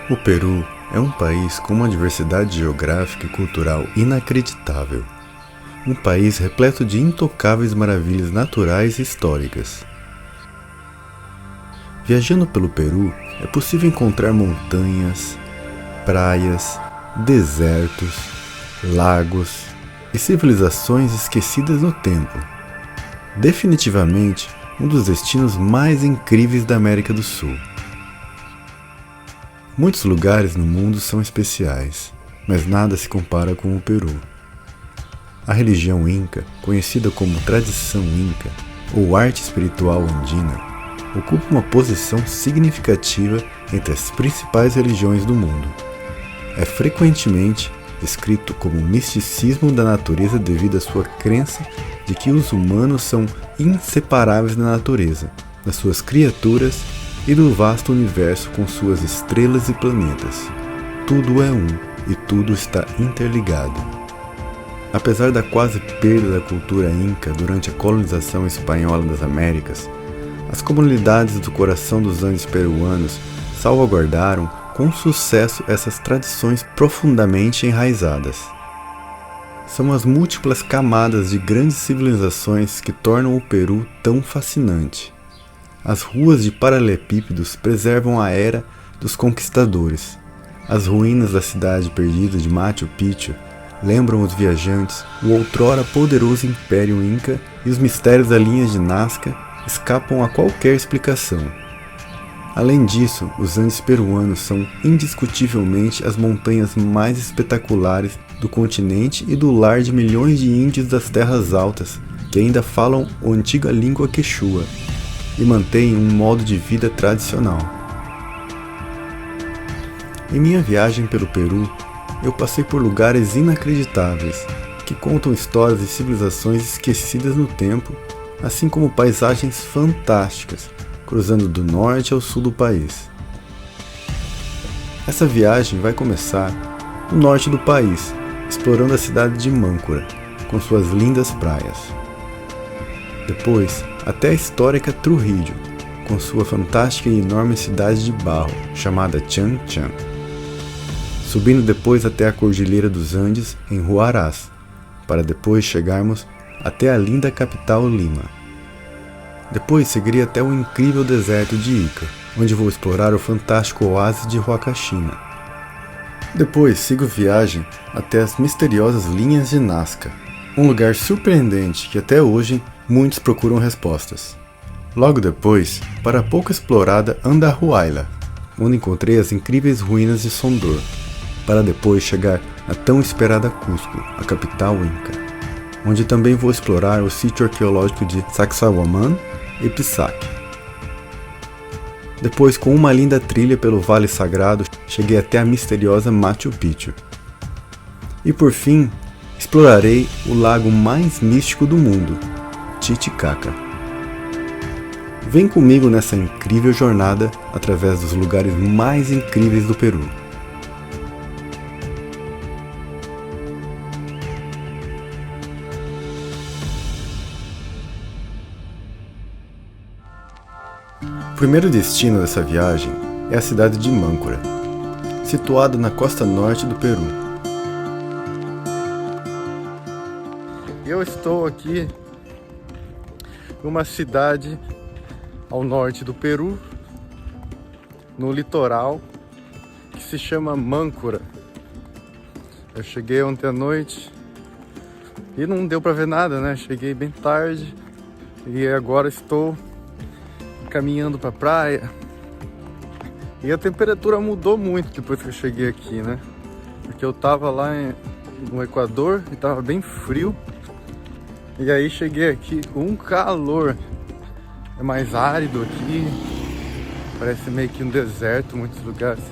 O Peru é um país com uma diversidade geográfica e cultural inacreditável. Um país repleto de intocáveis maravilhas naturais e históricas. Viajando pelo Peru, é possível encontrar montanhas, praias, desertos, lagos e civilizações esquecidas no tempo. Definitivamente, um dos destinos mais incríveis da América do Sul. Muitos lugares no mundo são especiais, mas nada se compara com o Peru. A religião Inca, conhecida como tradição Inca ou arte espiritual andina, ocupa uma posição significativa entre as principais religiões do mundo. É frequentemente descrito como misticismo da natureza devido à sua crença de que os humanos são inseparáveis da natureza, das suas criaturas e do vasto universo com suas estrelas e planetas. Tudo é um e tudo está interligado. Apesar da quase perda da cultura inca durante a colonização espanhola das Américas, as comunidades do coração dos Andes peruanos salvaguardaram com sucesso essas tradições profundamente enraizadas. São as múltiplas camadas de grandes civilizações que tornam o Peru tão fascinante. As ruas de paralelepípedos preservam a era dos conquistadores. As ruínas da cidade perdida de Machu Picchu lembram os viajantes o outrora poderoso Império Inca, e os mistérios da linha de Nazca escapam a qualquer explicação. Além disso, os Andes peruanos são indiscutivelmente as montanhas mais espetaculares do continente e do lar de milhões de índios das terras altas que ainda falam a antiga língua quechua e mantêm um modo de vida tradicional. Em minha viagem pelo Peru, eu passei por lugares inacreditáveis que contam histórias de civilizações esquecidas no tempo, assim como paisagens fantásticas, cruzando do norte ao sul do país. Essa viagem vai começar no norte do país, explorando a cidade de Mâncora, com suas lindas praias. Depois, até a histórica Trujillo, com sua fantástica e enorme cidade de barro, chamada Chan Chan. Subindo depois até a Cordilheira dos Andes, em Huaraz, para depois chegarmos até a linda capital Lima. Depois seguiria até o incrível deserto de Ica, onde vou explorar o fantástico oásis de Huacachina. Depois sigo viagem até as misteriosas linhas de Nazca, um lugar surpreendente que até hoje muitos procuram respostas. Logo depois, para a pouco explorada Andahuayla, onde encontrei as incríveis ruínas de Sondor, para depois chegar na tão esperada Cusco, a capital Inca, onde também vou explorar o sítio arqueológico de Sacsayhuamán e Pisac. Depois, com uma linda trilha pelo Vale Sagrado, cheguei até a misteriosa Machu Picchu. E por fim, explorarei o lago mais místico do mundo, Titicaca. Vem comigo nessa incrível jornada através dos lugares mais incríveis do Peru. O primeiro destino dessa viagem é a cidade de Mâncora, situada na costa norte do Peru. Eu estou aqui numa cidade ao norte do Peru, no litoral, que se chama Mâncora. Eu cheguei ontem à noite e não deu para ver nada, né? Cheguei bem tarde e agora estou caminhando para a praia. E a temperatura mudou muito depois que eu cheguei aqui, né? Porque eu tava lá no Equador e tava bem frio. E aí cheguei aqui com um calor. É mais árido aqui. Parece meio que um deserto em muitos lugares.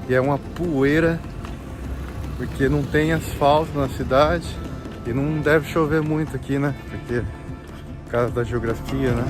E é uma poeira, porque não tem asfalto na cidade. E não deve chover muito aqui, né? Porque por causa da geografia, né?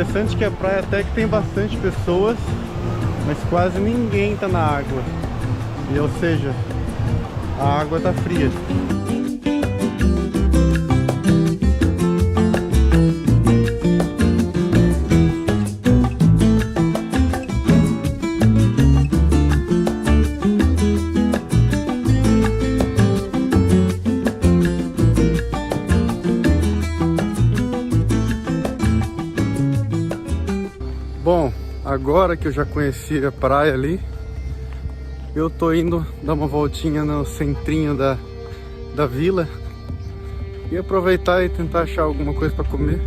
Interessante que a praia até que tem bastante pessoas, mas quase ninguém tá na água. E, ou seja, a água tá fria. Bom, agora que eu já conheci a praia ali, eu tô indo dar uma voltinha no centrinho da vila e aproveitar e tentar achar alguma coisa para comer.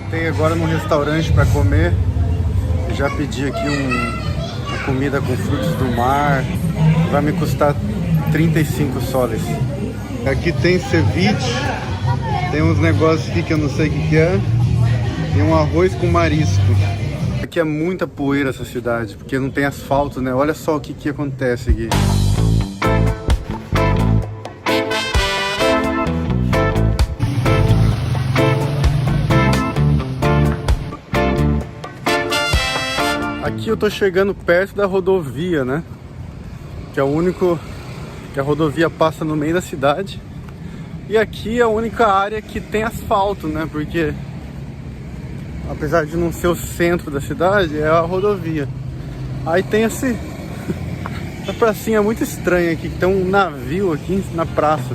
Entrei agora num restaurante para comer. Já pedi aqui uma comida com frutos do mar. Vai me custar 35 soles. Aqui tem ceviche. Tem uns negócios aqui que eu não sei o que é. E um arroz com marisco. Aqui é muita poeira essa cidade, porque não tem asfalto, né? Olha só o que acontece aqui. Aqui eu tô chegando perto da rodovia, né? Que é o único que a rodovia passa no meio da cidade. E aqui é a única área que tem asfalto, né? Porque apesar de não ser o centro da cidade, é a rodovia. Aí tem essa pracinha muito estranha aqui, que tem um navio aqui na praça.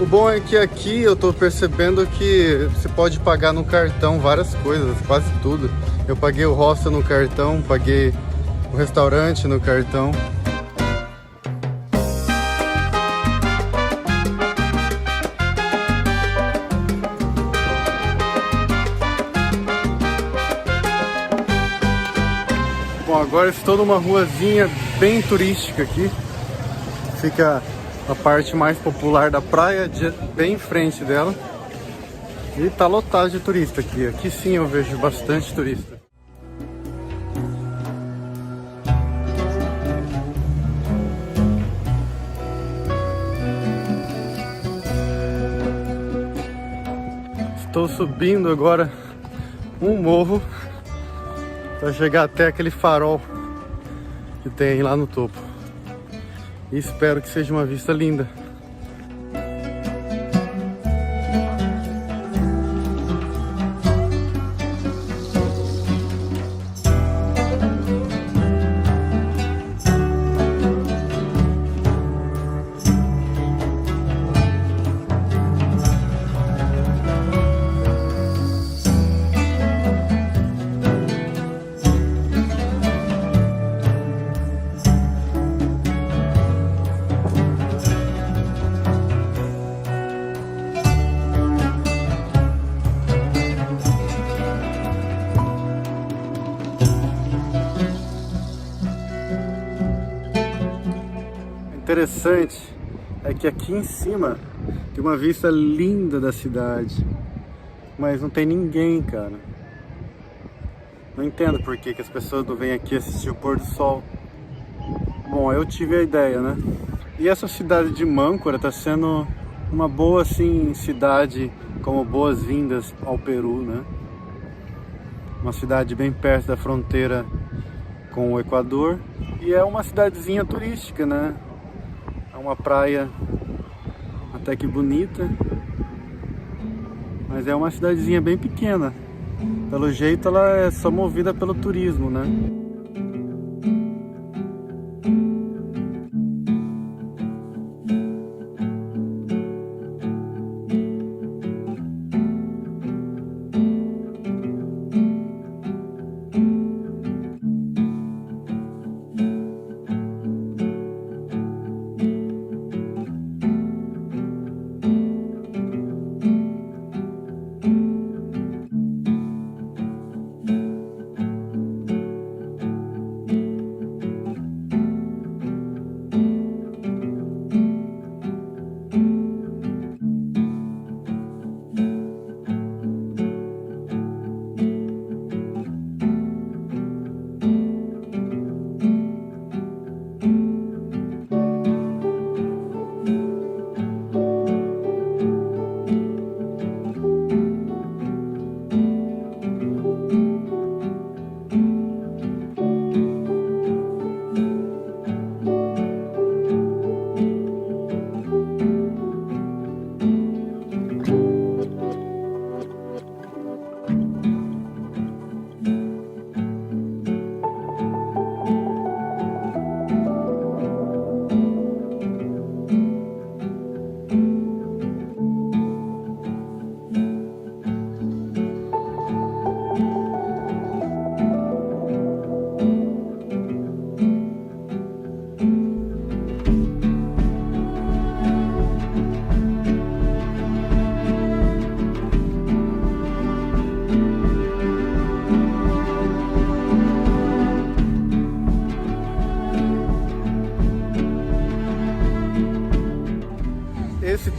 O bom é que aqui eu tô percebendo que você pode pagar no cartão várias coisas, quase tudo. Eu paguei o hostel no cartão, paguei o restaurante no cartão. Bom, agora estou numa ruazinha bem turística aqui. Fica a parte mais popular da praia, bem em frente dela. E tá lotado de turista aqui. Aqui sim eu vejo bastante turista. Estou subindo agora um morro para chegar até aquele farol que tem lá no topo. E espero que seja uma vista linda. Interessante é que aqui em cima tem uma vista linda da cidade, mas não tem ninguém, cara. Não entendo por que as pessoas não vêm aqui assistir o pôr do sol. Bom, eu tive a ideia, né? E essa cidade de Máncora tá sendo uma boa, assim, cidade como boas-vindas ao Peru, né? Uma cidade bem perto da fronteira com o Equador. E é uma cidadezinha turística, né? É uma praia até que bonita, mas é uma cidadezinha bem pequena. Pelo jeito ela é só movida pelo turismo, né?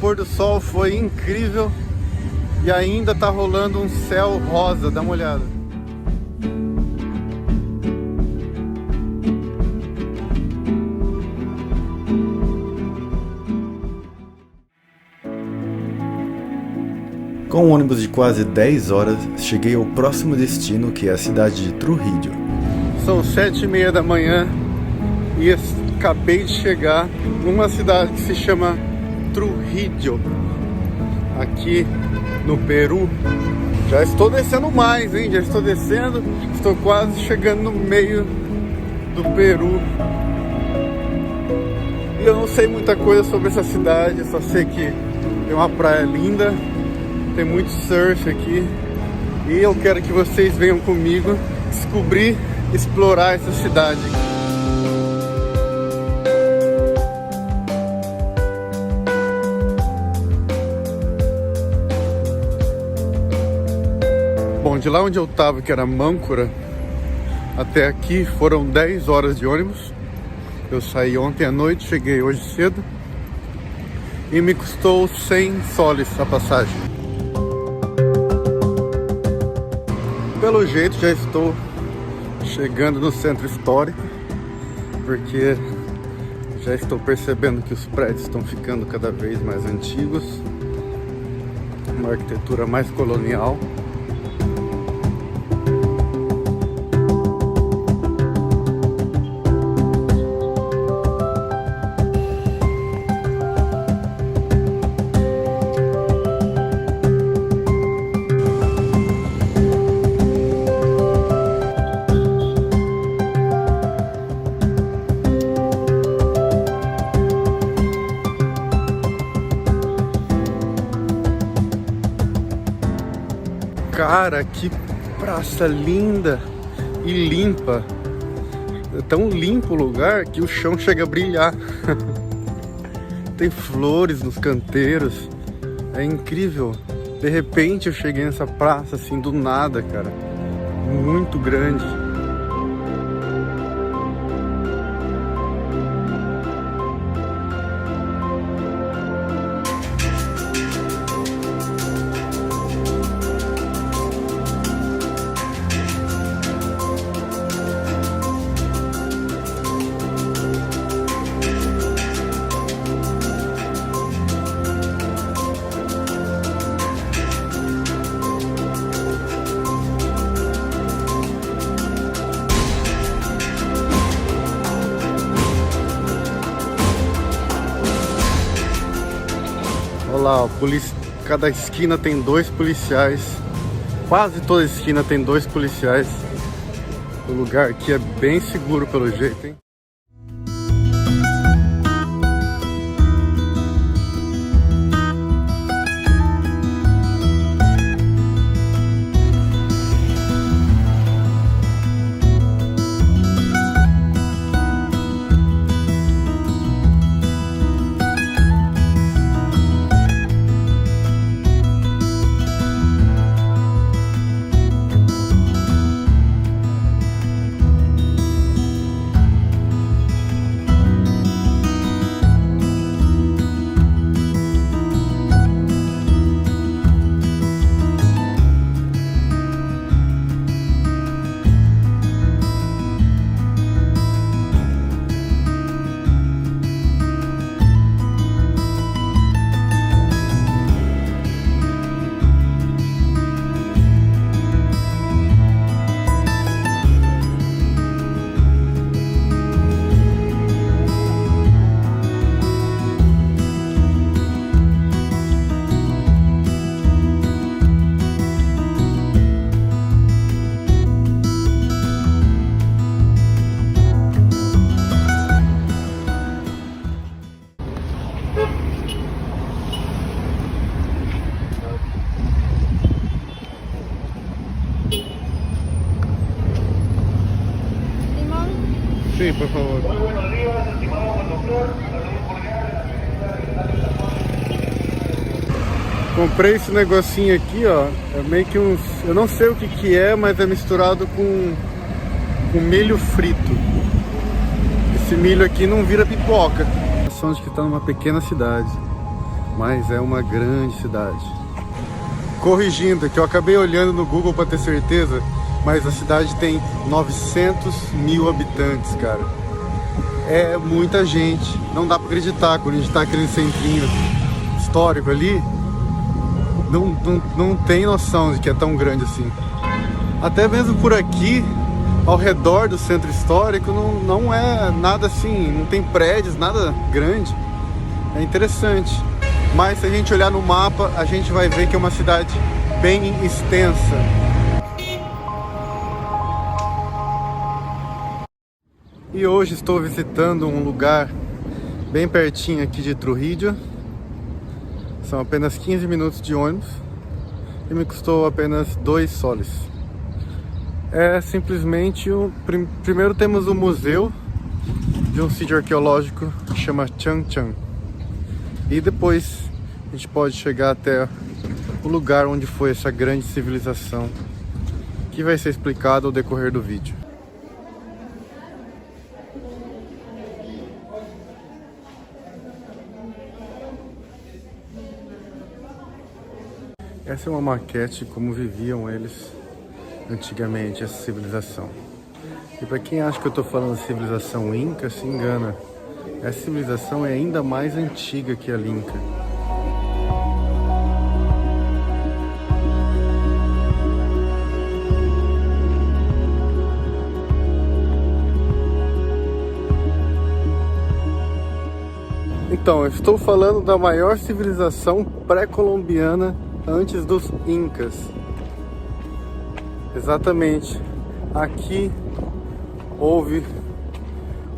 pôr do sol foi incrível e ainda tá rolando um céu rosa, dá uma olhada. Com um ônibus de quase 10 horas, cheguei ao próximo destino, que é a cidade de Trujillo. São 7h30 da manhã e acabei de chegar numa cidade que se chama Trujillo, aqui no Peru. Já estou descendo mais, hein? Já estou descendo, estou quase chegando no meio do Peru. E eu não sei muita coisa sobre essa cidade, eu só sei que tem uma praia linda, tem muito surf aqui. E eu quero que vocês venham comigo descobrir, explorar essa cidade. Bom, de lá onde eu tava, que era Mâncora, até aqui foram 10 horas de ônibus. Eu saí ontem à noite, cheguei hoje cedo e me custou 100 soles a passagem. Pelo jeito já estou chegando no centro histórico, porque já estou percebendo que os prédios estão ficando cada vez mais antigos, uma arquitetura mais colonial. Cara, que praça linda e limpa. É tão limpo o lugar que o chão chega a brilhar. Tem flores nos canteiros. É incrível. De repente eu cheguei nessa praça assim do nada, cara. Muito grande. Olha lá, ó, cada esquina tem 2 policiais. Quase toda esquina tem 2 policiais. O lugar aqui é bem seguro pelo jeito, hein? Sí, por favor. Muy buenos días, estimado conductor. Comprei esse negocinho aqui, ó. É meio que uns... Eu não sei o que que é, mas é misturado com milho frito. Esse milho aqui não vira pipoca. A sensação de que tá numa pequena cidade. mas é uma grande cidade. Corrigindo, que eu acabei olhando no Google para ter certeza, mas a cidade tem 900 mil habitantes, cara. É muita gente, não dá para acreditar. Quando a gente tá naquele centrinho histórico ali, não tem noção de que é tão grande assim. Até mesmo por aqui, ao redor do centro histórico, não é nada assim, não tem prédios, nada grande. É interessante. Mas se a gente olhar no mapa, a gente vai ver que é uma cidade bem extensa. E hoje estou visitando um lugar bem pertinho aqui de Trujillo. São apenas 15 minutos de ônibus e me custou apenas 2 soles. É simplesmente primeiro temos um museu de um sítio arqueológico que chama Chan Chan. E depois a gente pode chegar até o lugar onde foi essa grande civilização, que vai ser explicado ao decorrer do vídeo. Essa é uma maquete como viviam eles antigamente, essa civilização. E para quem acha que eu estou falando de civilização Inca, se engana. Essa civilização é ainda mais antiga que a Inca. Então, eu estou falando da maior civilização pré-colombiana antes dos Incas. Exatamente. Aqui houve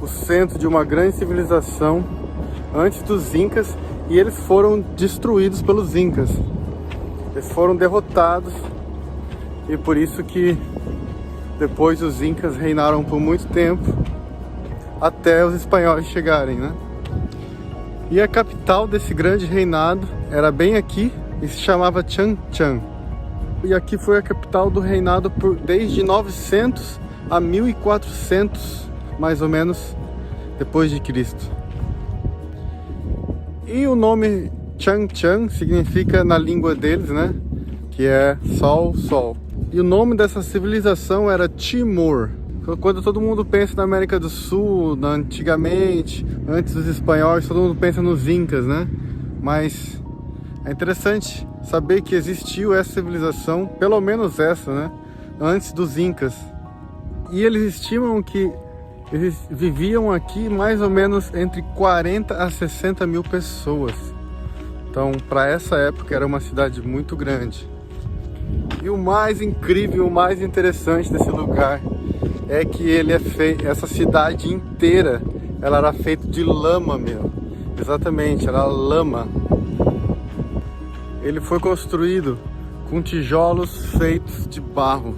o centro de uma grande civilização antes dos Incas e eles foram destruídos pelos Incas. Eles foram derrotados e por isso que depois os Incas reinaram por muito tempo até os espanhóis chegarem, né? E a capital desse grande reinado era bem aqui e se chamava Chan Chan. E aqui foi a capital do reinado desde 900 a 1400, mais ou menos, depois de Cristo. E o nome Chan Chan significa na língua deles, né, que é sol, sol. E o nome dessa civilização era Timor. Quando todo mundo pensa na América do Sul, antigamente, antes dos espanhóis, todo mundo pensa nos Incas, né? Mas é interessante saber que existiu essa civilização, pelo menos essa, né? Antes dos Incas. E eles estimam que eles viviam aqui mais ou menos entre 40 a 60 mil pessoas. Então, para essa época, era uma cidade muito grande. E o mais incrível, o mais interessante desse lugar é que ele essa cidade inteira, ela era feita de lama, meu. Exatamente, era lama. Ele foi construído com tijolos feitos de barro.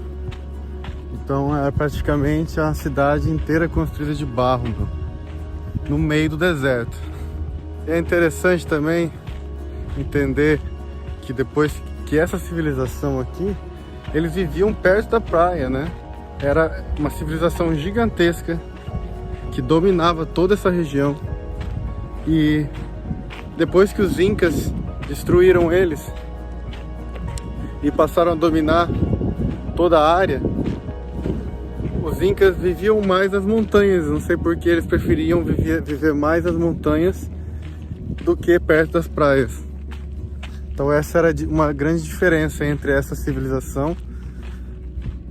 Então é praticamente a cidade inteira construída de barro, meu, no meio do deserto. E é interessante também entender que depois que essa civilização aqui, eles viviam perto da praia, né? Era uma civilização gigantesca que dominava toda essa região. E depois que os Incas destruíram eles e passaram a dominar toda a área, os Incas viviam mais nas montanhas. Não sei por que eles preferiam viver mais nas montanhas do que perto das praias. Então essa era uma grande diferença entre essa civilização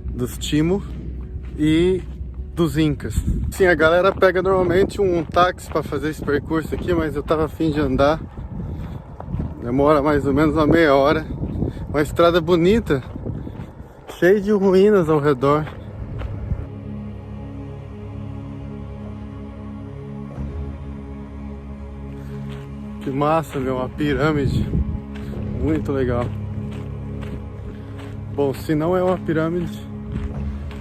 dos Timor e dos Incas. Sim, a galera pega normalmente um táxi para fazer esse percurso aqui, mas eu tava a fim de andar. Demora mais ou menos uma meia hora. Uma estrada bonita, cheia de ruínas ao redor. Que massa, meu, uma pirâmide. Muito legal. Bom, se não é uma pirâmide,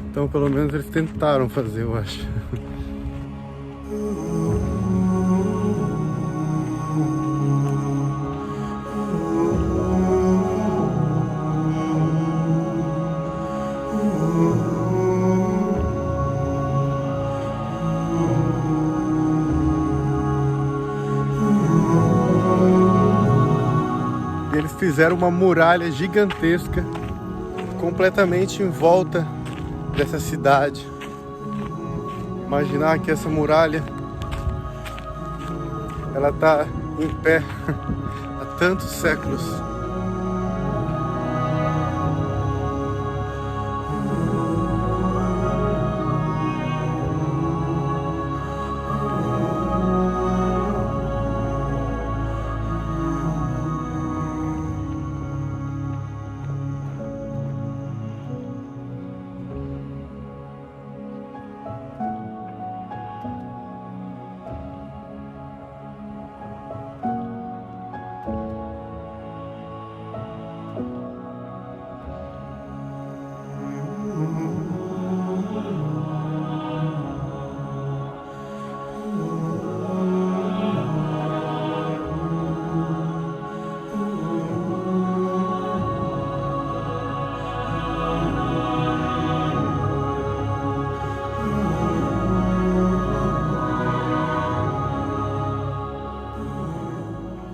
então pelo menos eles tentaram fazer, eu acho. fizeram uma muralha gigantesca completamente em volta dessa cidade. Imaginar que essa muralha ela tá em pé há tantos séculos.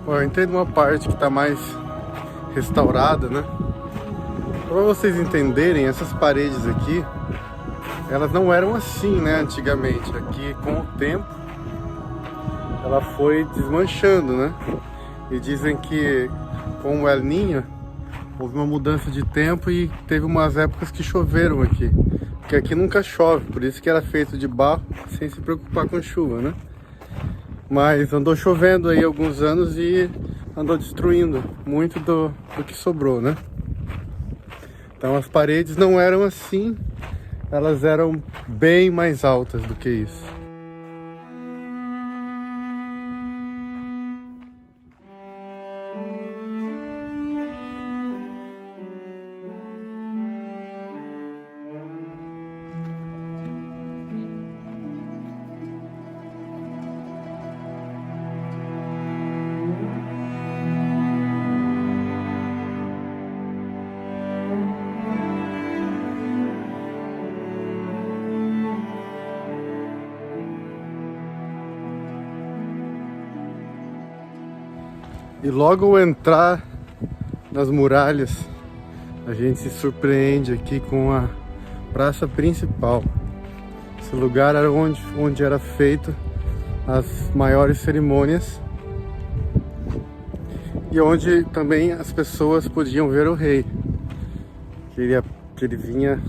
Eu entrei numa parte que está mais restaurada, né? Para vocês entenderem, essas paredes aqui, elas não eram assim, né, antigamente. Aqui, com o tempo, ela foi desmanchando, né? E dizem que com o El Niño houve uma mudança de tempo e teve umas épocas que choveram aqui. Porque aqui nunca chove, por isso que era feito de barro, sem se preocupar com chuva, né? Mas andou chovendo aí alguns anos e andou destruindo muito do que sobrou, né? Então as paredes não eram assim, elas eram bem mais altas do que isso. E logo ao entrar nas muralhas, a gente se surpreende aqui com a praça principal. Esse lugar era onde era feito as maiores cerimônias e onde também as pessoas podiam ver o rei, que ele vinha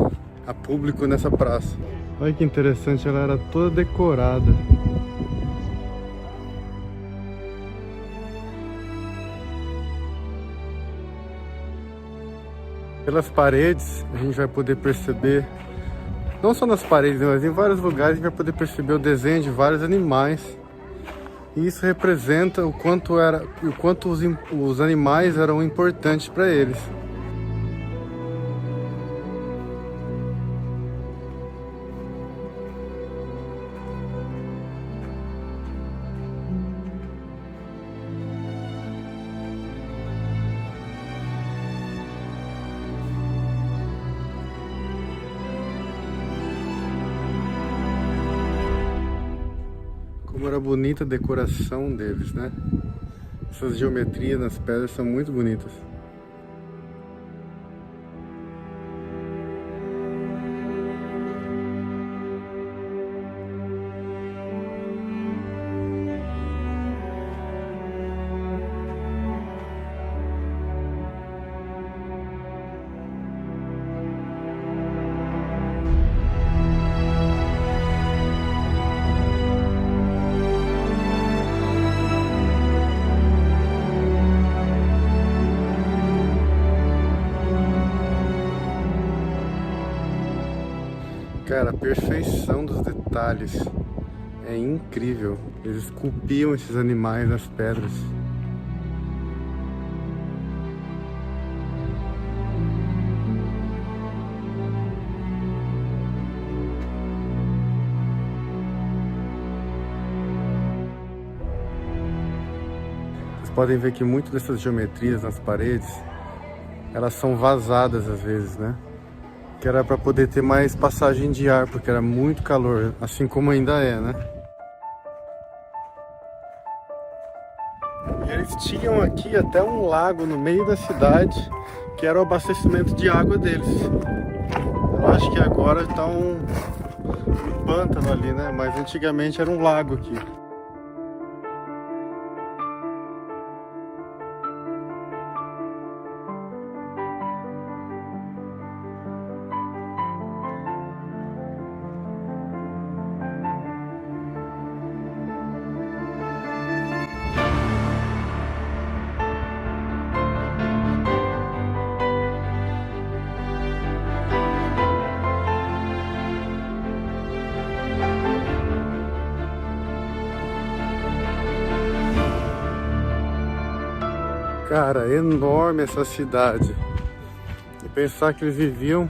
a público nessa praça. Olha que interessante, ela era toda decorada. Pelas paredes a gente vai poder perceber, não só nas paredes, mas em vários lugares a gente vai poder perceber o desenho de vários animais. E isso representa o quanto os animais eram importantes para eles. Como era bonita a decoração deles, né? Essas geometrias nas pedras são muito bonitas. Cara, a perfeição dos detalhes é incrível. Eles esculpiam esses animais nas pedras. Vocês podem ver que muitas dessas geometrias nas paredes, elas são vazadas às vezes, né? Que era para poder ter mais passagem de ar, porque era muito calor, assim como ainda é, né? E eles tinham aqui até um lago no meio da cidade, que era o abastecimento de água deles. Eu acho que agora está um pântano ali, né? Mas antigamente era um lago aqui. Cara, enorme essa cidade. E pensar que eles viviam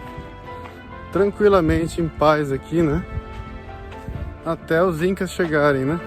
tranquilamente em paz aqui, né? Até os incas chegarem, né?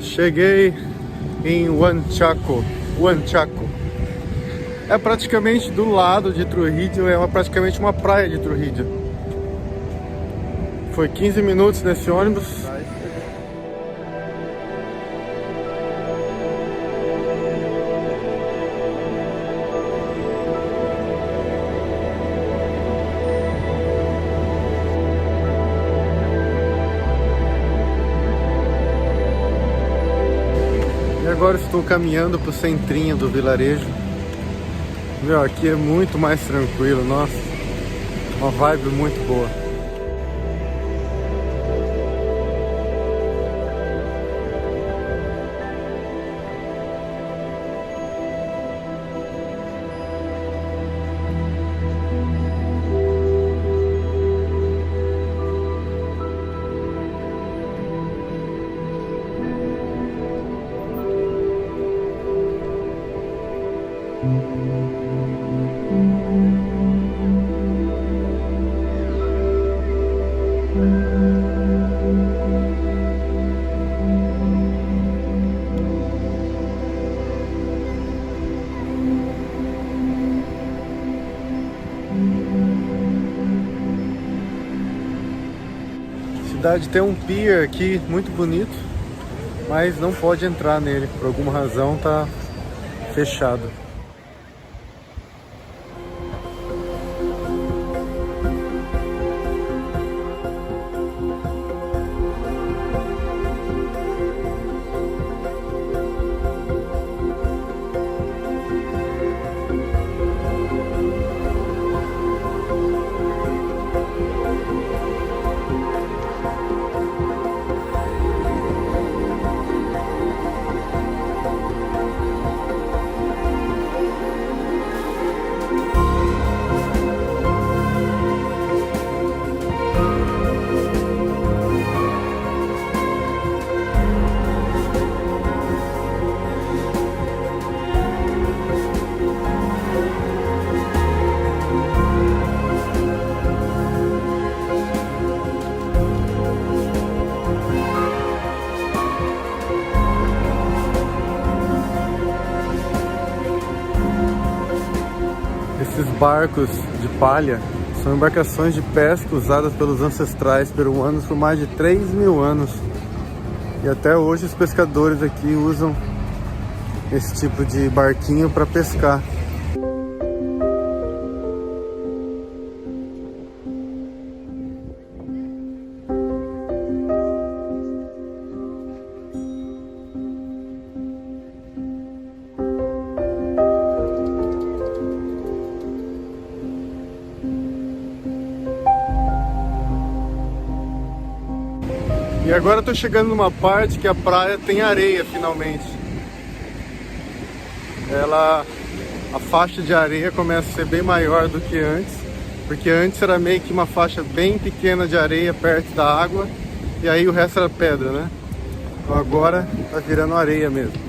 Cheguei em Huanchaco. É praticamente do lado de Trujillo, praticamente uma praia de Trujillo. Foi 15 minutos nesse ônibus. E agora estou caminhando para o centrinho do vilarejo. Meu, aqui é muito mais tranquilo, nossa, uma vibe muito boa. A cidade tem um pier aqui muito bonito, mas não pode entrar nele, por alguma razão tá fechado. Esses barcos de palha são embarcações de pesca usadas pelos ancestrais peruanos por mais de 3.000 anos. E até hoje os pescadores aqui usam esse tipo de barquinho para pescar. agora eu tô chegando numa parte que a praia tem areia finalmente. A faixa de areia começa a ser bem maior do que antes, porque antes era meio que uma faixa bem pequena de areia perto da água, e aí o resto era pedra, né? Então agora tá virando areia mesmo.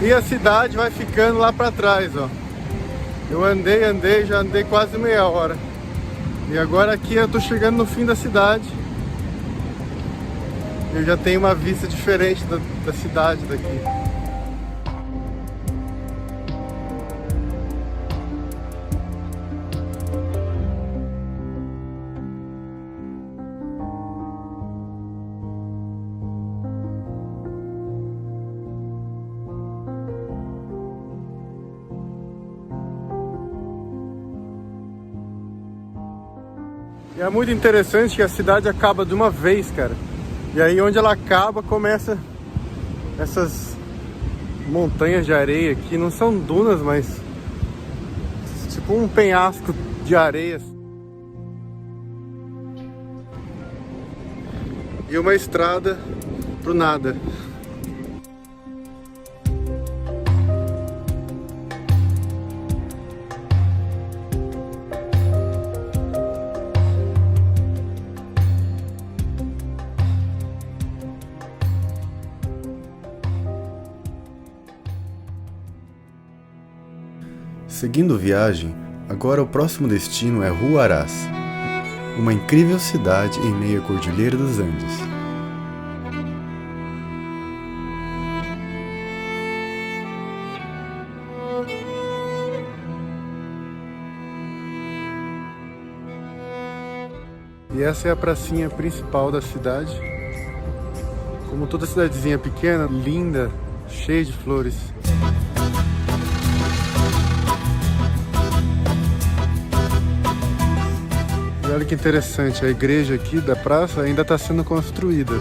E a cidade vai ficando lá pra trás, ó. Eu já andei quase meia hora. E agora aqui eu tô chegando no fim da cidade. Eu já tenho uma vista diferente da cidade daqui. E é muito interessante que a cidade acaba de uma vez, cara. E aí onde ela acaba, começa essas montanhas de areia aqui. Não são dunas, mas tipo um penhasco de areias. E uma estrada pro nada. Seguindo viagem, agora o próximo destino é Huaraz, uma incrível cidade em meio à Cordilheira dos Andes. E essa é a pracinha principal da cidade. Como toda cidadezinha pequena, linda, cheia de flores. E olha que interessante, a igreja aqui da praça ainda está sendo construída.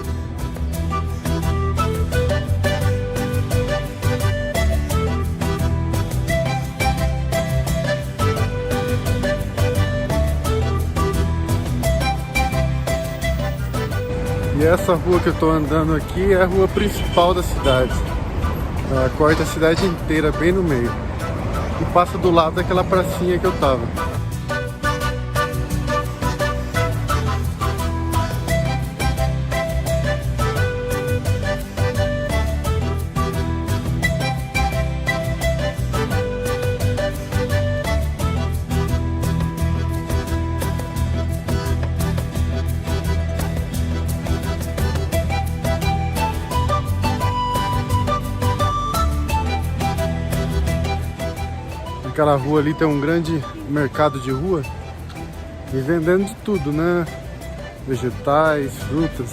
E essa rua que eu estou andando aqui é a rua principal da cidade. Ela corta a cidade inteira, bem no meio. E passa do lado daquela pracinha que eu tava. Aquela rua ali tem um grande mercado de rua e vendendo de tudo, né? Vegetais, frutas.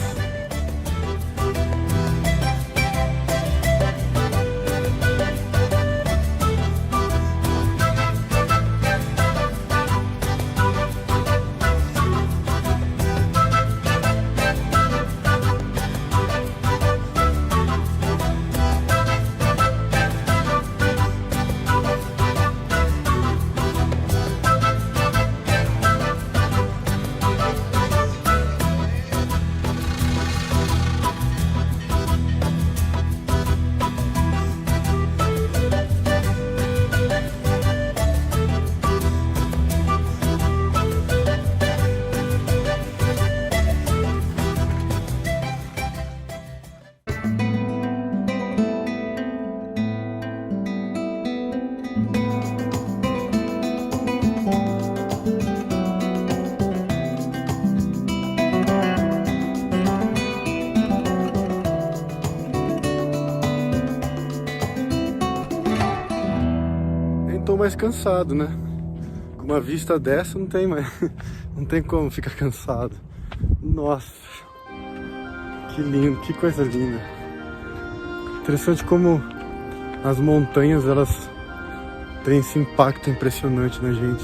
Tô mais cansado, né? Com uma vista dessa não tem mais, não tem como ficar cansado. Nossa, que lindo, que coisa linda. Interessante como as montanhas, elas têm esse impacto impressionante na gente.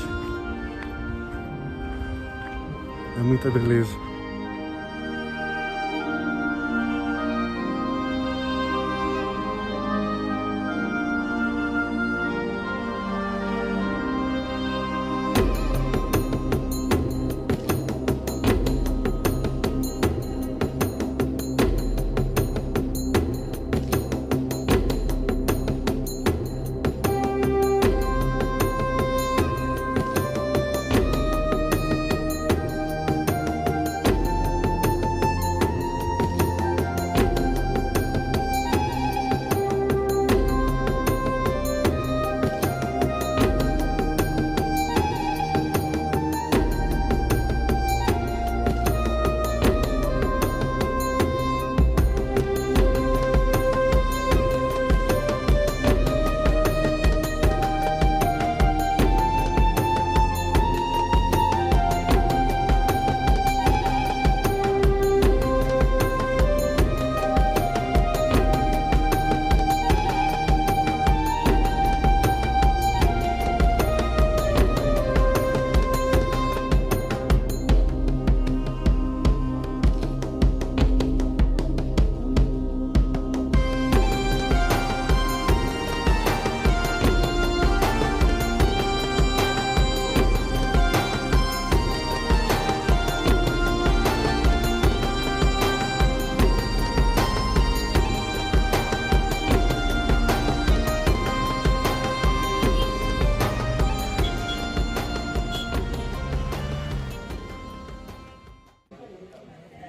É muita beleza.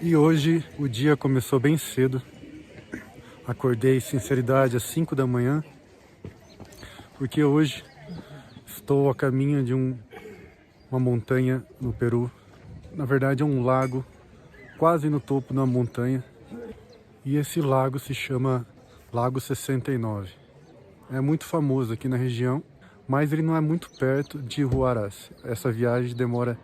E hoje o dia começou bem cedo. Acordei, sinceridade, às 5 da manhã, porque hoje estou a caminho de uma montanha no Peru. Na verdade é um lago, quase no topo de uma montanha. E esse lago se chama Lago 69. É muito famoso aqui na região, mas ele não é muito perto de Huaraz. Essa viagem demora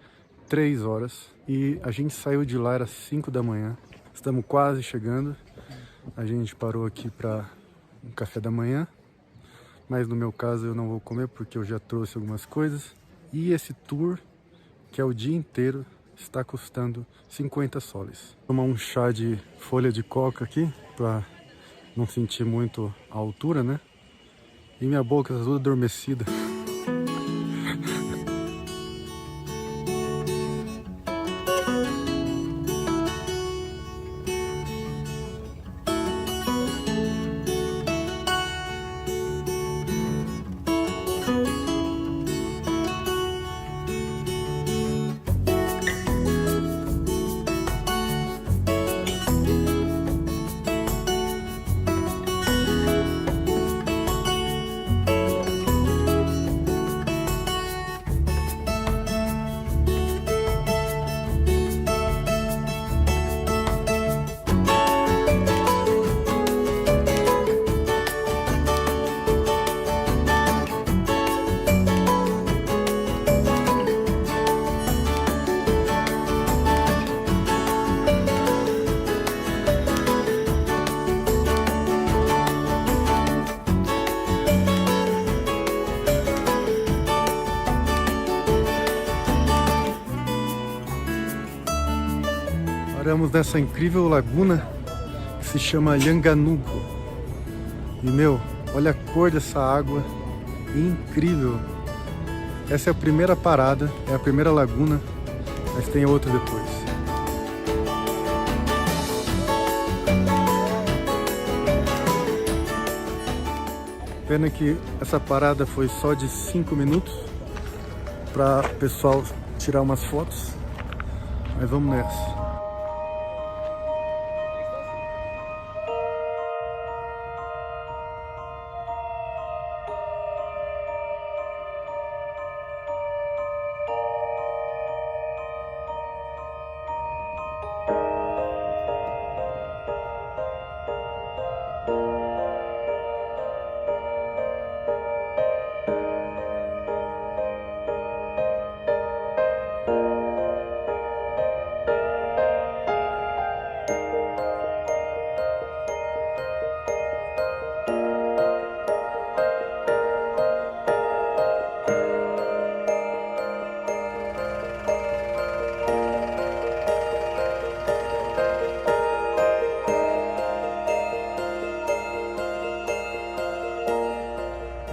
3 horas e a gente saiu de lá às 5 da manhã. Estamos quase chegando. A gente parou aqui para um café da manhã, mas no meu caso eu não vou comer porque eu já trouxe algumas coisas. E esse tour, que é o dia inteiro, está custando 50 soles. Vou tomar um chá de folha de coca aqui para não sentir muito a altura, né? E minha boca está toda adormecida. Paramos nessa incrível laguna que se chama Lhanganuco. E meu, olha a cor dessa água, incrível. Essa é a primeira parada, é a primeira laguna, mas tem outra depois. Pena que essa parada foi só de 5 minutos para o pessoal tirar umas fotos, mas vamos nessa.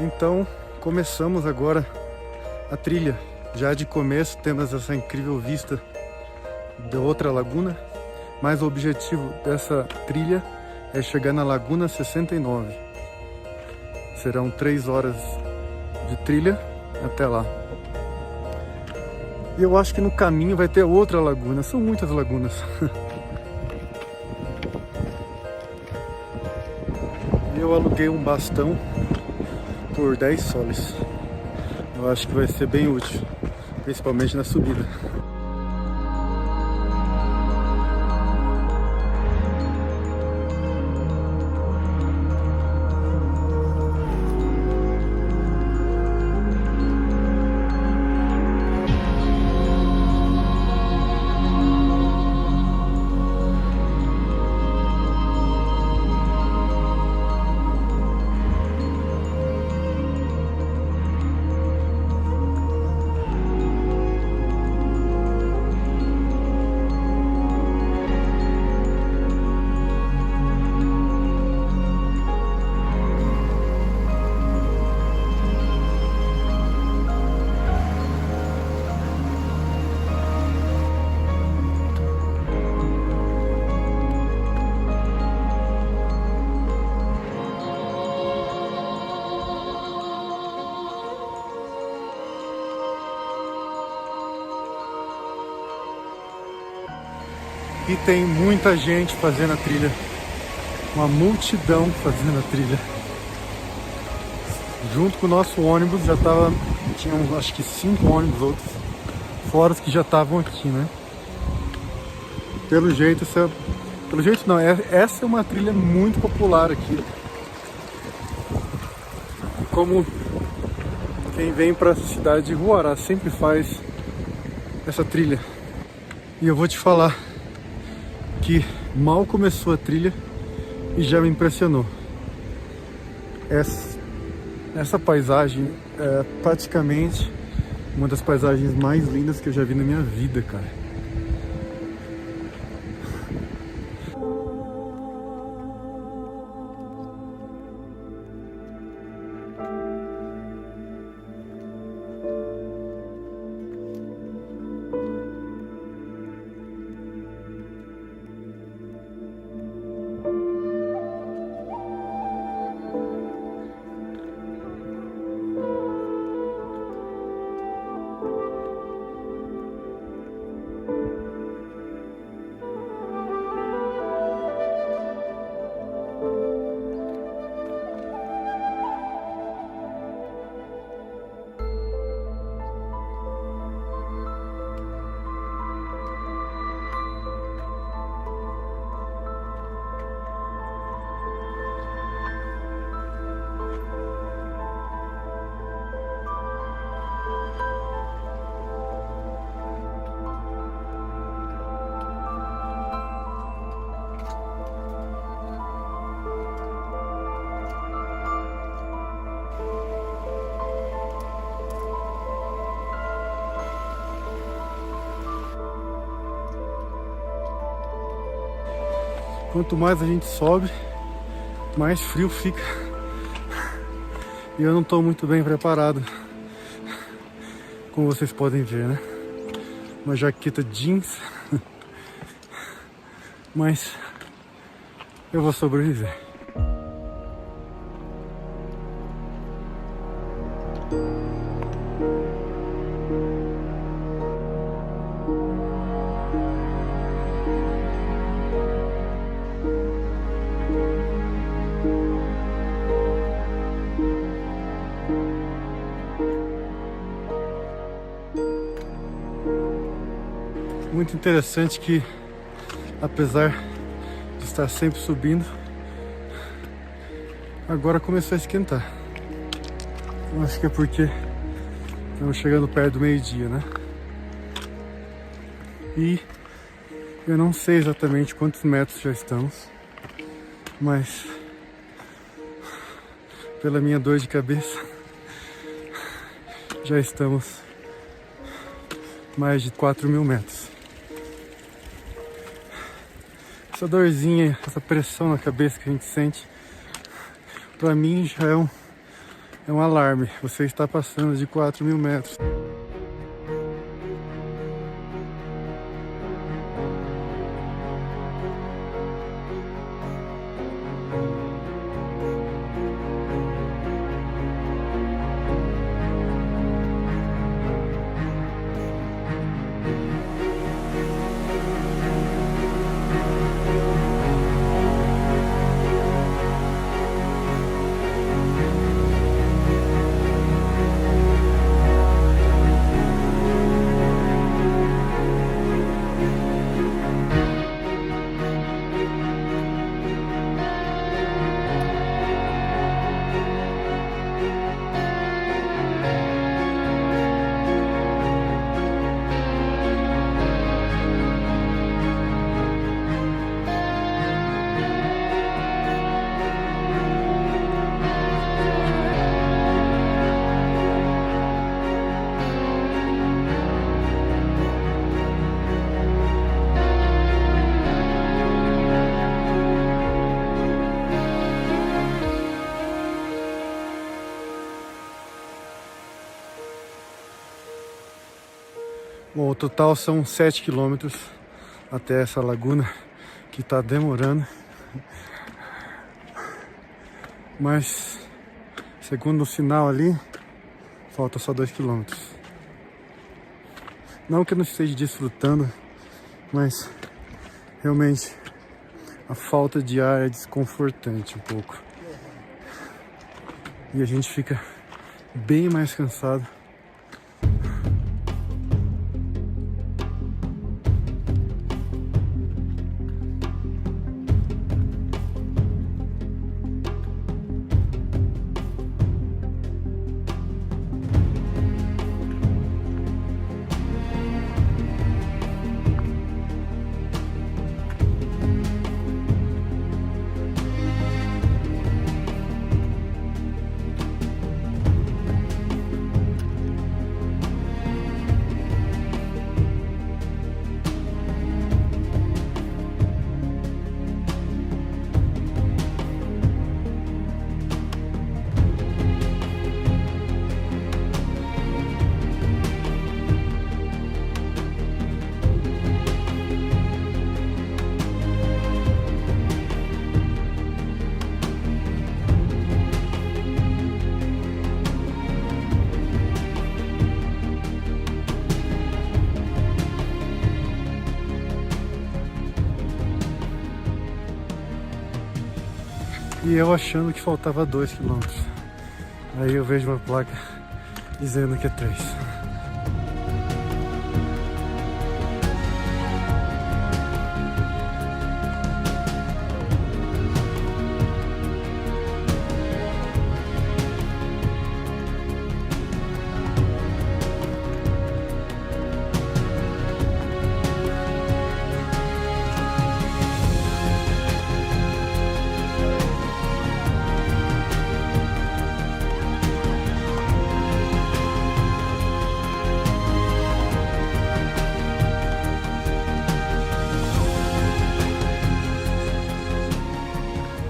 Então, começamos agora a trilha. Já de começo temos essa incrível vista da outra laguna, mas o objetivo dessa trilha é chegar na Laguna 69. Serão 3 horas de trilha até lá. E eu acho que no caminho vai ter outra laguna, são muitas lagunas. Eu aluguei um bastão por 10 soles. Eu acho que vai ser bem útil, principalmente na subida. E tem muita gente fazendo a trilha. Uma multidão fazendo a trilha. Junto com o nosso ônibus já tava... Tinha acho que 5 ônibus outros. Fora os que já estavam aqui, né? Pelo jeito não, essa é uma trilha muito popular aqui. Como quem vem para a cidade de Huaraz sempre faz essa trilha. E eu vou te falar que mal começou a trilha e já me impressionou. Essa paisagem é praticamente uma das paisagens mais lindas que eu já vi na minha vida, cara. Quanto mais a gente sobe, mais frio fica. E eu não estou muito bem preparado, como vocês podem ver, né? Uma jaqueta jeans, mas eu vou sobreviver. Muito interessante que, apesar de estar sempre subindo, agora começou a esquentar. Eu acho que é porque estamos chegando perto do meio-dia, né? E eu não sei exatamente quantos metros já estamos, mas pela minha dor de cabeça já estamos mais de 4.000 metros. Essa dorzinha, essa pressão na cabeça que a gente sente, pra mim já é um alarme. Você está passando de 4.000 metros. Bom, o total são 7 quilômetros até essa laguna, que está demorando. Mas, segundo o sinal ali, falta só 2 quilômetros. Não que eu não esteja desfrutando, mas Realmente, a falta de ar é desconfortante um pouco. E a gente fica bem mais cansado. E eu achando que faltava 2 km. Aí eu vejo uma placa dizendo que é 3.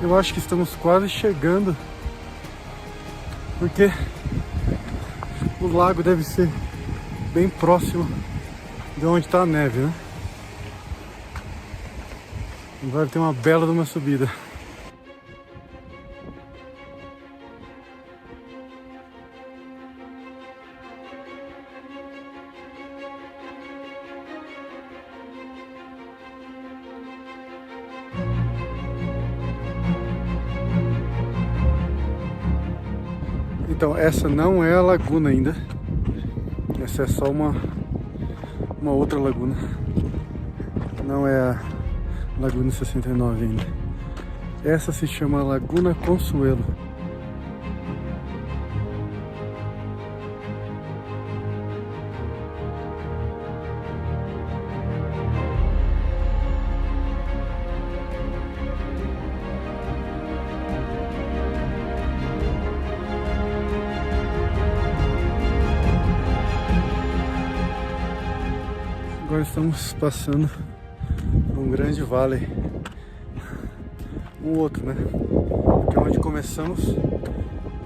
Eu acho que estamos quase chegando, porque o lago deve ser bem próximo de onde está a neve, né? Agora tem uma bela de uma subida. Então, essa não é a laguna ainda. Essa é só uma outra laguna. Não é a Laguna 69 ainda. Essa se chama Laguna Consuelo. Agora estamos passando por um grande vale, um outro, né? Porque onde começamos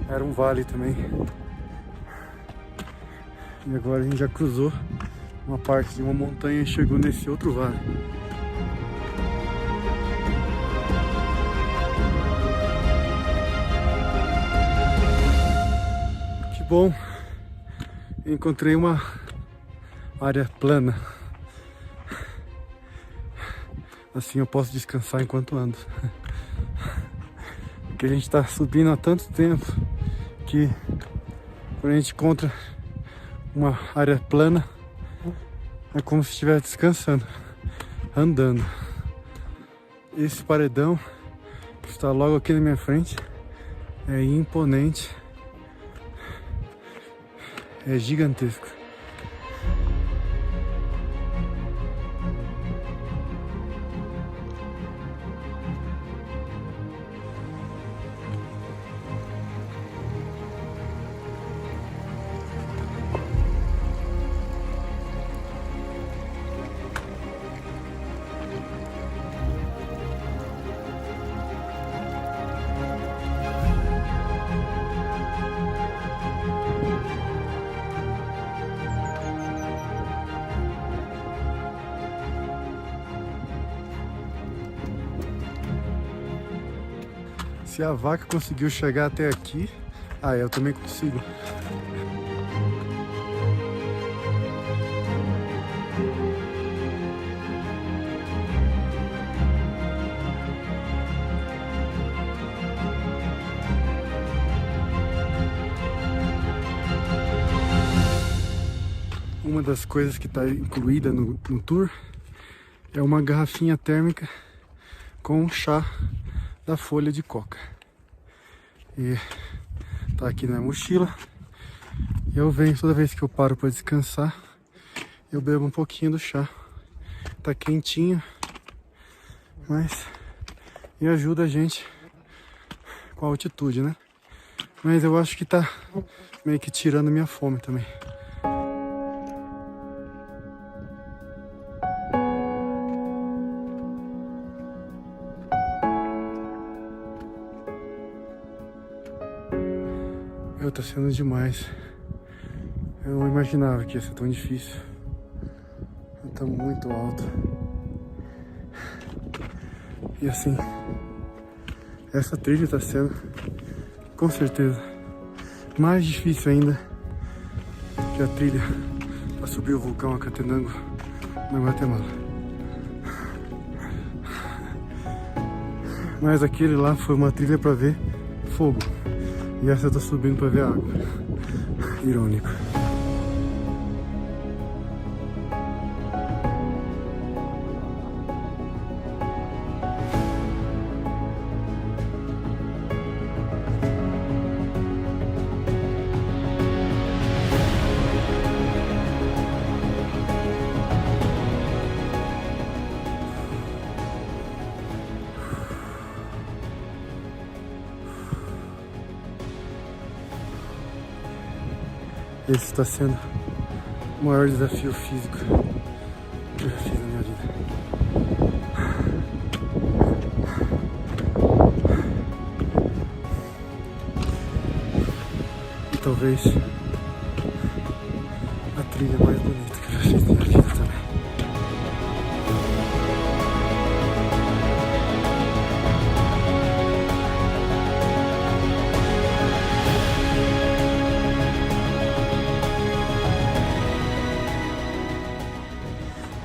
era um vale também. E agora a gente já cruzou uma parte de uma montanha e chegou nesse outro vale. Que bom! Encontrei uma área plana. Assim eu posso descansar enquanto ando. Porque a gente está subindo há tanto tempo que quando a gente encontra uma área plana é como se estivesse descansando, andando. Esse paredão que está logo aqui na minha frente é imponente, é gigantesco. Se a vaca conseguiu chegar até aqui, eu também consigo. uma das coisas que está incluída no tour é uma garrafinha térmica com chá da folha de coca. E tá aqui na mochila. Eu venho toda vez que eu paro para descansar, eu bebo um pouquinho do chá. Tá quentinho, mas e ajuda a gente com a altitude, né? Mas eu acho que tá meio que tirando minha fome também. Tá sendo demais. Eu não imaginava que ia ser tão difícil. Tá muito alto. E assim, essa trilha tá sendo, com certeza, mais difícil ainda que a trilha para subir o vulcão Acatenango na Guatemala. Mas aquele lá foi uma trilha para ver fogo. E essa eu tô subindo pra ver a água. Irônico. Esse está sendo o maior desafio físico que eu já fiz na minha vida. E talvez a trilha mais bonita que eu já fiz na minha vida também.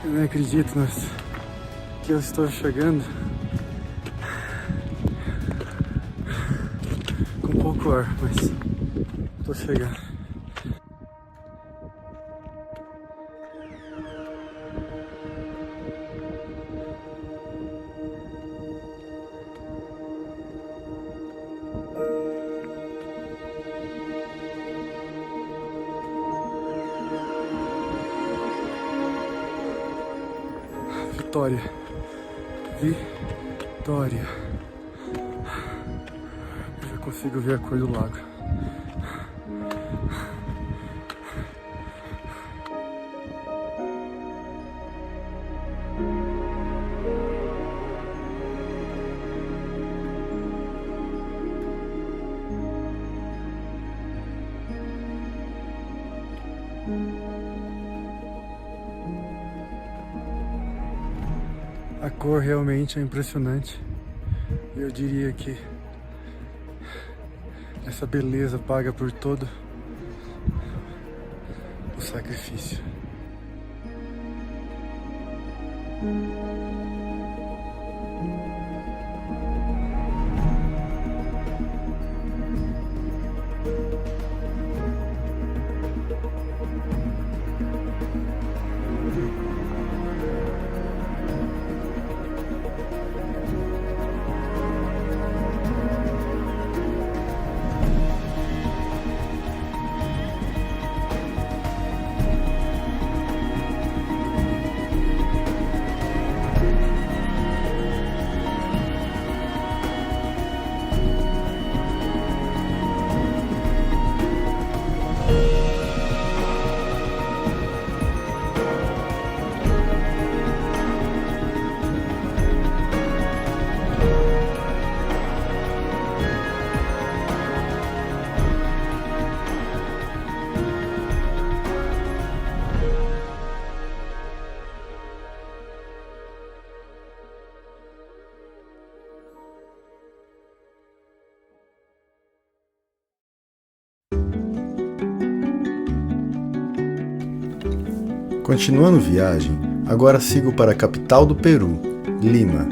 Eu não acredito que eu estou chegando com pouco ar, mas estou chegando. Vitória. Vitória. Eu já consigo ver a cor do lago. A cor realmente é impressionante. Eu diria que essa beleza paga por todo o sacrifício. Continuando viagem, agora sigo para a capital do Peru, Lima.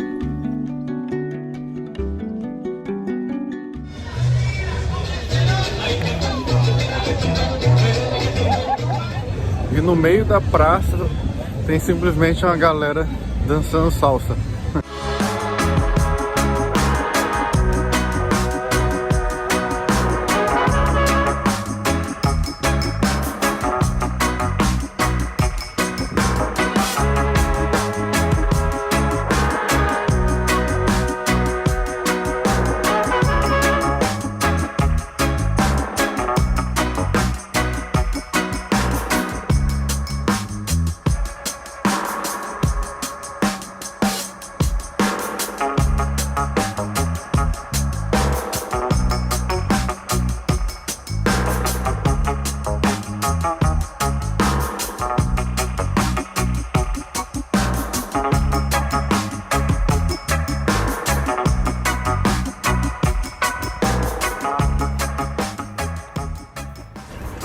no meio da praça tem simplesmente uma galera dançando salsa.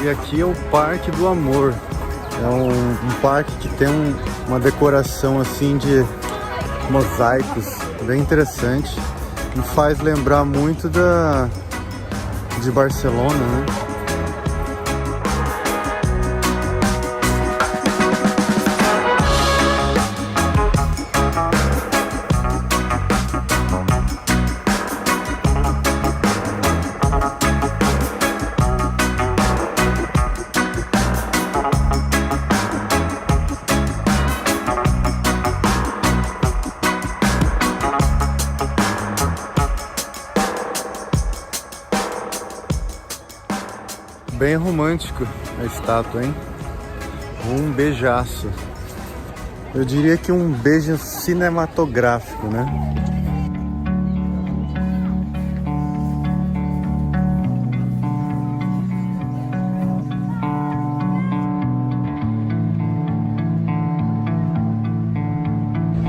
E aqui é o Parque do Amor. É um parque que tem uma decoração assim de mosaicos bem interessante. Me faz lembrar muito de Barcelona, né? Bem romântico a estátua, hein? Um beijaço. Eu diria que um beijo cinematográfico, né?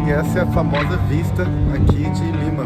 E essa é a famosa vista aqui de Lima.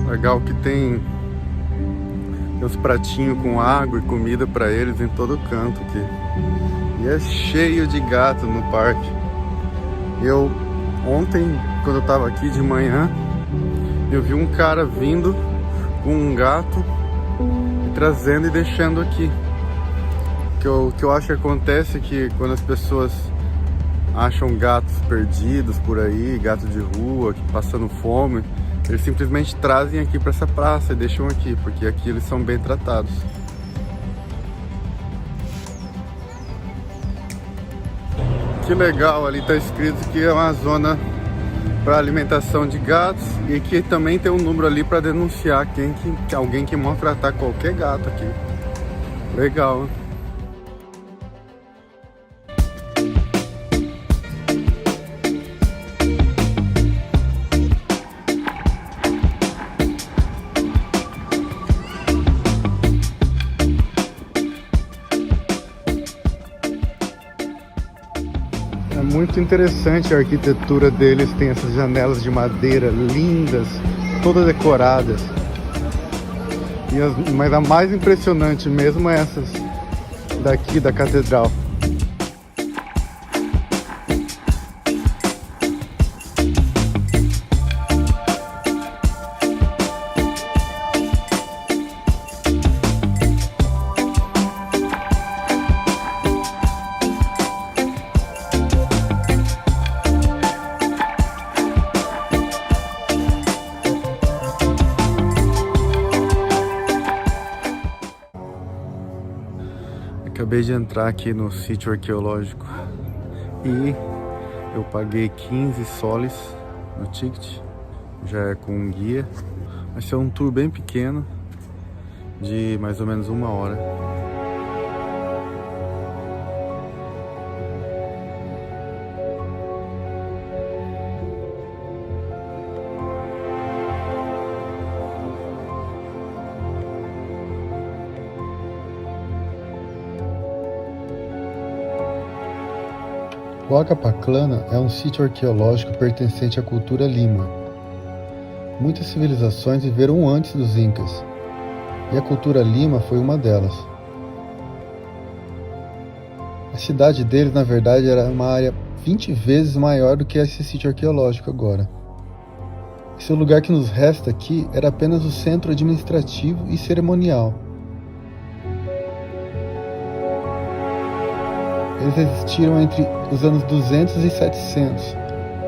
Legal que tem uns pratinhos com água e comida para eles em todo canto aqui. E é cheio de gato no parque. Ontem, quando eu tava aqui de manhã, eu vi um cara vindo com um gato e trazendo e deixando aqui. O que eu acho que acontece é que quando as pessoas acham gatos perdidos por aí, gato de rua, passando fome, eles simplesmente trazem aqui para essa praça e deixam aqui, porque aqui eles são bem tratados. Que legal, ali está escrito que é uma zona para alimentação de gatos e que também tem um número ali para denunciar alguém que maltratar qualquer gato aqui. Legal, hein? Muito interessante a arquitetura deles, tem essas janelas de madeira lindas, todas decoradas. Mas a mais impressionante mesmo é essas daqui da catedral. Acabei de entrar aqui no sítio arqueológico e eu paguei 15 soles no ticket, já é com um guia. Vai ser um tour bem pequeno, de mais ou menos 1 hora. Huaca Paclana é um sítio arqueológico pertencente à cultura Lima. Muitas civilizações viveram antes dos Incas, e a cultura Lima foi uma delas. A cidade deles, na verdade, era uma área 20 vezes maior do que esse sítio arqueológico agora. Esse lugar que nos resta aqui era apenas o centro administrativo e cerimonial. Eles existiram entre os anos 200 e 700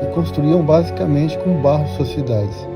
e construíam basicamente com barro suas cidades.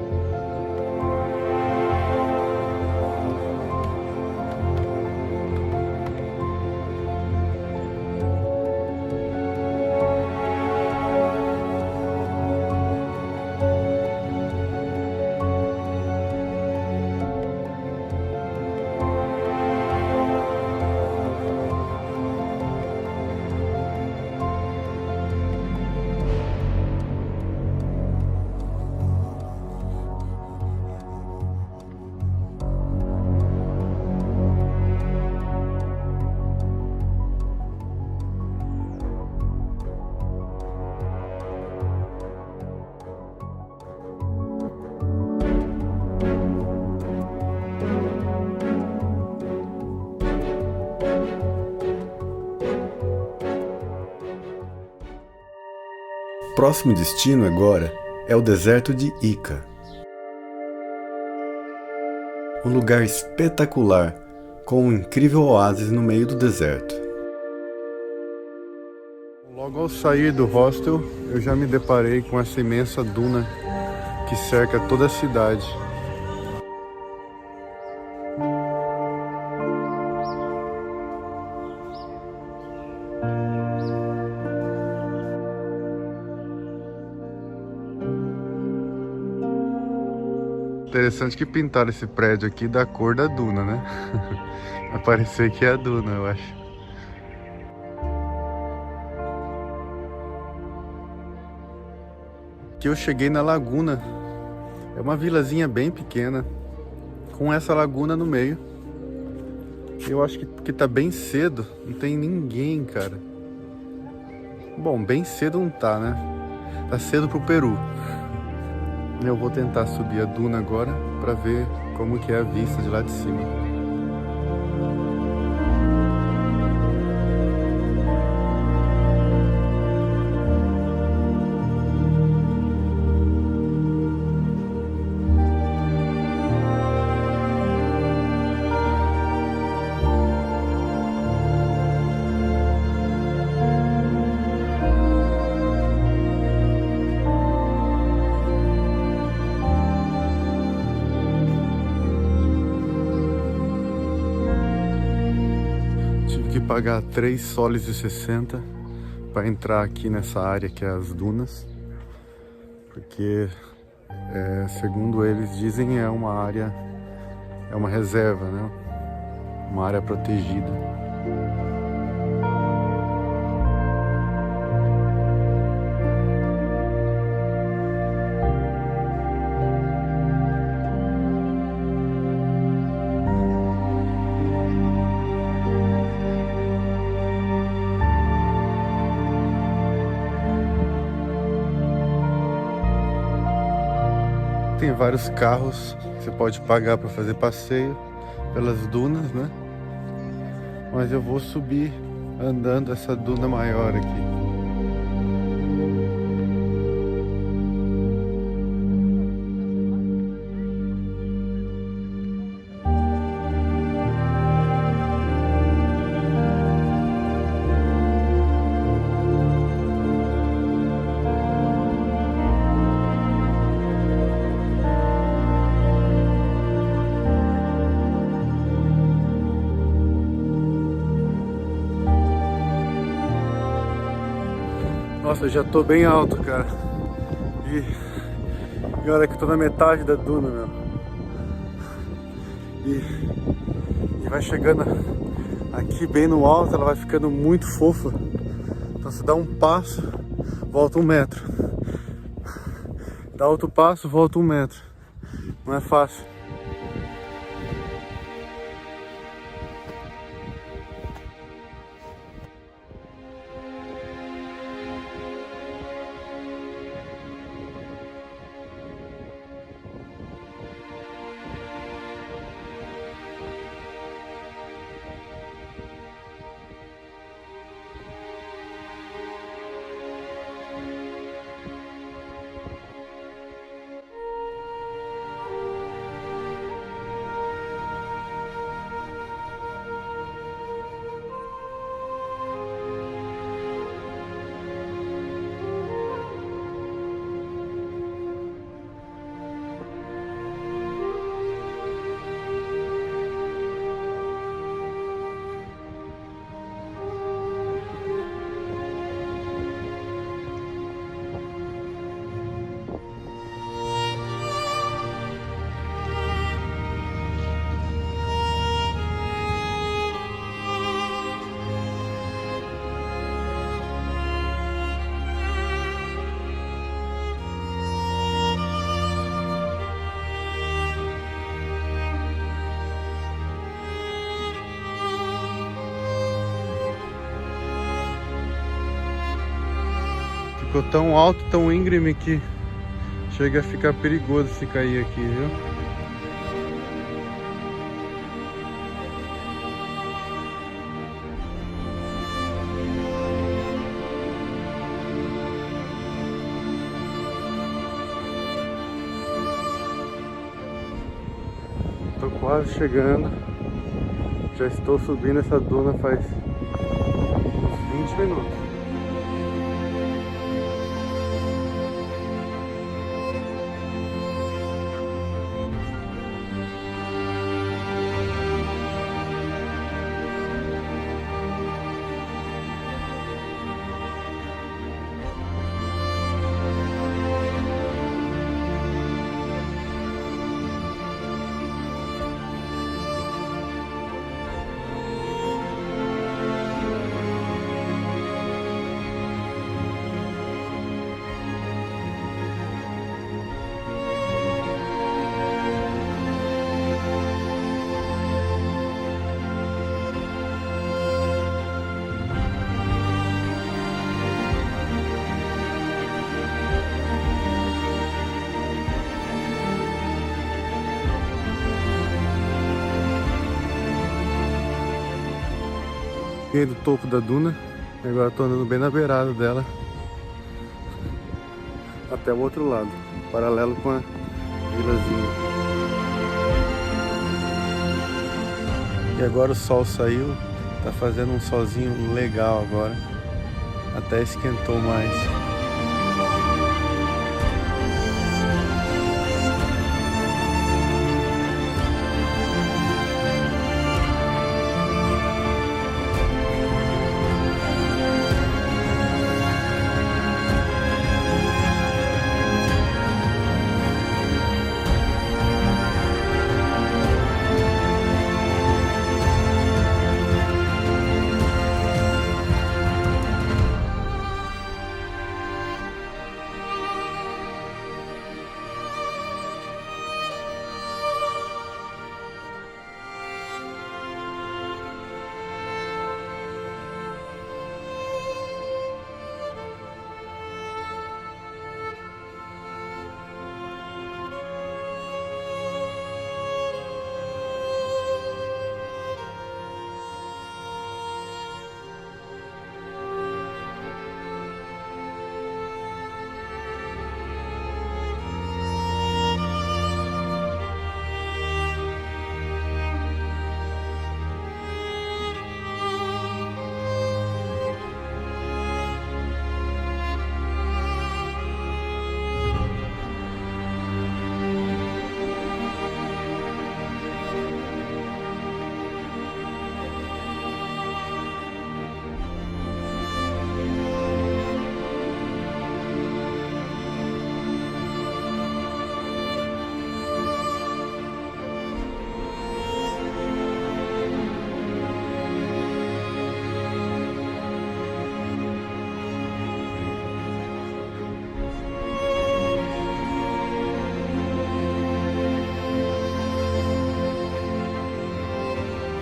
Próximo destino agora é o deserto de Ica. Um lugar espetacular, com um incrível oásis no meio do deserto. Logo ao sair do hostel, eu já me deparei com essa imensa duna que cerca toda a cidade. Interessante que pintaram esse prédio aqui da cor da duna, né? Vai parecer que é a duna, eu acho. Aqui eu cheguei na laguna. É uma vilazinha bem pequena, com essa laguna no meio. Eu acho que tá bem cedo, não tem ninguém, cara. Bom, bem cedo não tá, né? Tá cedo pro Peru. Eu vou tentar subir a duna agora para ver como que é a vista de lá de cima. Que pagar 3 soles e 60 para entrar aqui nessa área que é as dunas, porque segundo eles dizem é uma área, é uma reserva, né? Uma área protegida. Tem vários carros que você pode pagar para fazer passeio pelas dunas, né? Mas eu vou subir andando essa duna maior aqui. Nossa, eu já tô bem alto, cara. E olha que eu tô na metade da duna, meu. E vai chegando aqui bem no alto, ela vai ficando muito fofa. Então você dá um passo, volta 1 metro. Dá outro passo, volta 1 metro. Não é fácil. Ficou tão alto, tão íngreme que chega a ficar perigoso se cair aqui, viu? Tô quase chegando. Já estou subindo essa duna faz uns 20 minutos. Cheguei do topo da duna e agora estou andando bem na beirada dela até o outro lado, paralelo com a vilazinha. E agora o sol saiu, tá fazendo um solzinho legal agora, até esquentou mais.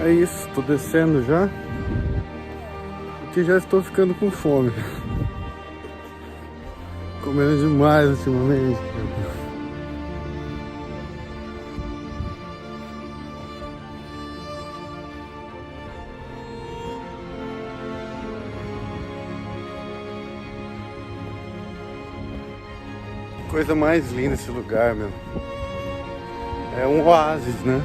É isso, tô descendo já, porque já estou ficando com fome. Comendo demais ultimamente. Coisa mais linda esse lugar, meu. É um oásis, né?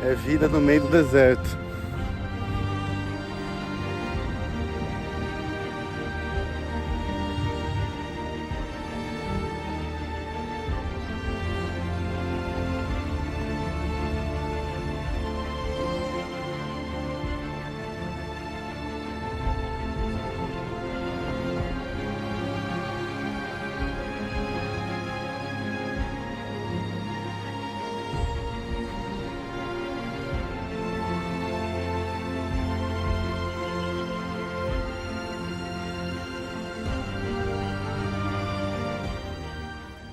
É vida no meio do deserto.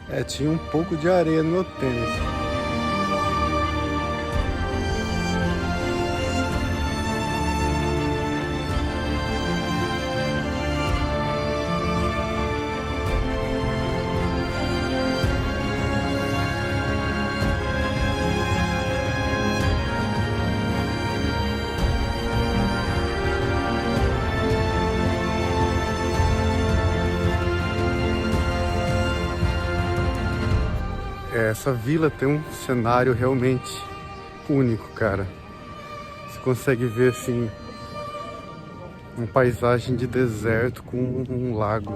É, tinha um pouco de areia no meu tênis. É, essa vila tem um cenário realmente único, cara. Você consegue ver assim uma paisagem de deserto com um lago.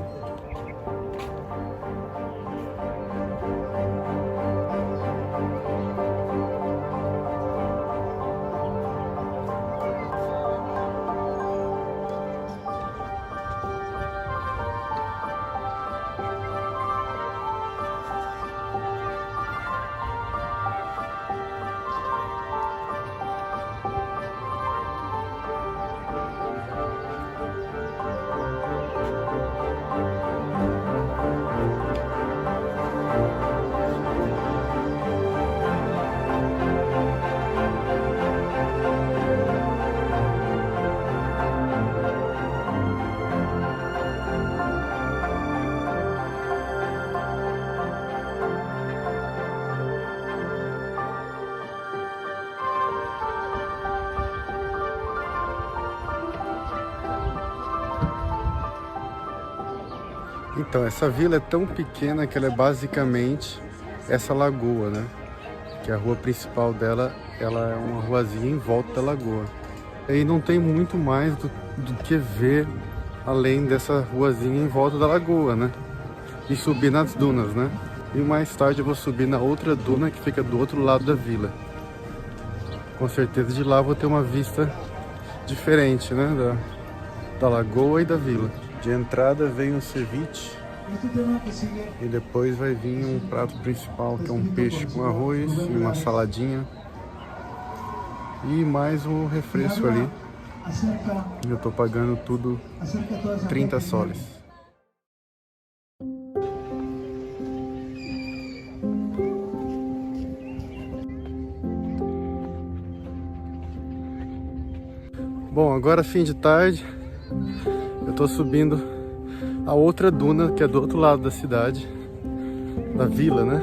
Então, essa vila é tão pequena que ela é basicamente essa lagoa, né? Que a rua principal dela, ela é uma ruazinha em volta da lagoa. E não tem muito mais do que ver além dessa ruazinha em volta da lagoa, né? E subir nas dunas, né? E mais tarde eu vou subir na outra duna que fica do outro lado da vila. Com certeza de lá eu vou ter uma vista diferente, né? Da lagoa e da vila. De entrada vem um ceviche e depois vai vir um prato principal, que é um peixe com arroz e uma saladinha e mais um refresco ali. Eu tô pagando tudo 30 soles. Bom, agora fim de tarde, eu tô subindo a outra duna, que é do outro lado da cidade, da vila, né?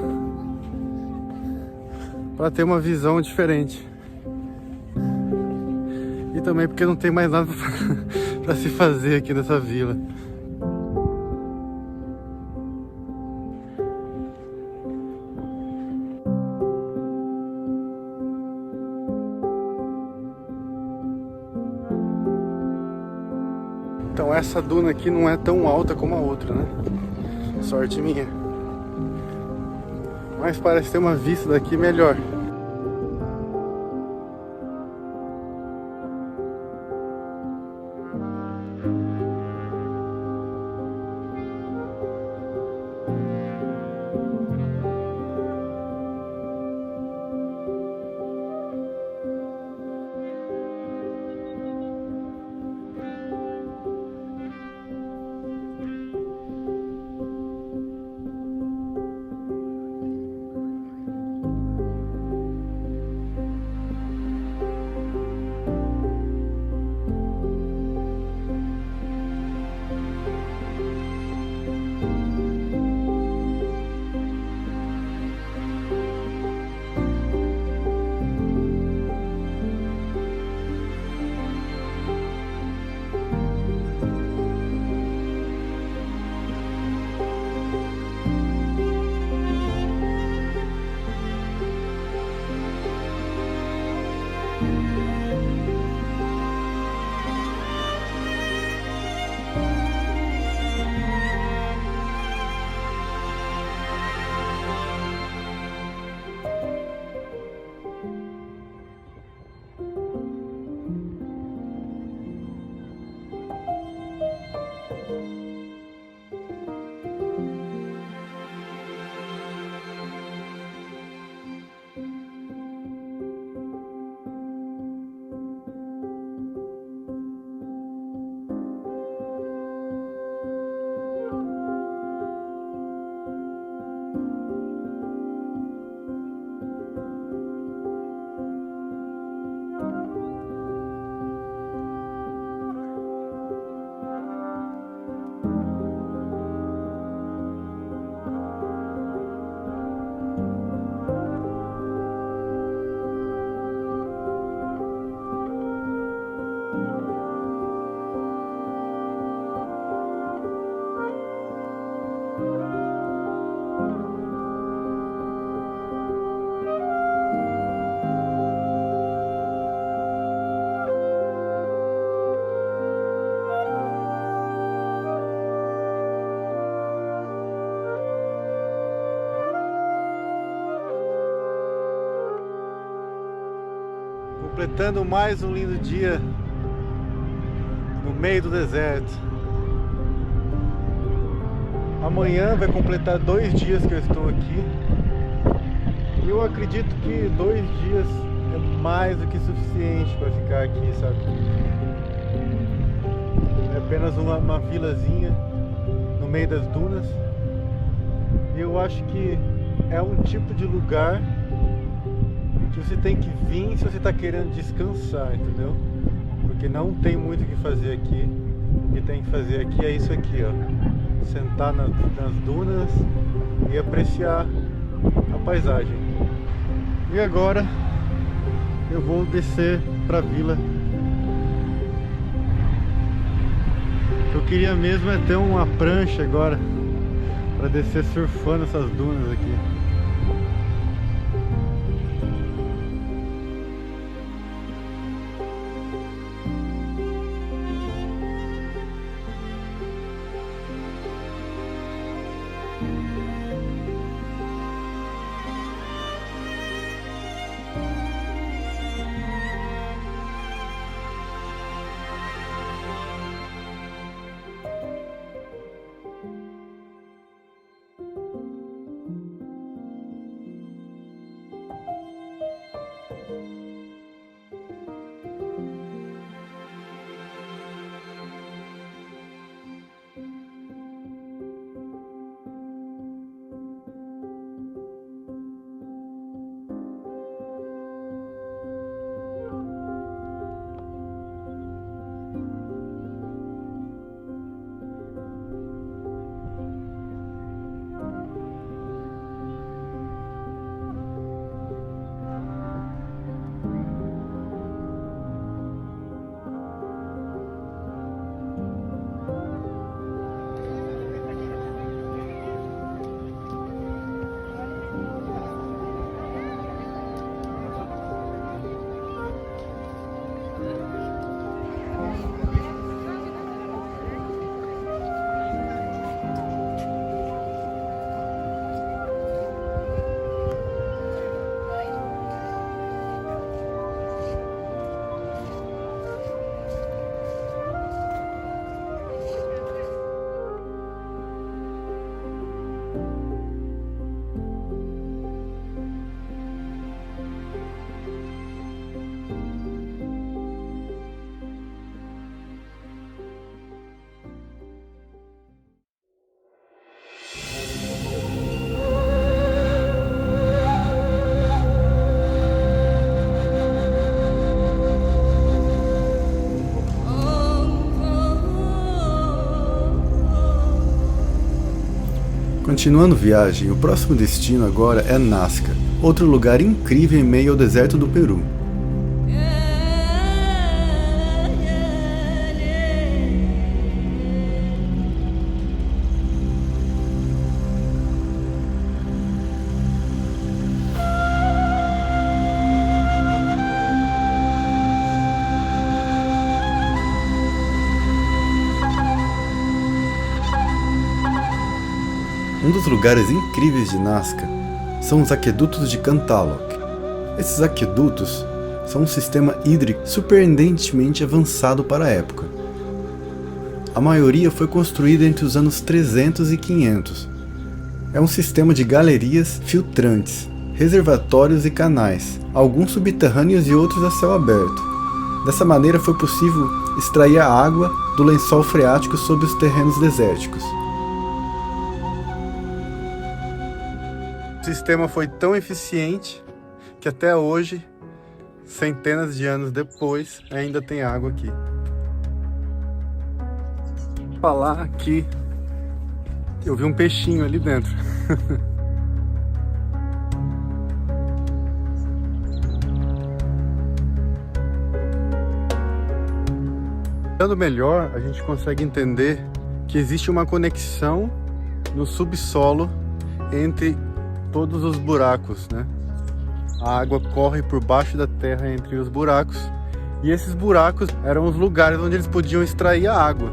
Para ter uma visão diferente. E também porque não tem mais nada para se fazer aqui nessa vila. Então essa duna aqui não é tão alta como a outra, né? Sorte minha. Mas parece ter uma vista daqui melhor. Completando mais um lindo dia no meio do deserto. Amanhã vai completar 2 dias que eu estou aqui. E eu acredito que 2 dias é mais do que suficiente para ficar aqui, sabe? É apenas uma vilazinha no meio das dunas. E eu acho que é um tipo de lugar que você tem que vir se você está querendo descansar, entendeu? Porque não tem muito o que fazer aqui. O que tem que fazer aqui é isso aqui, ó. Sentar nas dunas e apreciar a paisagem. E agora eu vou descer para a vila. O que eu queria mesmo é ter uma prancha agora para descer surfando essas dunas aqui. Continuando viagem, o próximo destino agora é Nazca, outro lugar incrível em meio ao deserto do Peru. Um dos lugares incríveis de Nazca são os aquedutos de Cantalok. Esses aquedutos são um sistema hídrico surpreendentemente avançado para a época. A maioria foi construída entre os anos 300 e 500. É um sistema de galerias filtrantes, reservatórios e canais, alguns subterrâneos e outros a céu aberto. Dessa maneira foi possível extrair a água do lençol freático sob os terrenos desérticos. O sistema foi tão eficiente que até hoje, centenas de anos depois, ainda tem água aqui. Vou falar aqui, eu vi um peixinho ali dentro. Olhando melhor, a gente consegue entender que existe uma conexão no subsolo entre todos os buracos, né? A água corre por baixo da terra entre os buracos, e esses buracos eram os lugares onde eles podiam extrair a água.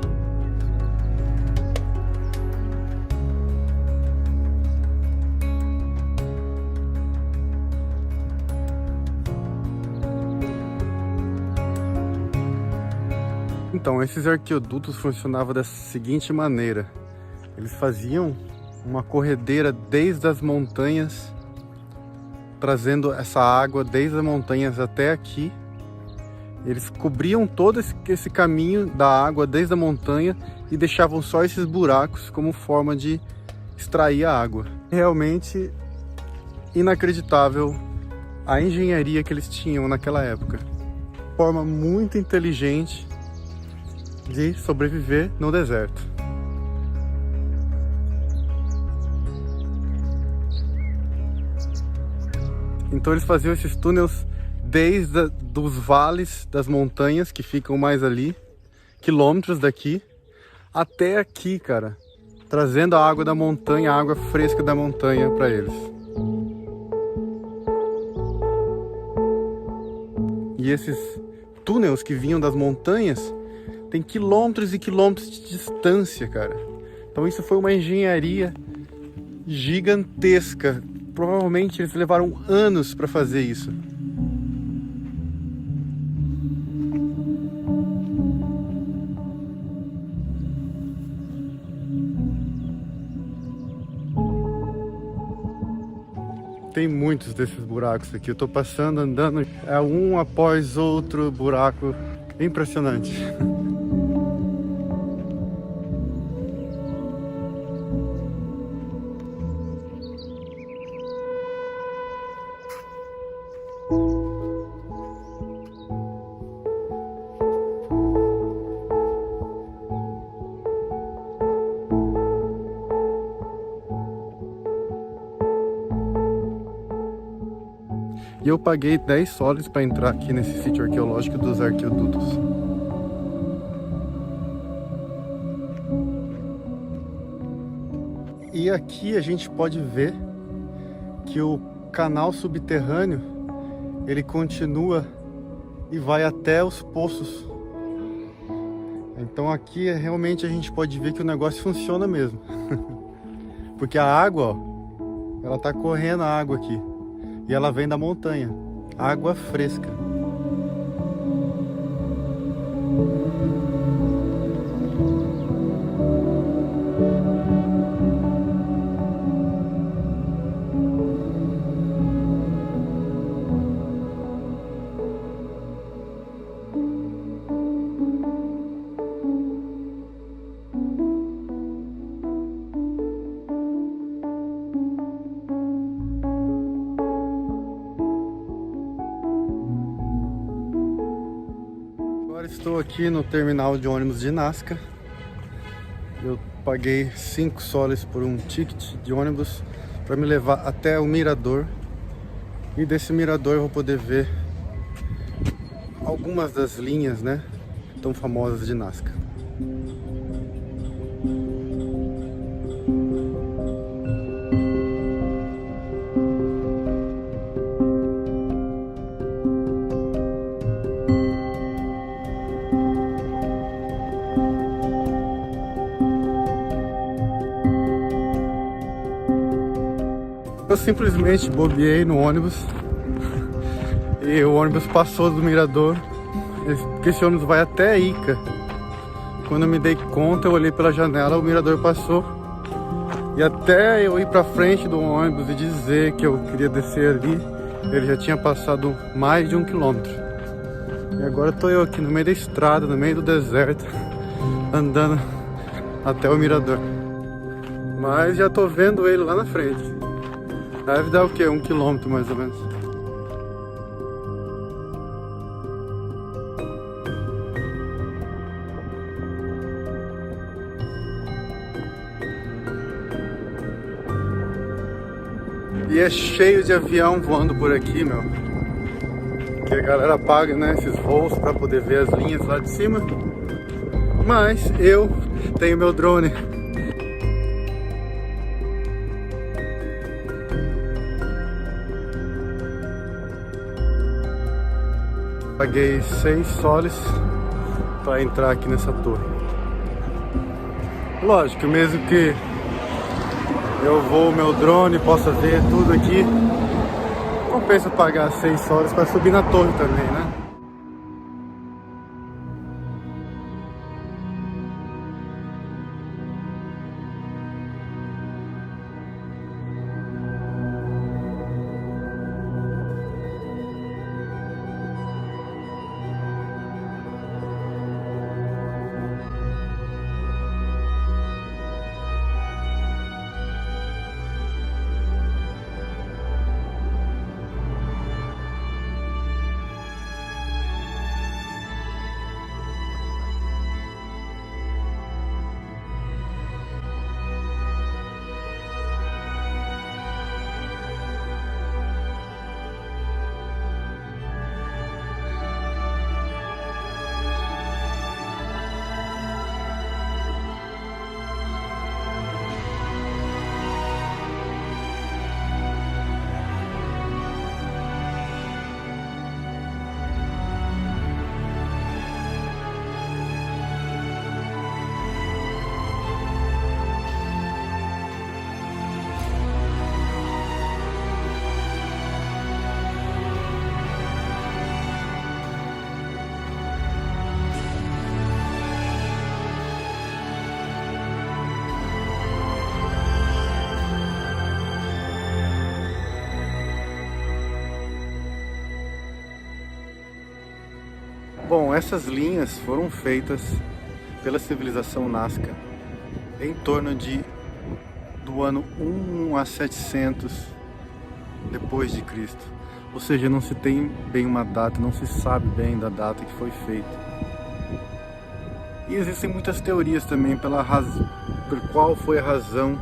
Então, esses arqueodutos funcionavam da seguinte maneira. Eles faziam uma corredeira desde as montanhas, trazendo essa água desde as montanhas até aqui. Eles cobriam todo esse caminho da água desde a montanha e deixavam só esses buracos como forma de extrair a água. Realmente inacreditável a engenharia que eles tinham naquela época. Forma muito inteligente de sobreviver no deserto. Então eles faziam esses túneis desde dos vales das montanhas que ficam mais ali, quilômetros daqui, até aqui, cara, trazendo a água da montanha, a água fresca da montanha para eles. E esses túneis que vinham das montanhas tem quilômetros e quilômetros de distância, cara. Então isso foi uma engenharia gigantesca. Provavelmente eles levaram anos para fazer isso. Tem muitos desses buracos aqui. Eu tô passando, andando, é um após outro buraco. Impressionante. E eu paguei 10 soles para entrar aqui nesse sítio arqueológico dos arqueodutos. E aqui a gente pode ver que o canal subterrâneo ele continua e vai até os poços. Então aqui realmente a gente pode ver que o negócio funciona mesmo. Porque a água, ó, ela tá correndo a água aqui. E ela vem da montanha, água fresca. Estou aqui no terminal de ônibus de Nazca. Eu paguei 5 soles por um ticket de ônibus para me levar até o mirador. E desse mirador eu vou poder ver algumas das linhas, né, tão famosas de Nazca. Eu simplesmente bobeei no ônibus e o ônibus passou do mirador, porque esse ônibus vai até Ica. Quando eu me dei conta, eu olhei pela janela, o mirador passou. E até eu ir pra frente do ônibus e dizer que eu queria descer ali, ele já tinha passado mais de 1 quilômetro. E agora tô eu aqui no meio da estrada, no meio do deserto, andando até o mirador. Mas já tô vendo ele lá na frente. Deve dar o quê? 1 quilômetro mais ou menos. E é cheio de avião voando por aqui, meu. Que a galera paga, né, esses voos para poder ver as linhas lá de cima. Mas eu tenho meu drone. Paguei 6 soles para entrar aqui nessa torre. Lógico, mesmo que eu vou meu drone, possa ver tudo aqui, compensa pagar 6 soles para subir na torre também, né? Bom, essas linhas foram feitas pela civilização Nazca em torno do ano 1 a 700 depois de Cristo. Ou seja, não se tem bem uma data, não se sabe bem da data que foi feita. E existem muitas teorias também por qual foi a razão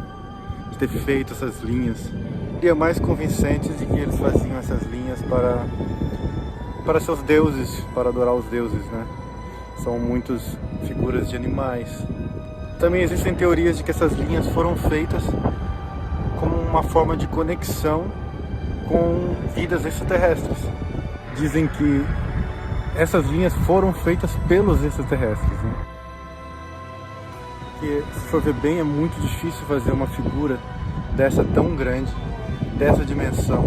de ter feito essas linhas. E a mais convincente de que eles faziam essas linhas para seus deuses, para adorar os deuses, né? São muitas figuras de animais. Também existem teorias de que essas linhas foram feitas como uma forma de conexão com vidas extraterrestres. Dizem que essas linhas foram feitas pelos extraterrestres, né? Que, se for ver bem, é muito difícil fazer uma figura dessa tão grande, dessa dimensão.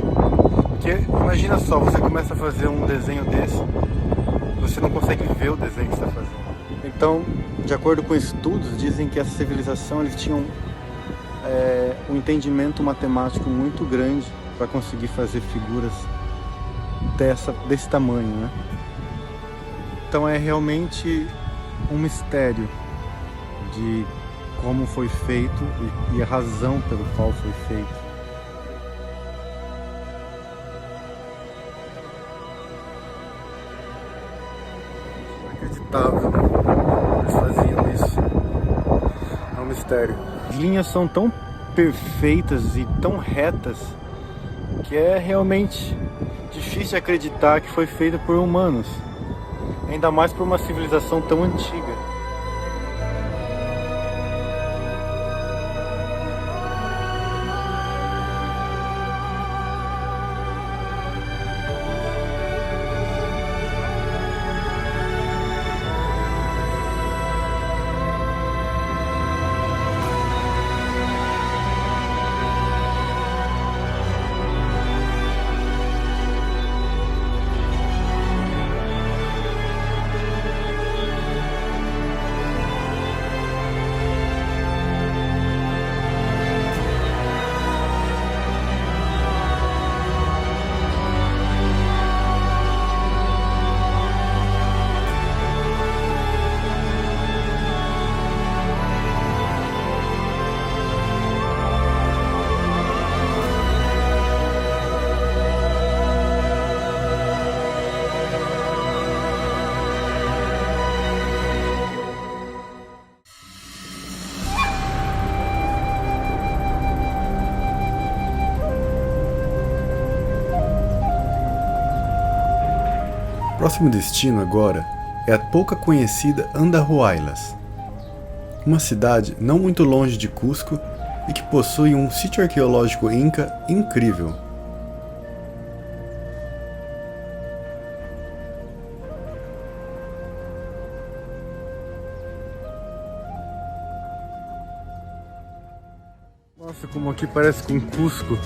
Porque imagina só, você começa a fazer um desenho desse, você não consegue ver o desenho que está fazendo. Então, de acordo com estudos, dizem que essa civilização eles tinham um entendimento matemático muito grande para conseguir fazer figuras desse tamanho, né? Então é realmente um mistério de como foi feito e a razão pelo qual foi feito. Inacreditável, né? Eles faziam isso. É um mistério. As linhas são tão perfeitas e tão retas que é realmente difícil acreditar que foi feita por humanos. Ainda mais por uma civilização tão antiga. Próximo destino agora é a pouca conhecida Andahuaylas, uma cidade não muito longe de Cusco e que possui um sítio arqueológico inca incrível. Nossa, como aqui parece com Cusco.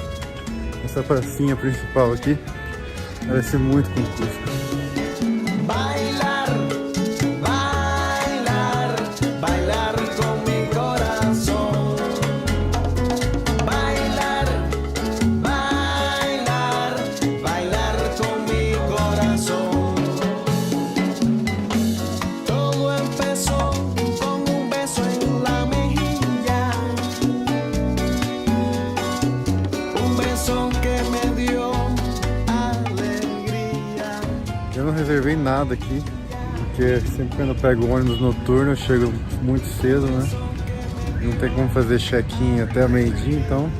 Essa pracinha principal aqui parece muito com Cusco. Eu não reservei nada aqui, porque sempre quando eu pego o ônibus noturno eu chego muito cedo, né? Não tem como fazer check-in até meio-dia, então.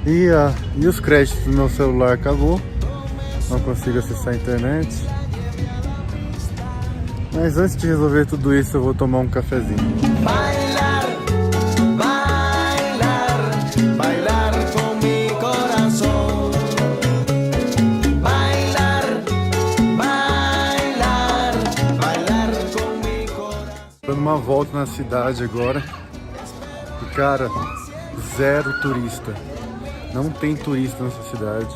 E os créditos do meu celular acabou, não consigo acessar a internet. Mas antes de resolver tudo isso, eu vou tomar um cafezinho. Dando uma volta na cidade agora e cara, zero turista, não tem turista nessa cidade.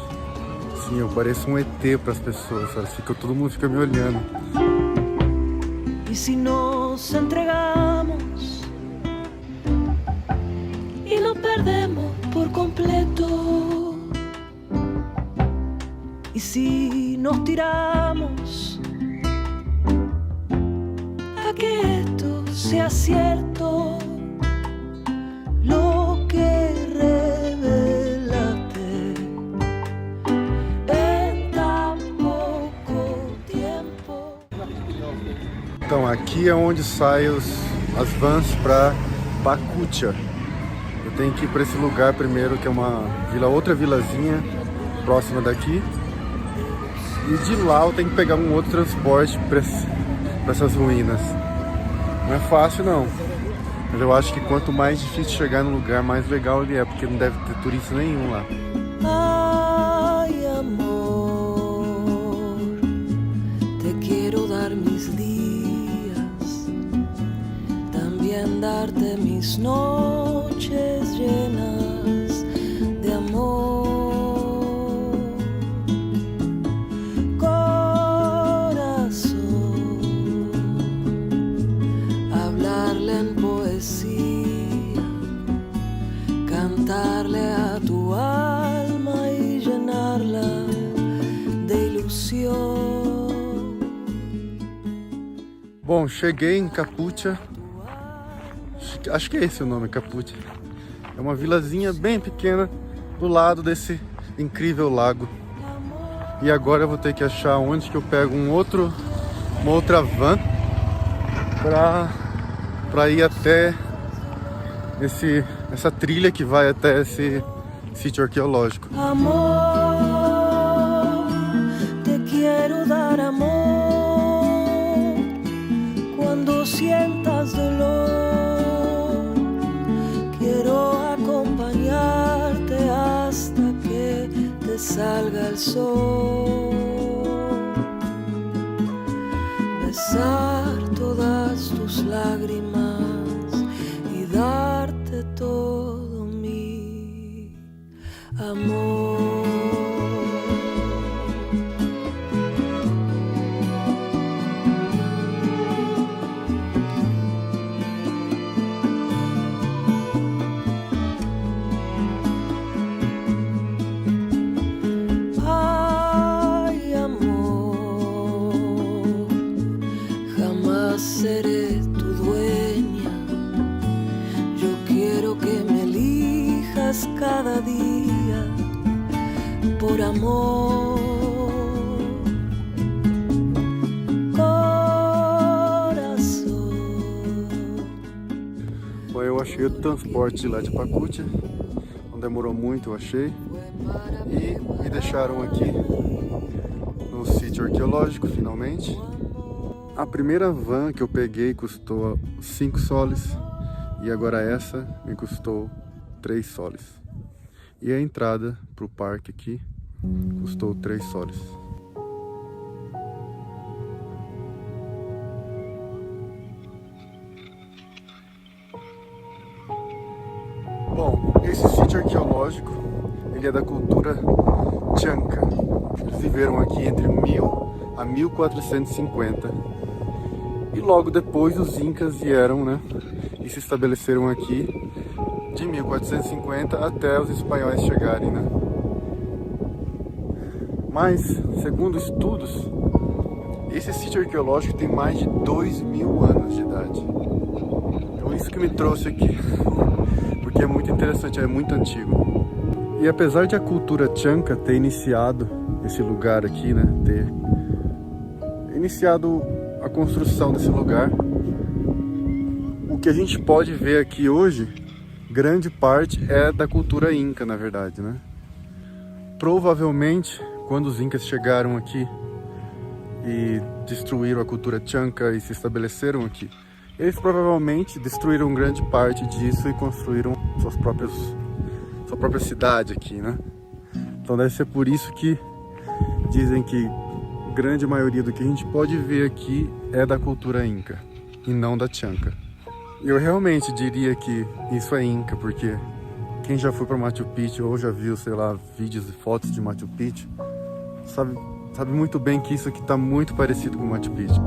Sim, eu pareço um ET para as pessoas, sabe? Todo mundo fica me olhando. Y si nos entregamos y lo perdemos por completo, y si nos tiramos que esto sea cierto, lo que revelaste en tan poco tiempo. Então aqui é onde saem as vans para Pacutia. Eu tenho que ir para esse lugar primeiro, que é uma vila, outra vilazinha próxima daqui. E de lá eu tenho que pegar um outro transporte para essas ruínas. Não é fácil não, mas eu acho que quanto mais difícil chegar no lugar, mais legal ele é, porque não deve ter turista nenhum lá. Ay, amor, te quiero dar mis días, también darte mis noches llenas de amor. Cantarle a tu alma y llenarla de ilusión. Bom, cheguei em Caputia. Acho que é esse o nome, Caputia. É uma vilazinha bem pequena do lado desse incrível lago. E agora eu vou ter que achar onde que eu pego uma outra van para ir até essa trilha que vai até esse sítio arqueológico. Amor, te quiero dar amor cuando sientas dolor. Quiero acompañarte hasta que te salga el sol. Besar todas tus lágrimas y darte todo mi amor. Ay, amor, jamás seré tu dueña. Yo quiero que me elijas cada día por amor. Corazón. Bom, eu achei o transporte de lá de Pacutia. Não demorou muito, eu achei. E me deixaram aqui no sítio arqueológico, finalmente. A primeira van que eu peguei custou 5 soles. E agora essa me custou 3 soles. E a entrada para o parque aqui custou 3 soles. Bom, esse sítio arqueológico, ele é da cultura Chanca. Eles viveram aqui entre 1000 a 1450. E logo depois os Incas vieram, né? E se estabeleceram aqui de 1450 até os espanhóis chegarem, né? Mas, segundo estudos, esse sítio arqueológico tem mais de 2000 anos de idade. Então isso que me trouxe aqui, porque é muito interessante, é muito antigo. E apesar de a cultura Chanca ter iniciado esse lugar aqui, né? Ter iniciado a construção desse lugar, o que a gente pode ver aqui hoje, grande parte é da cultura Inca, na verdade, né? Provavelmente, quando os Incas chegaram aqui e destruíram a cultura Chanca e se estabeleceram aqui, eles provavelmente destruíram grande parte disso e construíram sua própria cidade aqui, né? Então deve ser por isso que dizem que grande maioria do que a gente pode ver aqui é da cultura Inca e não da Chanca. Eu realmente diria que isso é Inca, porque quem já foi para Machu Picchu ou já viu, sei lá, vídeos e fotos de Machu Picchu, sabe muito bem que isso aqui está muito parecido com Machu Picchu.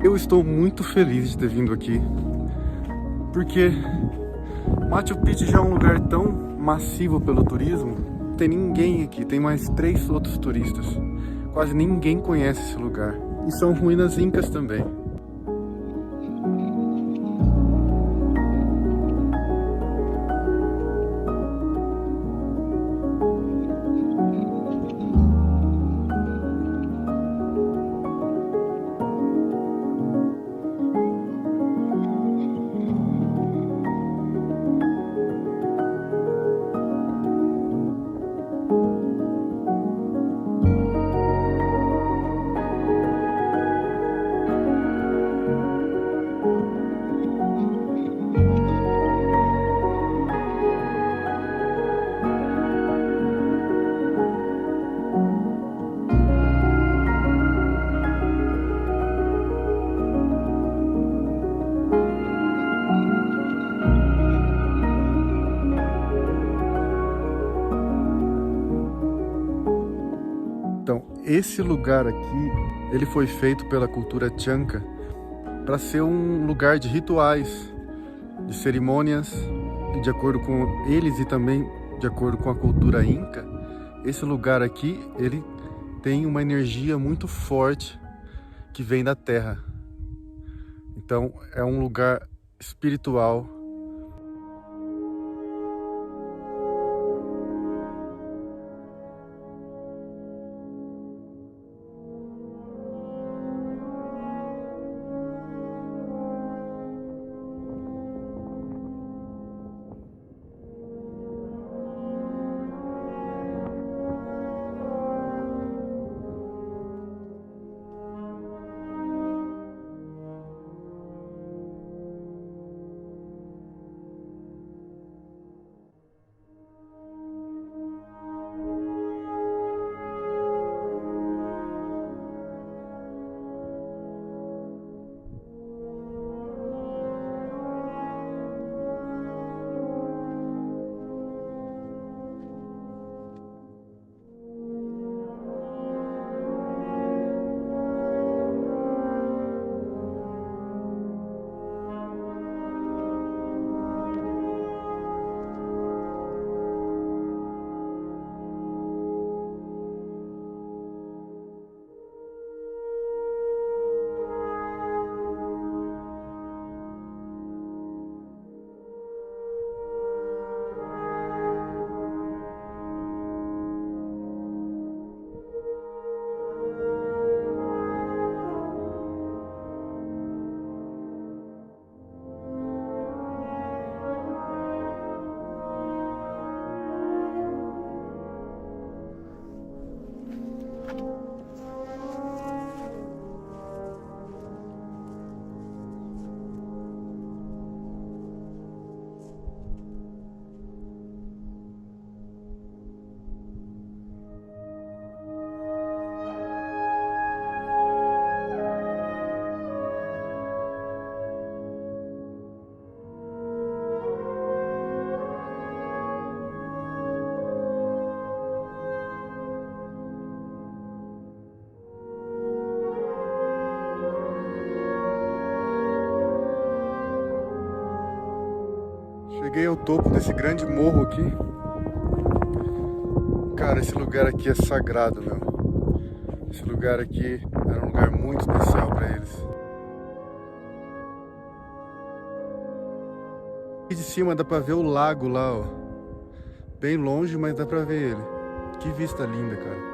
Eu estou muito feliz de ter vindo aqui, porque Machu Picchu já é um lugar tão massivo pelo turismo. Não tem ninguém aqui, tem mais 3 outros turistas. Quase ninguém conhece esse lugar. E são ruínas incas também. Então, esse lugar aqui, ele foi feito pela cultura Chanca para ser um lugar de rituais, de cerimônias, e de acordo com eles e também de acordo com a cultura Inca, esse lugar aqui, ele tem uma energia muito forte que vem da terra. Então, é um lugar espiritual. Cheguei ao topo desse grande morro aqui. Cara, esse lugar aqui é sagrado, meu. Esse lugar aqui era um lugar muito especial para eles. Aqui de cima dá pra ver o lago lá, ó. Bem longe, mas dá pra ver ele. Que vista linda, cara.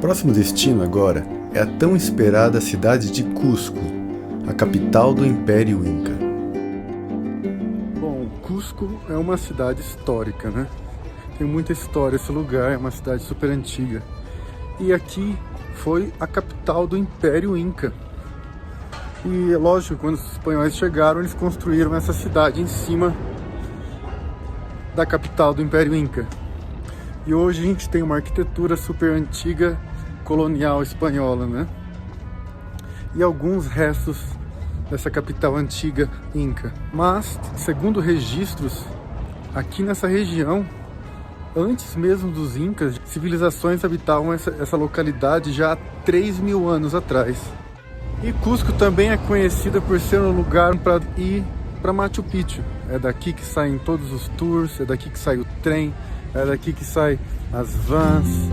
Próximo destino agora é a tão esperada cidade de Cusco, a capital do Império Inca. Bom, Cusco é uma cidade histórica, né? Tem muita história esse lugar, é uma cidade super antiga. E aqui foi a capital do Império Inca. E é lógico, quando os espanhóis chegaram, eles construíram essa cidade em cima da capital do Império Inca. E hoje a gente tem uma arquitetura super antiga, colonial espanhola, né? E alguns restos dessa capital antiga Inca. Mas, segundo registros, aqui nessa região, antes mesmo dos Incas, civilizações habitavam essa localidade já há 3.000 anos atrás. E Cusco também é conhecida por ser um lugar para ir para Machu Picchu. É daqui que saem todos os tours, é daqui que sai o trem, é daqui que saem as vans.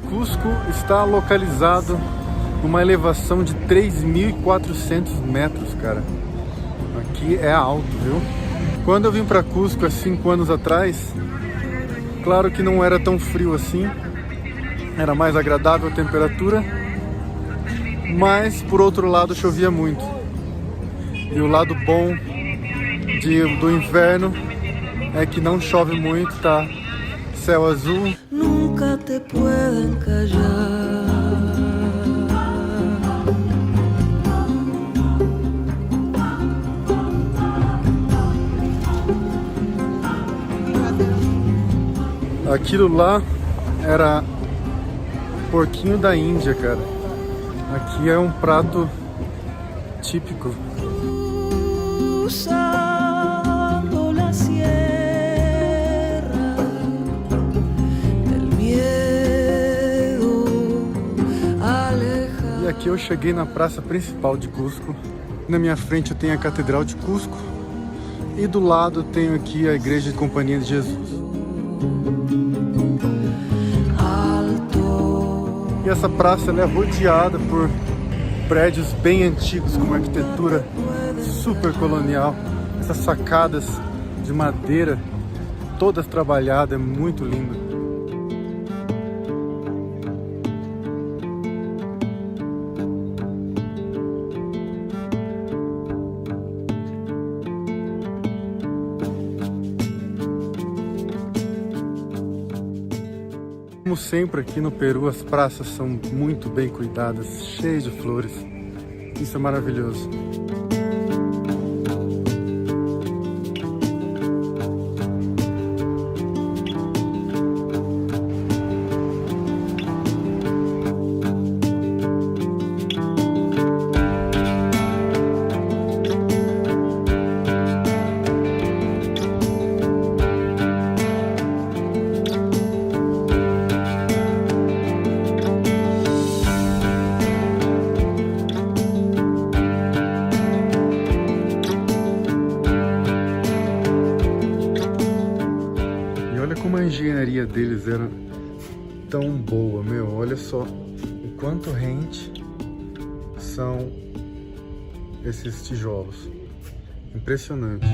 Cusco está localizado numa elevação de 3.400 metros, cara. Aqui é alto, viu? Quando eu vim para Cusco há 5 anos atrás, claro que não era tão frio assim, era mais agradável a temperatura, mas por outro lado chovia muito. E o lado bom do inverno é que não chove muito, tá? Céu azul. Nunca te pueden callar. Aquilo lá era porquinho da Índia, cara. Aqui é um prato típico. Cruzando la sierra, el miedo aleja. E aqui eu cheguei na praça principal de Cusco. Na minha frente eu tenho a Catedral de Cusco. E do lado eu tenho aqui a Igreja de Companhia de Jesus. E essa praça ela é rodeada por prédios bem antigos, com uma arquitetura super colonial. Essas sacadas de madeira, todas trabalhadas, é muito lindo. Como sempre aqui no Peru, as praças são muito bem cuidadas, cheias de flores. Isso é maravilhoso. Como a engenharia deles era tão boa, meu, olha só o quanto rente são esses tijolos, impressionante.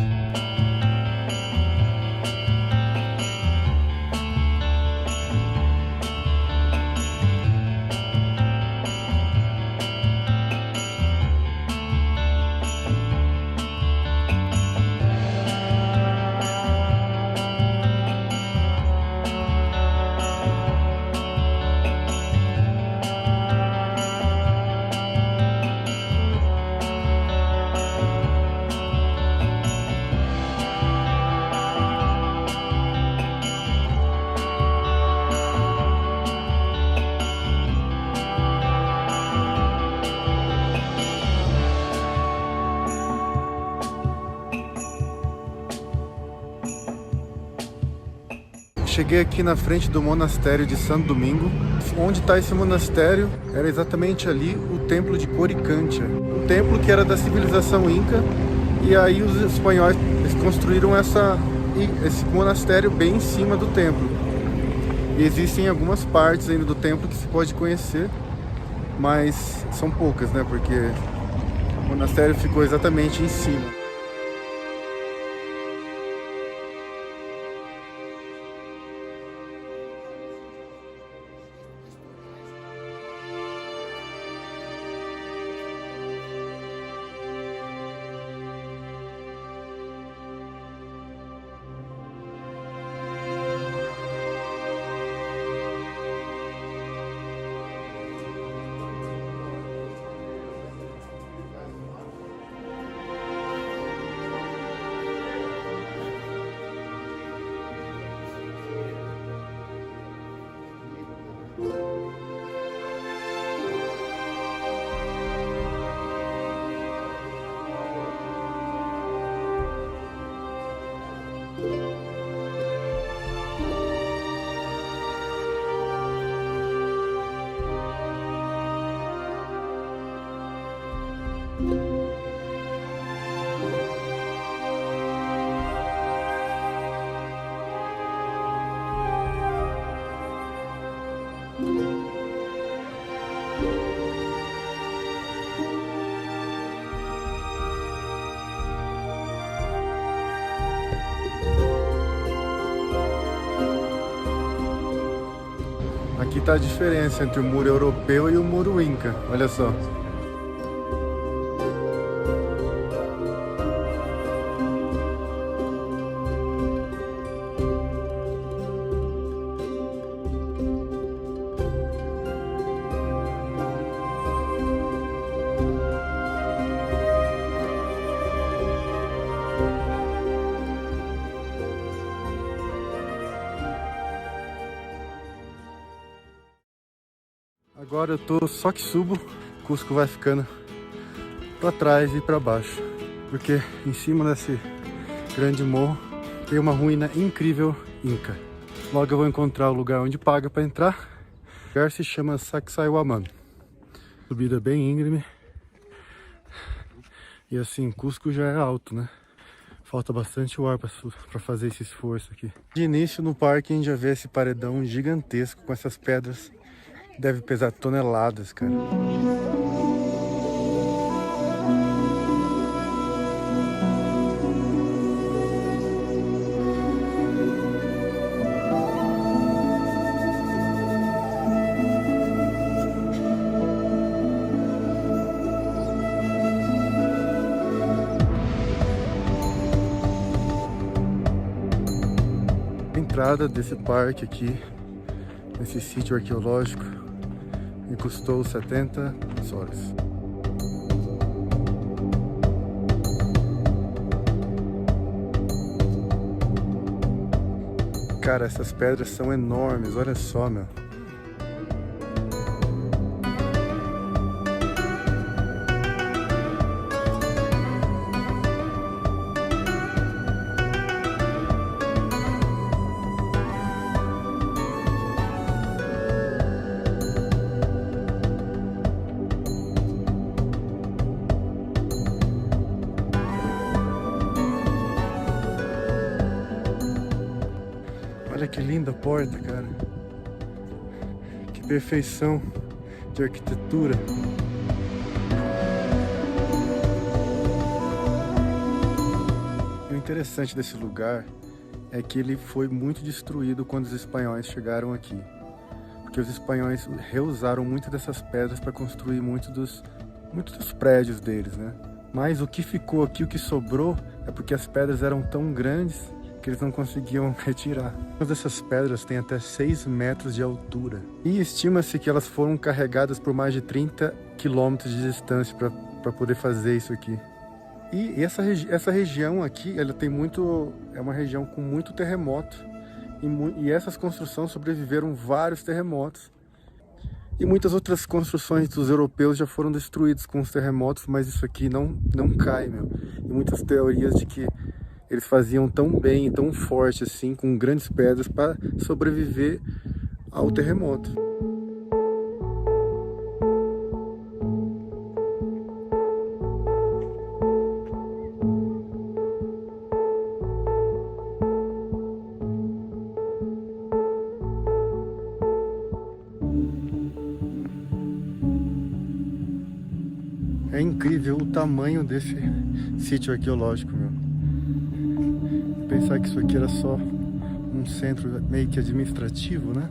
cheguei aqui na frente do monastério de Santo Domingo. Onde está esse monastério era exatamente ali o templo de Coricancha, um templo que era da civilização Inca, e aí os espanhóis eles construíram esse monastério bem em cima do templo. E existem algumas partes ainda do templo que se pode conhecer, mas são poucas, né? Porque o monastério ficou exatamente em cima. Aqui está a diferença entre o muro europeu e o muro Inca, olha só. Agora eu tô só que subo, Cusco vai ficando para trás e para baixo, porque em cima desse grande morro tem uma ruína incrível Inca. Logo eu vou encontrar o lugar onde paga para entrar. O lugar se chama Sacsayhuaman. Subida bem íngreme. E assim, Cusco já é alto, né? Falta bastante ar para fazer esse esforço aqui. De início no parque a gente já vê esse paredão gigantesco com essas pedras. Deve pesar toneladas, cara. A entrada desse parque aqui, nesse sítio arqueológico, me custou 70 soles. Cara, essas pedras são enormes, olha só, meu. Olha que linda porta, cara. Que perfeição de arquitetura. E o interessante desse lugar é que ele foi muito destruído quando os espanhóis chegaram aqui. Porque os espanhóis reusaram muito dessas pedras para construir muitos dos prédios deles, né? Mas o que ficou aqui, o que sobrou, é porque as pedras eram tão grandes que eles não conseguiam retirar. Algumas dessas pedras têm até 6 metros de altura. E estima-se que elas foram carregadas por mais de 30 quilômetros de distância para poder fazer isso aqui. E essa região aqui, ela tem é uma região com muito terremoto. E essas construções sobreviveram vários terremotos. E muitas outras construções dos europeus já foram destruídas com os terremotos, mas isso aqui não cai, meu. E muitas teorias de que eles faziam tão bem, tão forte assim, com grandes pedras para sobreviver ao terremoto. É incrível o tamanho desse sítio arqueológico, meu. Pensar que isso aqui era só um centro meio que administrativo, né?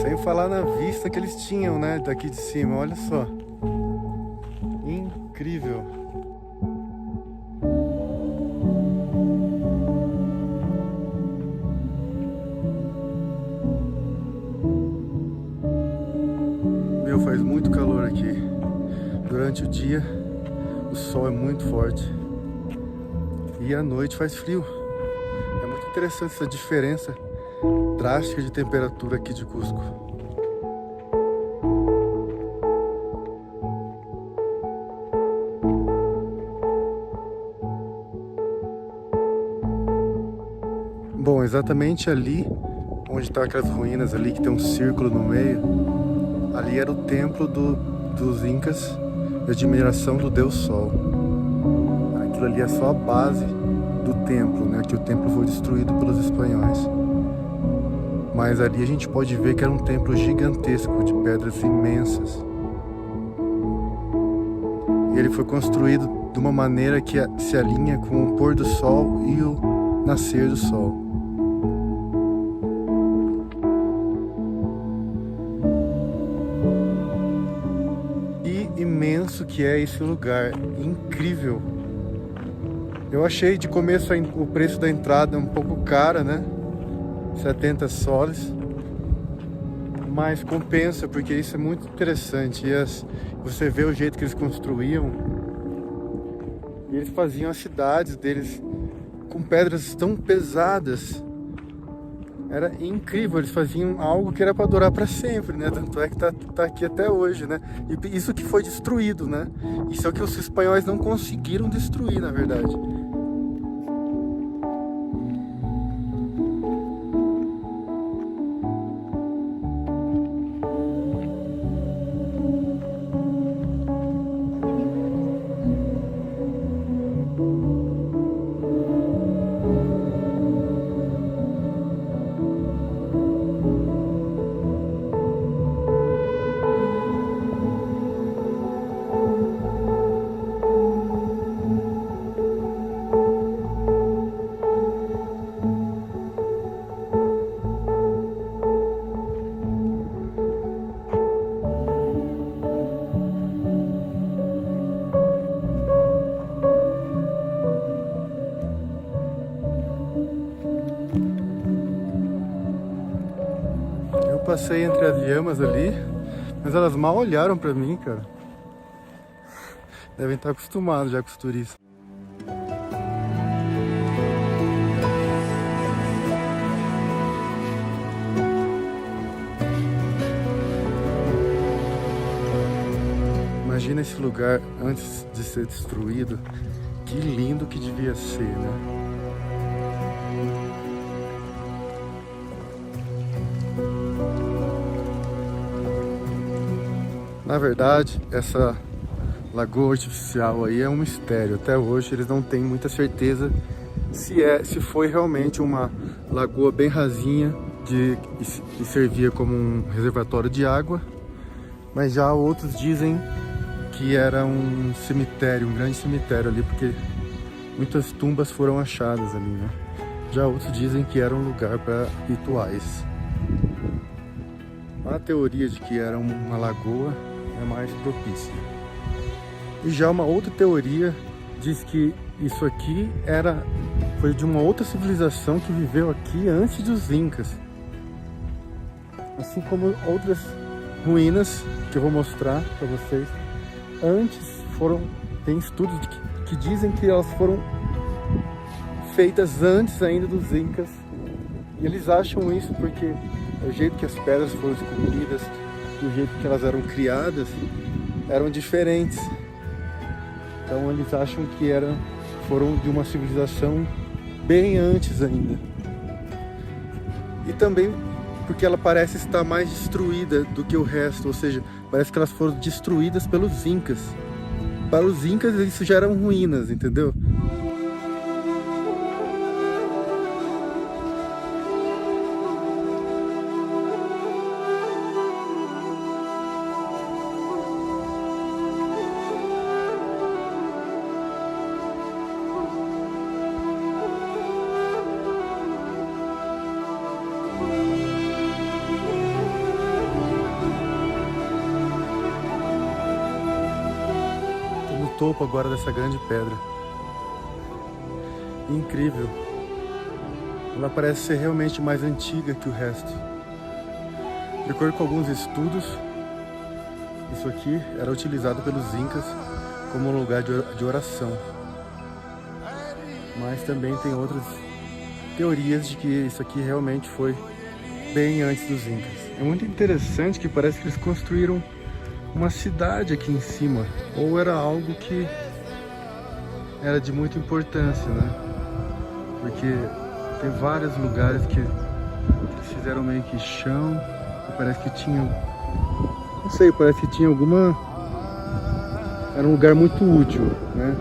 Sem falar na vista que eles tinham, né? Daqui de cima, olha só. Incrível. Faz muito calor aqui. Durante o dia o sol é muito forte e à noite faz frio. É muito interessante essa diferença drástica de temperatura aqui de Cusco. Bom, exatamente ali onde estão aquelas ruínas ali que tem um círculo no meio, ali era o templo dos Incas de admiração do Deus Sol. Aquilo ali é só a base do templo, né? Que o templo foi destruído pelos espanhóis. Mas ali a gente pode ver que era um templo gigantesco, de pedras imensas. E ele foi construído de uma maneira que se alinha com o pôr do sol e o nascer do sol. Imenso que é esse lugar, incrível. Eu achei de começo o preço da entrada um pouco cara, né? 70 soles, mas compensa porque isso é muito interessante. Você vê o jeito que eles construíam, e eles faziam as cidades deles com pedras tão pesadas. Era incrível, eles faziam algo que era para durar para sempre, né? Tanto é que tá aqui até hoje, né? E isso que foi destruído, né? Isso é o que os espanhóis não conseguiram destruir, na verdade. Passei entre as lhamas ali, mas elas mal olharam pra mim, cara. Devem estar acostumados já com os turistas. Imagina esse lugar antes de ser destruído. Que lindo que devia ser, né? Na verdade, essa lagoa artificial aí é um mistério. Até hoje eles não têm muita certeza se foi realmente uma lagoa bem rasinha que servia como um reservatório de água, mas já outros dizem que era um cemitério, um grande cemitério ali, porque muitas tumbas foram achadas ali, né? Já outros dizem que era um lugar para rituais. A teoria de que era uma lagoa é mais propícia. E já uma outra teoria diz que isso aqui foi de uma outra civilização que viveu aqui antes dos Incas. Assim como outras ruínas que eu vou mostrar para vocês, tem estudos que dizem que elas foram feitas antes ainda dos Incas. E eles acham isso porque o jeito que as pedras foram esculpidas, do jeito que elas eram criadas, eram diferentes. Então eles acham que foram de uma civilização bem antes ainda. E também porque ela parece estar mais destruída do que o resto, ou seja, parece que elas foram destruídas pelos Incas. Para os Incas isso já eram ruínas, entendeu? Topo agora dessa grande pedra. Incrível. Ela parece ser realmente mais antiga que o resto. De acordo com alguns estudos, isso aqui era utilizado pelos Incas como um lugar de oração. Mas também tem outras teorias de que isso aqui realmente foi bem antes dos Incas. É muito interessante que parece que eles construíram uma cidade aqui em cima, ou era algo que era de muita importância, né? Porque tem vários lugares que eles fizeram meio que chão, e parece que tinha, não sei, parece que tinha alguma, era um lugar muito útil, né?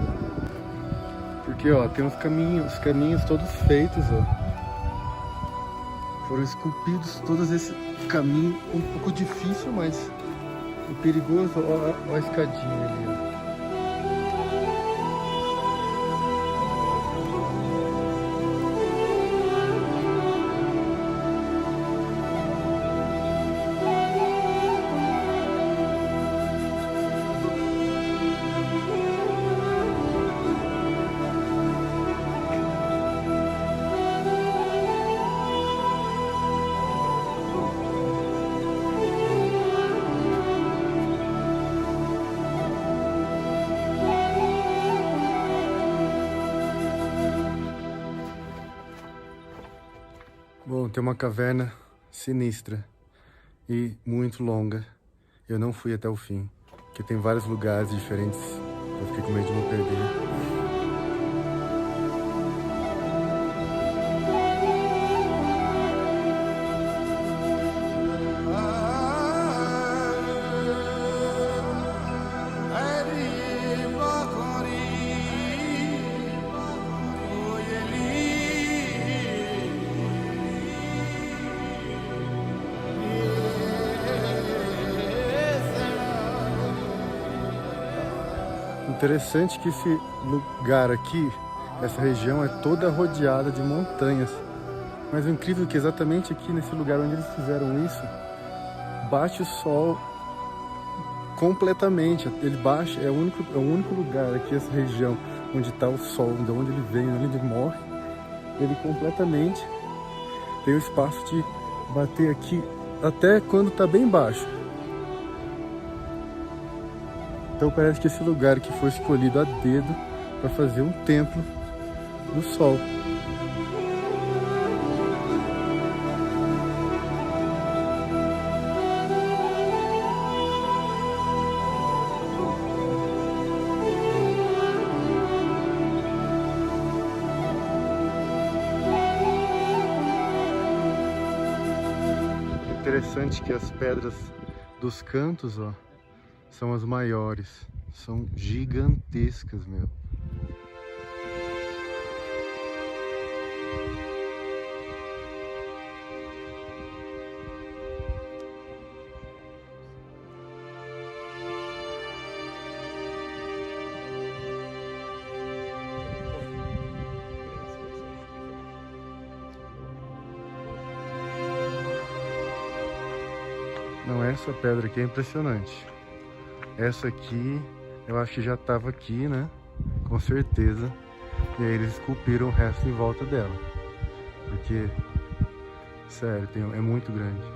Porque ó, tem os caminhos todos feitos, ó. Foram esculpidos todos esses caminhos, um pouco difícil, mas o perigoso, ó a escadinha ali, ó. Bom, tem uma caverna sinistra e muito longa. Eu não fui até o fim, porque tem vários lugares diferentes. Eu fiquei com medo de me perder. Interessante que esse lugar aqui, essa região é toda rodeada de montanhas. Mas o incrível é que exatamente aqui nesse lugar onde eles fizeram isso, bate o sol completamente. Ele baixa, é o único lugar aqui, essa região, onde está o sol, de onde ele vem, onde ele morre. Ele completamente tem o espaço de bater aqui até quando está bem baixo. Então parece que esse lugar que foi escolhido a dedo para fazer um templo do sol. Interessante que as pedras dos cantos, ó, são as maiores, são gigantescas, meu. Não, essa pedra aqui é impressionante. Essa aqui, eu acho que já estava aqui, né? Com certeza. E aí eles esculpiram o resto em volta dela. Porque, sério, é muito grande.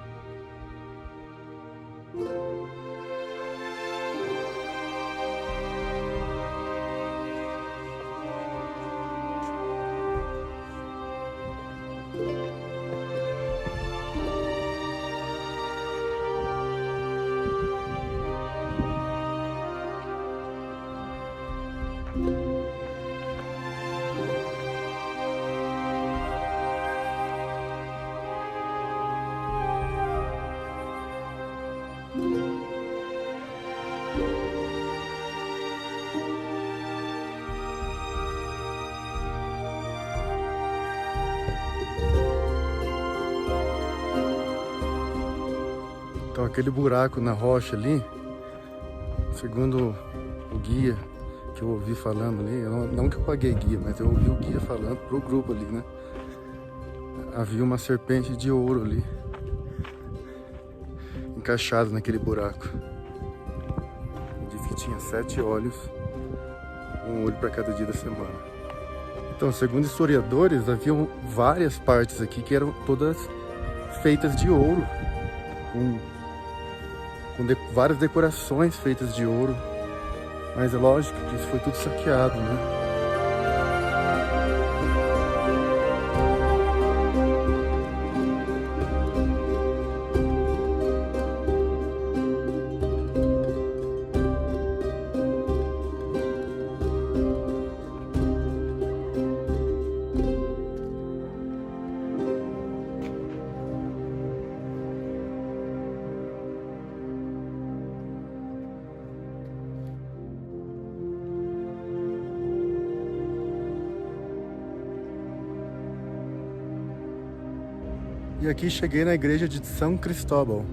Então aquele buraco na rocha ali, segundo o guia que eu ouvi falando ali, não que eu paguei guia, mas eu ouvi o guia falando pro grupo ali, né? Havia uma serpente de ouro ali, encaixada naquele buraco. Diz que tinha 7 olhos, um olho para cada dia da semana. Então, segundo historiadores, haviam várias partes aqui que eram todas feitas de ouro, com várias decorações feitas de ouro, mas é lógico que isso foi tudo saqueado, né? E aqui cheguei na igreja de São Cristóbal.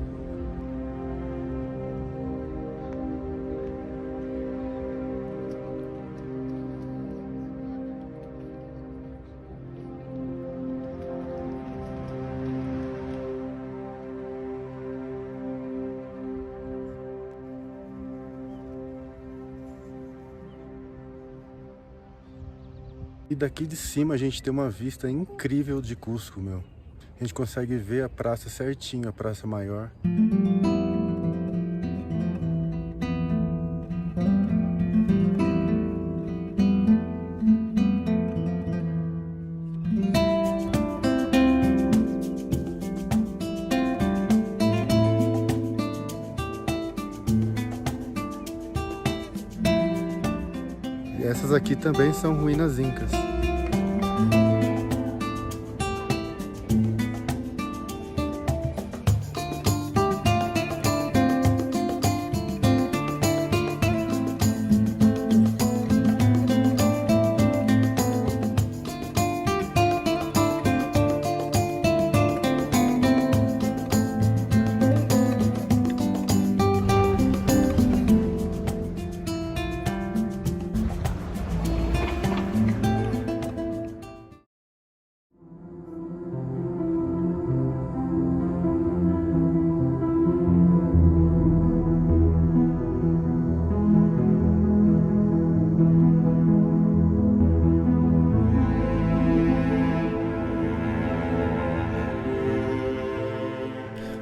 E daqui de cima a gente tem uma vista incrível de Cusco, meu. A gente consegue ver a praça certinho, a praça maior. E essas aqui também são ruínas incas.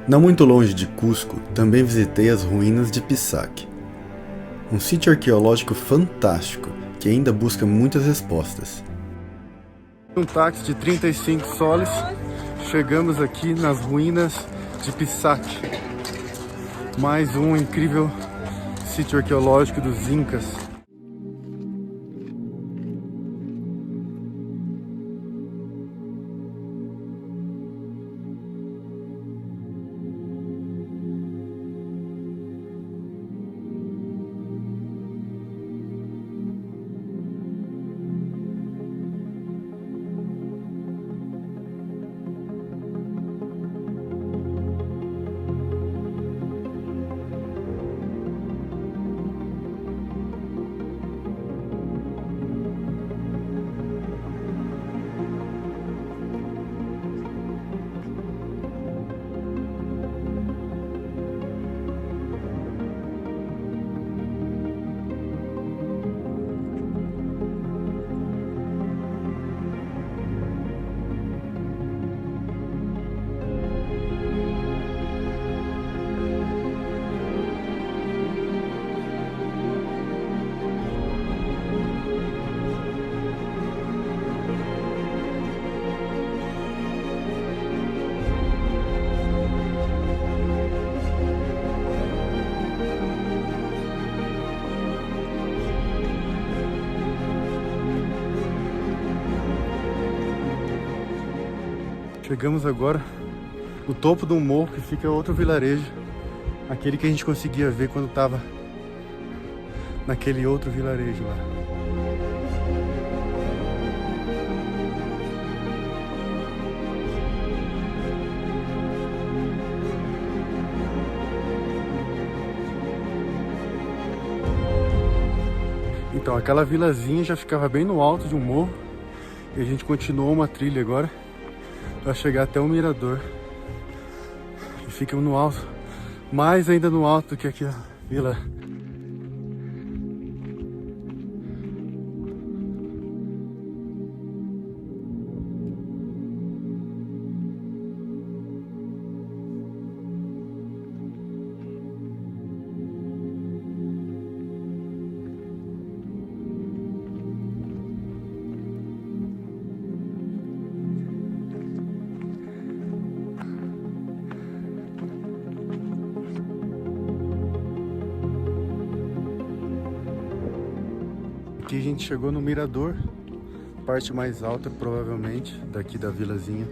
Não muito longe de Cusco, também visitei as ruínas de Pisac, um sítio arqueológico fantástico que ainda busca muitas respostas. Um táxi de 35 soles, chegamos aqui nas ruínas de Pisac, mais um incrível sítio arqueológico dos Incas. Chegamos agora no topo de um morro que fica outro vilarejo, aquele que a gente conseguia ver quando estava naquele outro vilarejo lá. Então, aquela vilazinha já ficava bem no alto de um morro e a gente continuou uma trilha agora para chegar até o mirador. E fica no alto, mais ainda no alto do que aqui a vila. Aqui a gente chegou no mirador, parte mais alta provavelmente daqui da vilazinha.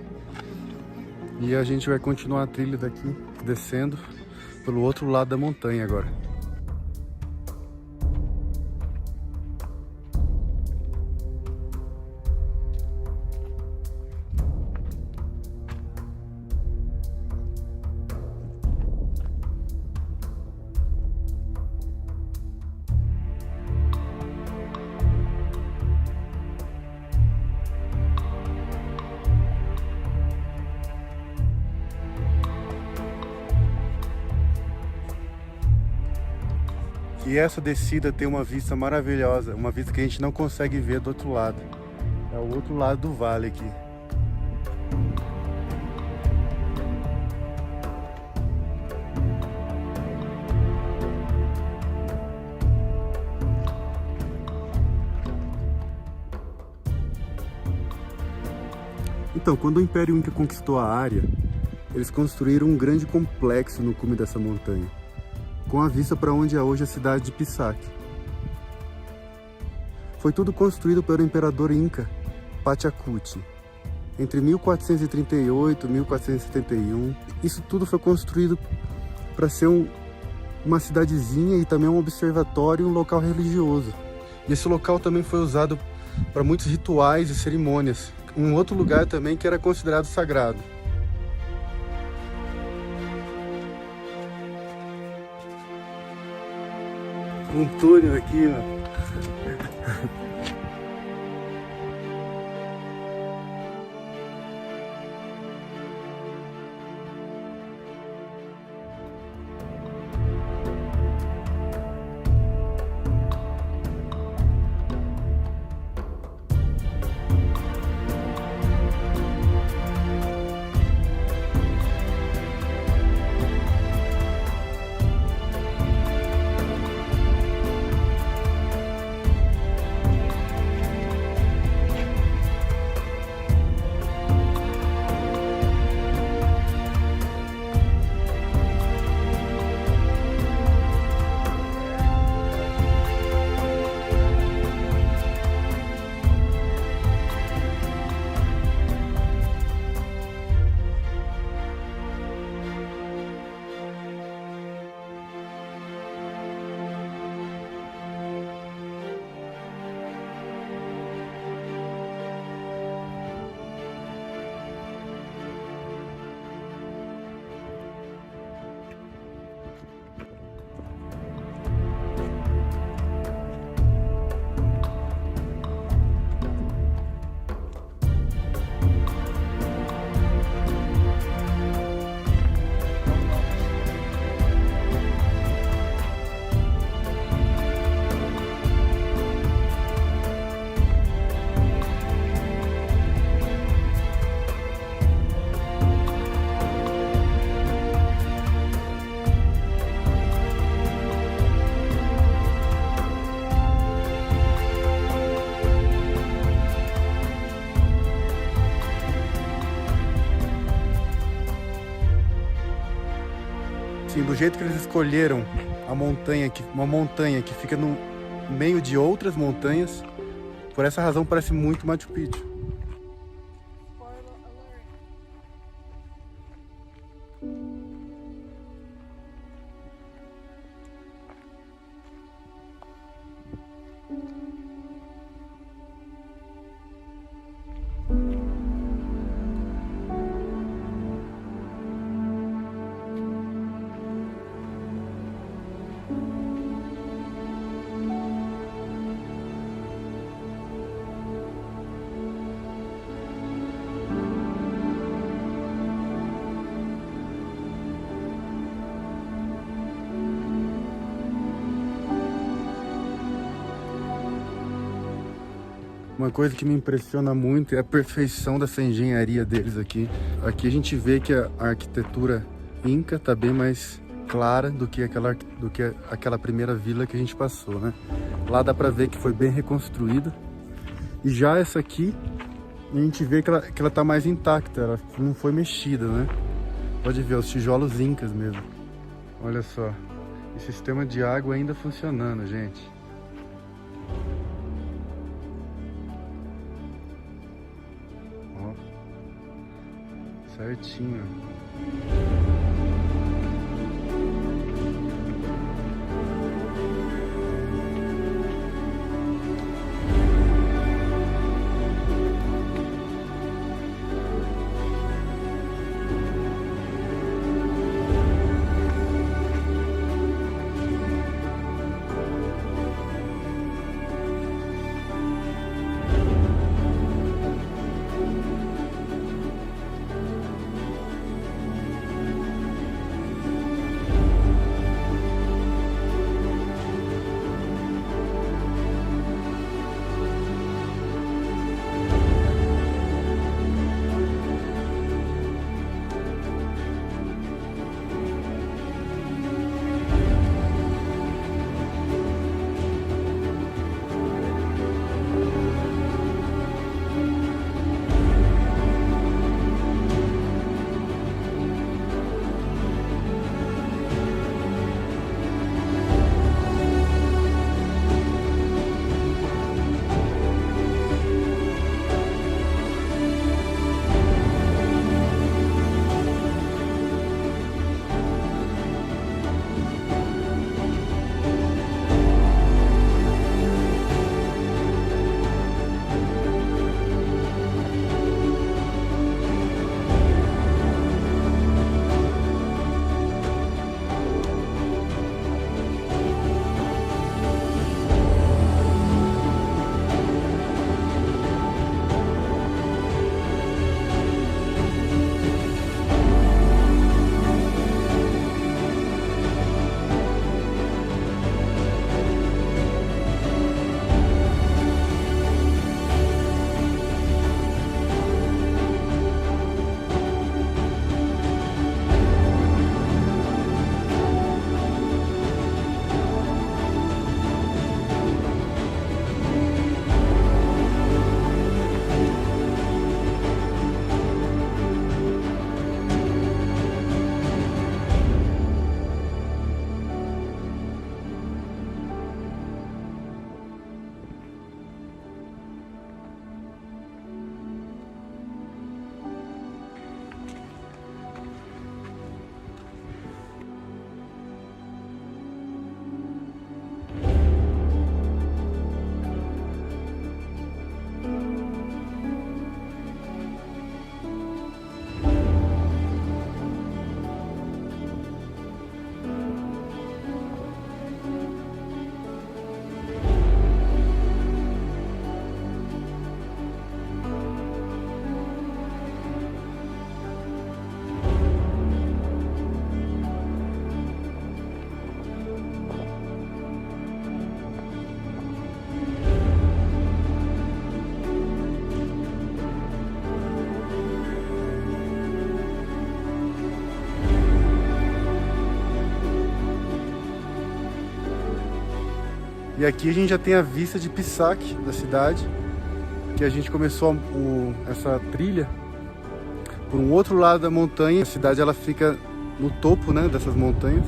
E a gente vai continuar a trilha daqui, descendo pelo outro lado da montanha agora. E essa descida tem uma vista maravilhosa, uma vista que a gente não consegue ver do outro lado. É o outro lado do vale aqui. Então, quando o Império Inca conquistou a área, eles construíram um grande complexo no cume dessa montanha, com a vista para onde é hoje a cidade de Pisac. Foi tudo construído pelo imperador Inca Pachacuti, entre 1438 e 1471. Isso tudo foi construído para ser uma cidadezinha e também um observatório e um local religioso. E esse local também foi usado para muitos rituais e cerimônias. Um outro lugar também que era considerado sagrado. Um túnel aqui, ó. Sim, do jeito que eles escolheram a montanha, uma montanha que fica no meio de outras montanhas, por essa razão parece muito Machu Picchu. Uma coisa que me impressiona muito é a perfeição dessa engenharia deles aqui. Aqui a gente vê que a arquitetura inca tá bem mais clara do que aquela primeira vila que a gente passou, né? Lá dá pra ver que foi bem reconstruída. E já essa aqui, a gente vê que ela tá mais intacta, ela não foi mexida, né? Pode ver, os tijolos incas mesmo. Olha só, e sistema de água ainda funcionando, gente. Ó, certinho. E aqui a gente já tem a vista de Pisac, da cidade, que a gente começou essa trilha por um outro lado da montanha. A cidade ela fica no topo, né, dessas montanhas.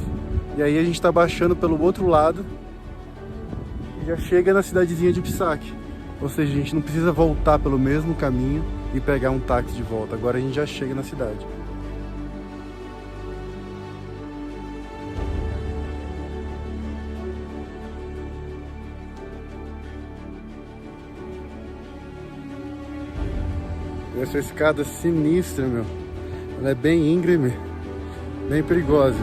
E aí a gente está baixando pelo outro lado e já chega na cidadezinha de Pisac. Ou seja, a gente não precisa voltar pelo mesmo caminho e pegar um táxi de volta. Agora a gente já chega na cidade. Essa escada sinistra, meu. Ela é bem íngreme, bem perigosa.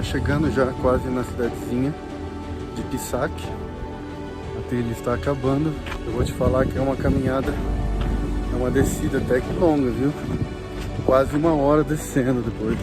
chegando já quase na cidadezinha de Pisac. A trilha está acabando. Eu vou te falar que é uma caminhada, é uma descida até que longa, viu? Quase 1 hora descendo depois.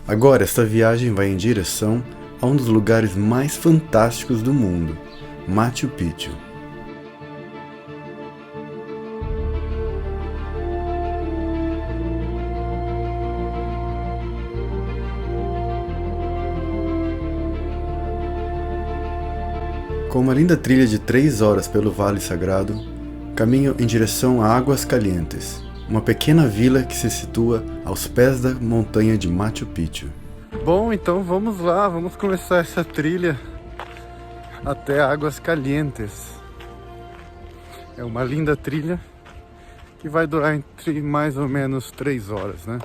Agora esta viagem vai em direção a um dos lugares mais fantásticos do mundo, Machu Picchu. Com uma linda trilha de 3 horas pelo Vale Sagrado, caminho em direção a Águas Calientes, uma pequena vila que se situa aos pés da montanha de Machu Picchu. Bom, então vamos lá, vamos começar essa trilha até Águas Calientes. É uma linda trilha que vai durar entre mais ou menos 3 horas, né?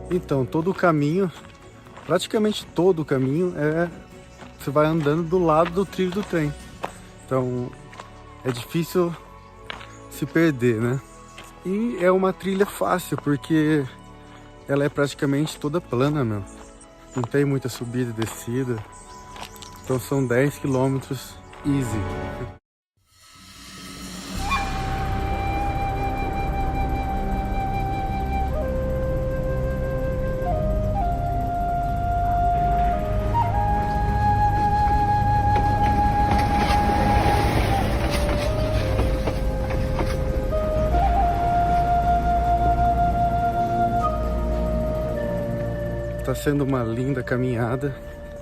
Então, todo o caminho, praticamente todo o caminho, você vai andando do lado do trilho do trem. Então, é difícil se perder, né? E é uma trilha fácil, porque ela é praticamente toda plana, meu. Não tem muita subida e descida. Então são 10 quilômetros easy. Tá sendo uma linda caminhada,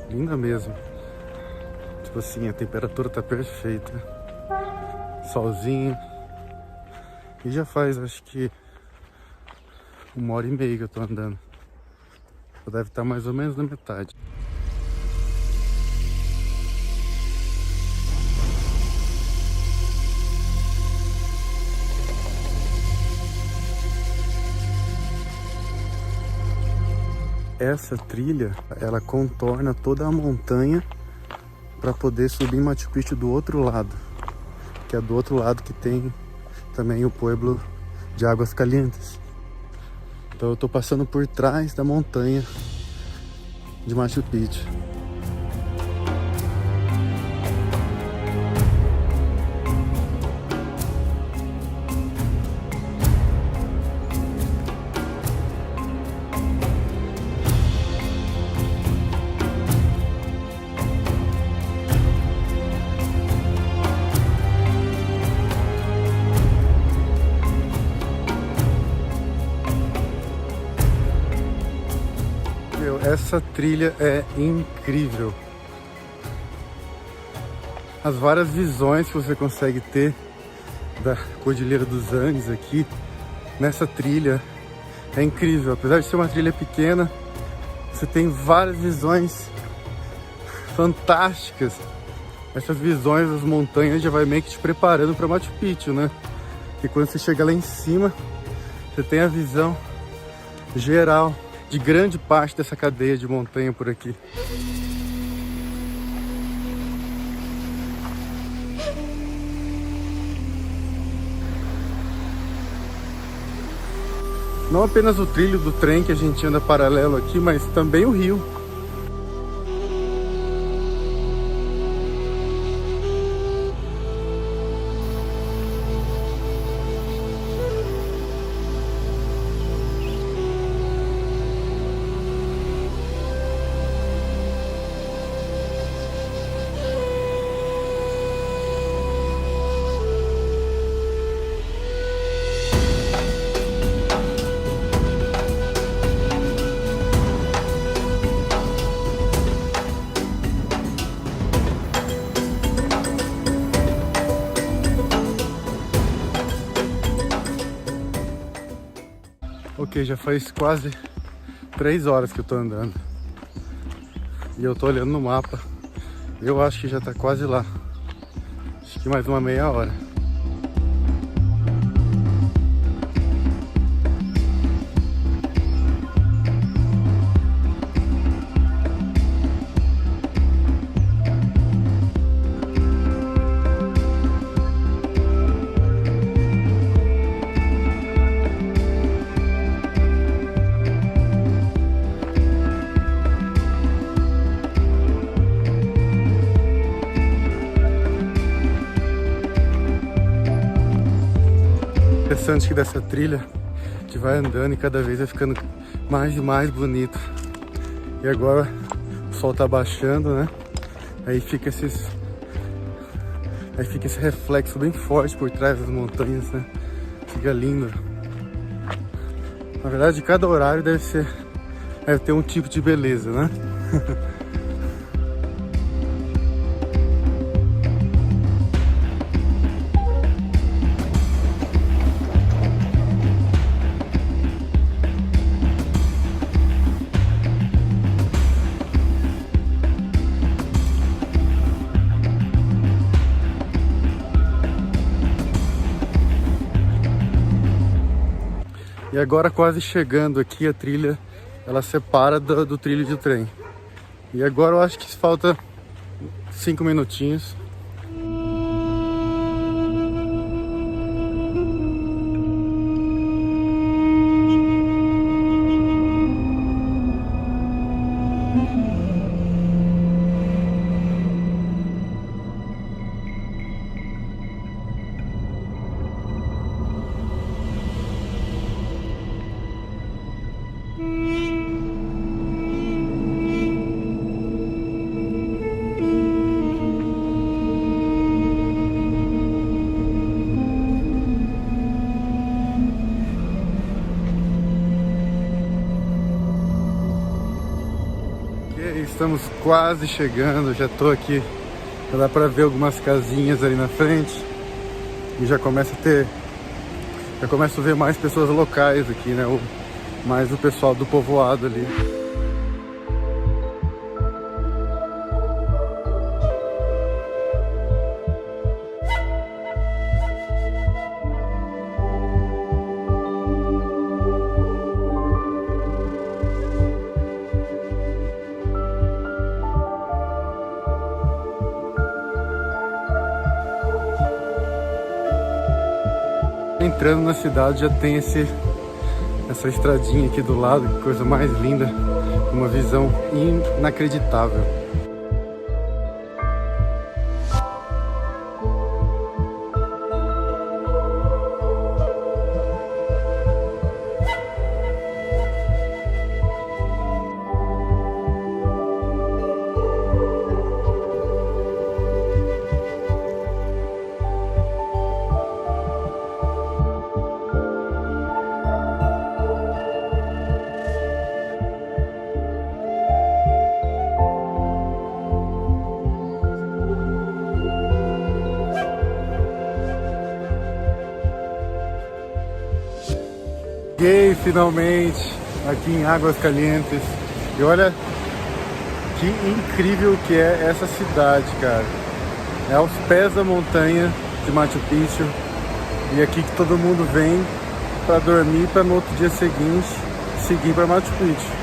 linda mesmo. Tipo assim, a temperatura tá perfeita, solzinho. E já faz, acho que 1h30 que eu tô andando. Deve estar mais ou menos na metade. Essa trilha, ela contorna toda a montanha para poder subir em Machu Picchu do outro lado, que é do outro lado que tem também o pueblo de Águas Calientes. Então eu tô passando por trás da montanha de Machu Picchu. essa trilha é incrível. As várias visões que você consegue ter da Cordilheira dos Andes aqui nessa trilha é incrível. Apesar de ser uma trilha pequena, você tem várias visões fantásticas. Essas visões das montanhas já vai meio que te preparando para Machu Picchu, né? E quando você chega lá em cima, você tem a visão geral de grande parte dessa cadeia de montanha por aqui. Não apenas o trilho do trem que a gente anda paralelo aqui, mas também o rio. Ok, já faz quase 3 horas que eu tô andando. E eu tô olhando no mapa. Eu acho que já tá quase lá. Acho que mais uma meia hora. Interessante que dessa trilha a gente vai andando e cada vez vai ficando mais e mais bonito. E agora o sol tá baixando, né? Aí fica esse reflexo bem forte por trás das montanhas, né? Fica lindo. Na verdade, cada horário deve ter um tipo de beleza, né? E agora quase chegando aqui, a trilha, ela separa do trilho de trem. E agora eu acho que falta 5 minutinhos. Estamos quase chegando, já tô aqui, já dá pra ver algumas casinhas ali na frente e já começo a ver mais pessoas locais aqui, né? Mais o pessoal do povoado ali. Entrando na cidade já tem essa estradinha aqui do lado, que coisa mais linda, uma visão inacreditável. Cheguei finalmente aqui em Águas Calientes. E olha que incrível que é essa cidade, cara. É aos pés da montanha de Machu Picchu. E aqui que todo mundo vem para dormir, para no outro dia seguinte seguir para Machu Picchu.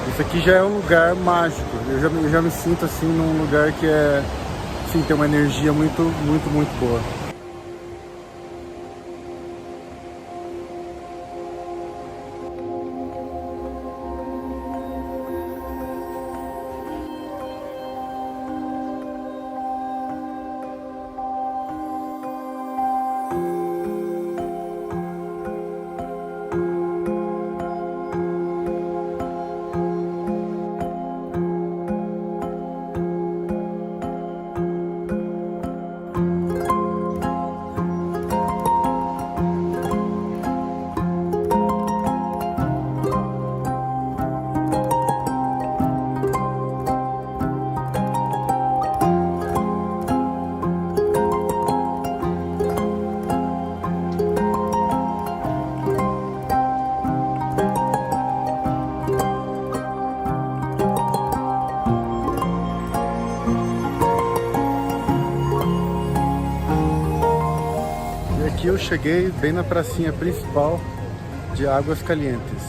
Isso aqui já é um lugar mágico. Eu já me sinto assim num lugar que é, assim, tem uma energia muito boa. Aqui eu cheguei bem na pracinha principal de Águas Calientes.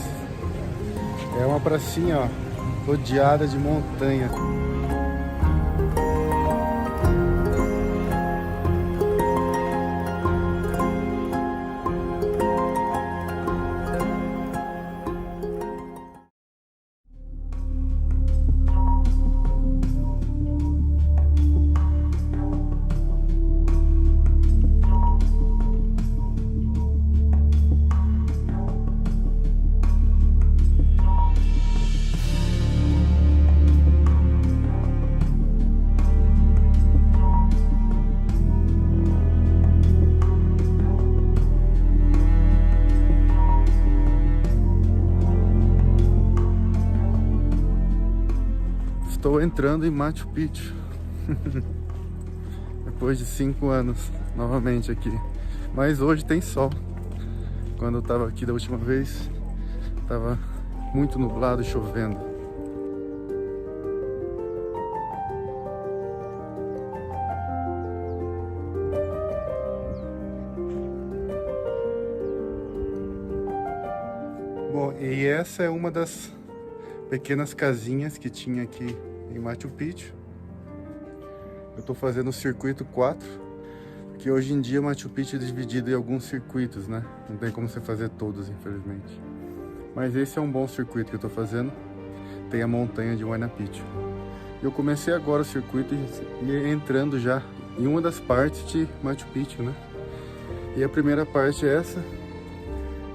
É uma pracinha, ó, rodeada de montanha. Estou entrando em Machu Picchu. Depois de 5 anos, novamente aqui. Mas hoje tem sol. Quando eu estava aqui da última vez, estava muito nublado e chovendo. Bom, e essa é uma das pequenas casinhas que tinha aqui em Machu Picchu. Eu estou fazendo o circuito 4, que hoje em dia Machu Picchu é dividido em alguns circuitos, né? Não tem como você fazer todos, infelizmente. Mas esse é um bom circuito que eu estou fazendo. Tem a montanha de Huayna Picchu. Eu comecei agora o circuito e entrando já em uma das partes de Machu Picchu, né? E a primeira parte é essa,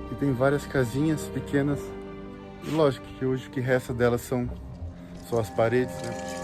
que tem várias casinhas pequenas. E lógico que hoje o que resta delas são só as paredes, né?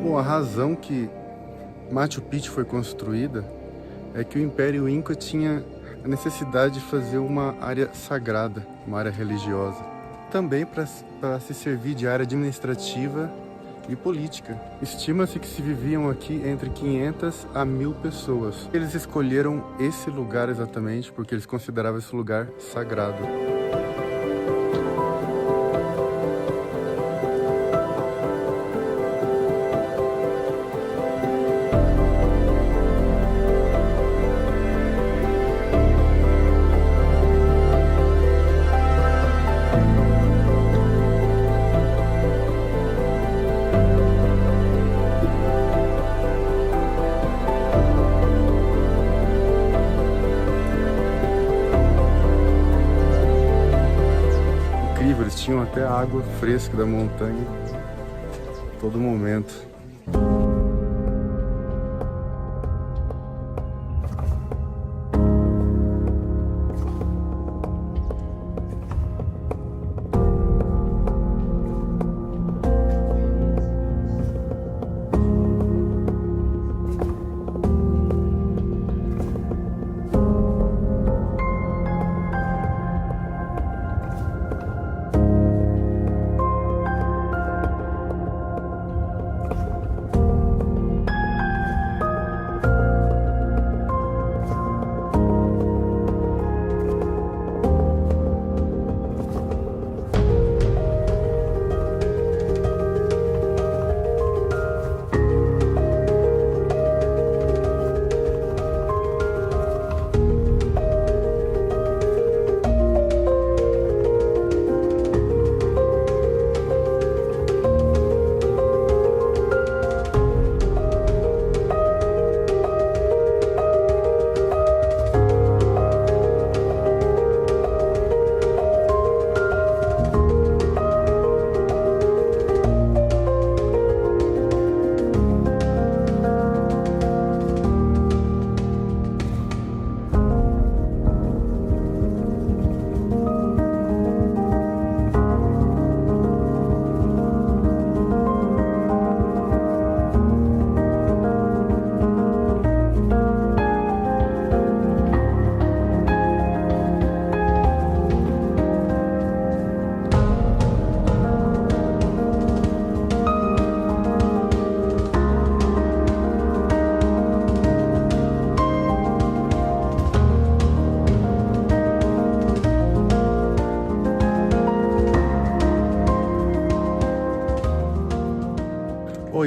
Bom, a razão que Machu Picchu foi construída é que o Império Inca tinha a necessidade de fazer uma área sagrada, uma área religiosa. Também para se servir de área administrativa e política. Estima-se que se viviam aqui entre 500 a 1000 pessoas. Eles escolheram esse lugar exatamente porque eles consideravam esse lugar sagrado. tinham até água fresca da montanha a todo momento.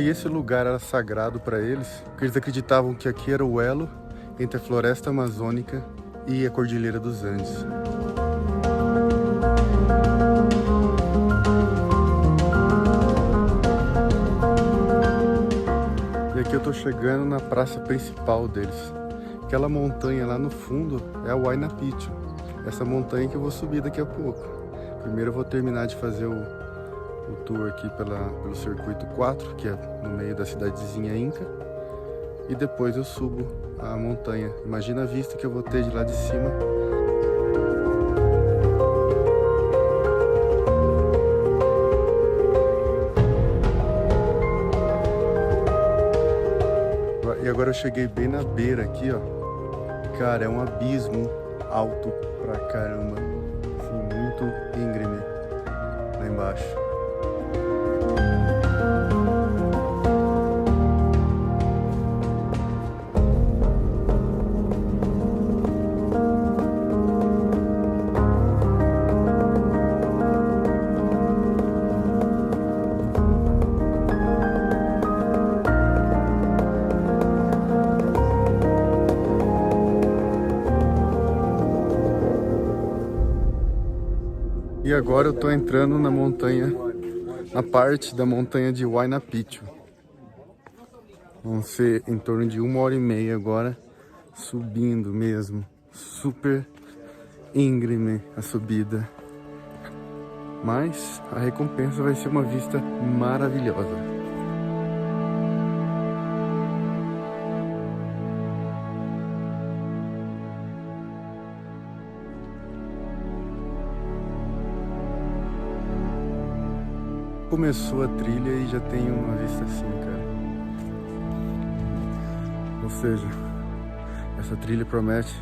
E esse lugar era sagrado para eles, porque eles acreditavam que aqui era o elo entre a floresta amazônica e a Cordilheira dos Andes. E aqui eu tô chegando na praça principal deles. Aquela montanha lá no fundo é a Huayna Picchu, essa montanha que eu vou subir daqui a pouco. Primeiro eu vou terminar de fazer o tour aqui pelo circuito 4, que é no meio da cidadezinha Inca, e depois eu subo a montanha. Imagina a vista que eu vou ter de lá de cima. E agora eu cheguei bem na beira aqui, ó. Cara, é um abismo alto pra caramba, assim, muito íngreme lá embaixo. E agora eu tô entrando na montanha, na parte da montanha de Huayna Picchu. Vão ser em torno de 1h30 agora, subindo mesmo. Super íngreme a subida. Mas a recompensa vai ser uma vista maravilhosa. Começou a trilha e já tem uma vista assim, cara. Ou seja, essa trilha promete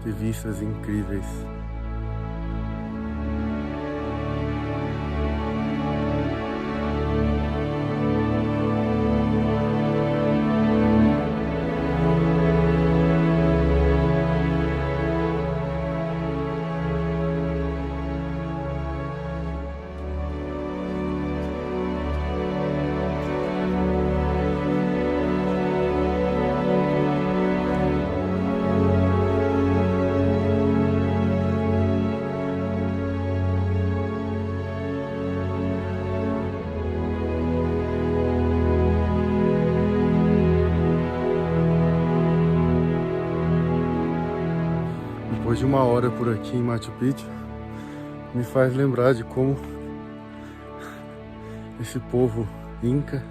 ter vistas incríveis. Depois de 1 hora por aqui em Machu Picchu, me faz lembrar de como esse povo inca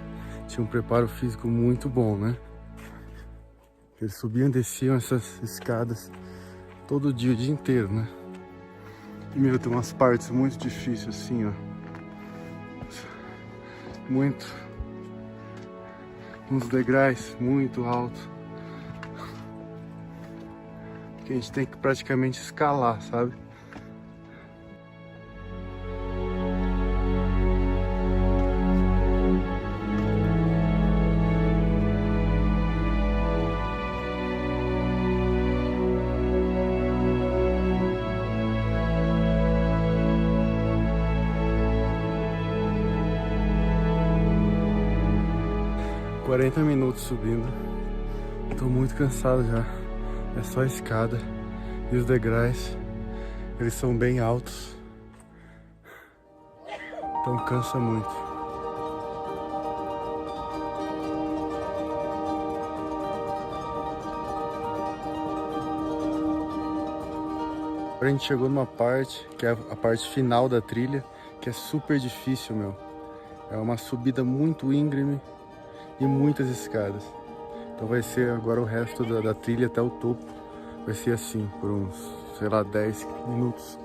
tinha um preparo físico muito bom, né? Eles subiam e desciam essas escadas todo dia, o dia inteiro, né? E, meu, tem umas partes muito difíceis assim, ó. Uns degraus muito altos. Que a gente tem que praticamente escalar, sabe? "40 minutos subindo, tô muito cansado já, é só escada e os degraus, eles são bem altos, então cansa muito." Agora a gente chegou numa parte, que é a parte final da trilha, que é super difícil, meu. É uma subida muito íngreme e muitas escadas. Então vai ser agora o resto da trilha até o topo. Vai ser assim, por uns, sei lá, 10 minutos.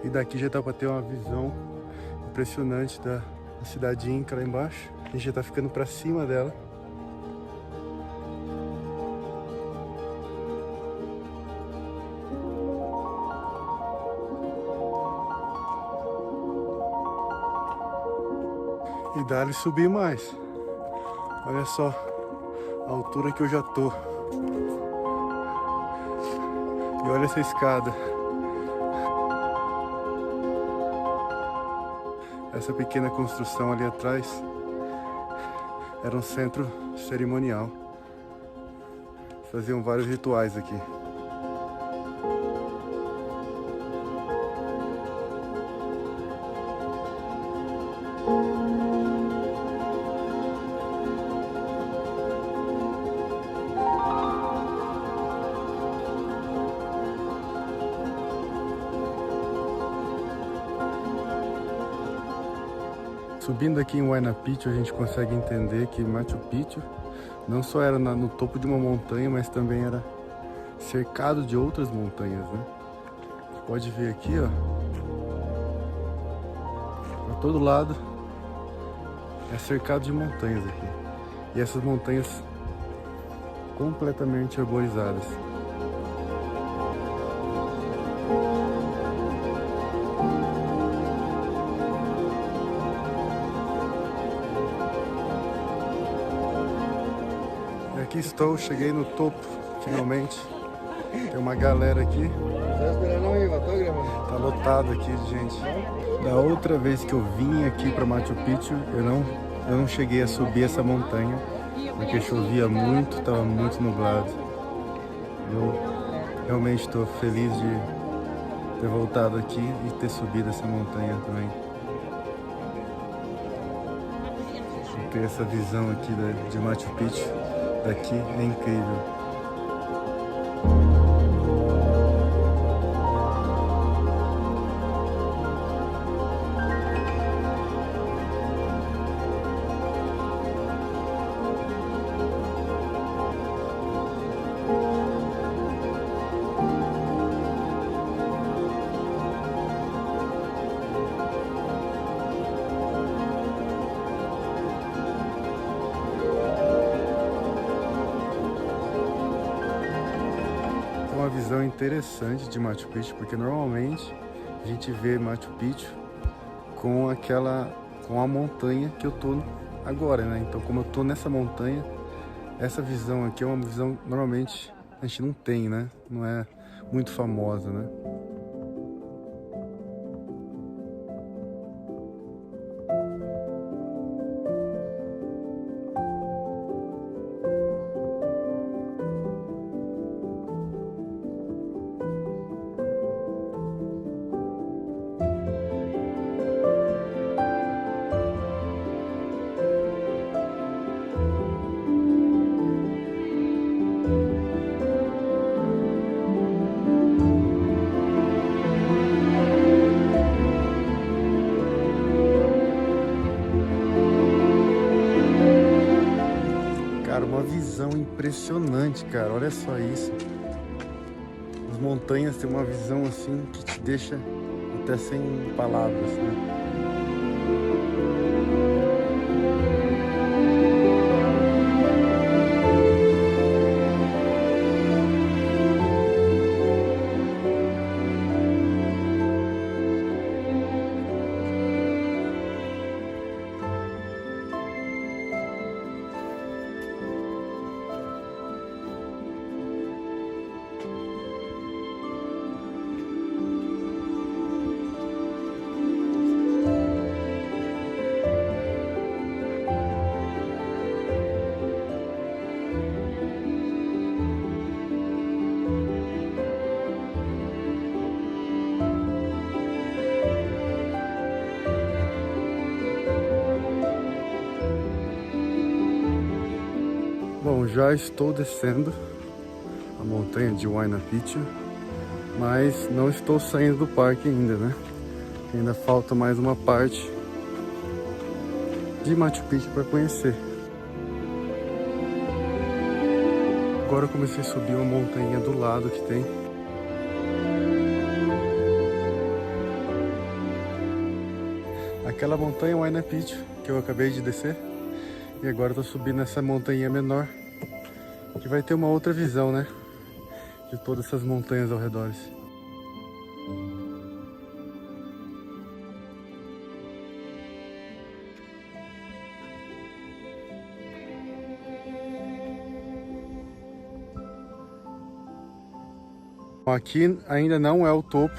E daqui já dá para ter uma visão impressionante da cidade inca lá embaixo. A gente já tá ficando para cima dela. E dá-lhe subir mais. Olha só a altura que eu já tô. E olha essa escada. Essa pequena construção ali atrás era um centro cerimonial. Faziam vários rituais aqui. Subindo aqui em Huayna Picchu, a gente consegue entender que Machu Picchu não só era no topo de uma montanha, mas também era cercado de outras montanhas, né? Você pode ver aqui, ó, para todo lado é cercado de montanhas aqui. E essas montanhas completamente arborizadas. Aqui estou, cheguei no topo, finalmente. Tem uma galera aqui. Tá lotado aqui de gente. Da outra vez que eu vim aqui para Machu Picchu, eu não cheguei a subir essa montanha, porque chovia muito, estava muito nublado. Eu realmente estou feliz de ter voltado aqui e ter subido essa montanha também. Ter essa visão aqui de Machu Picchu. Daqui é incrível. Uma visão interessante de Machu Picchu, porque normalmente a gente vê Machu Picchu com a montanha que eu tô agora, né? Então, como eu tô nessa montanha, essa visão aqui é uma visão normalmente a gente não tem, né? Não é muito famosa, né? impressionante, cara. Olha só isso. As montanhas têm uma visão assim que te deixa até sem palavras, né? Bom, já estou descendo a montanha de Huayna Picchu, mas não estou saindo do parque ainda, né? Ainda falta mais uma parte de Machu Picchu para conhecer. Agora eu comecei a subir uma montanha do lado que tem. Aquela montanha Huayna Picchu que eu acabei de descer. E agora eu tô subindo essa montanha menor, que vai ter uma outra visão, né? De todas essas montanhas ao redor. Aqui ainda não é o topo.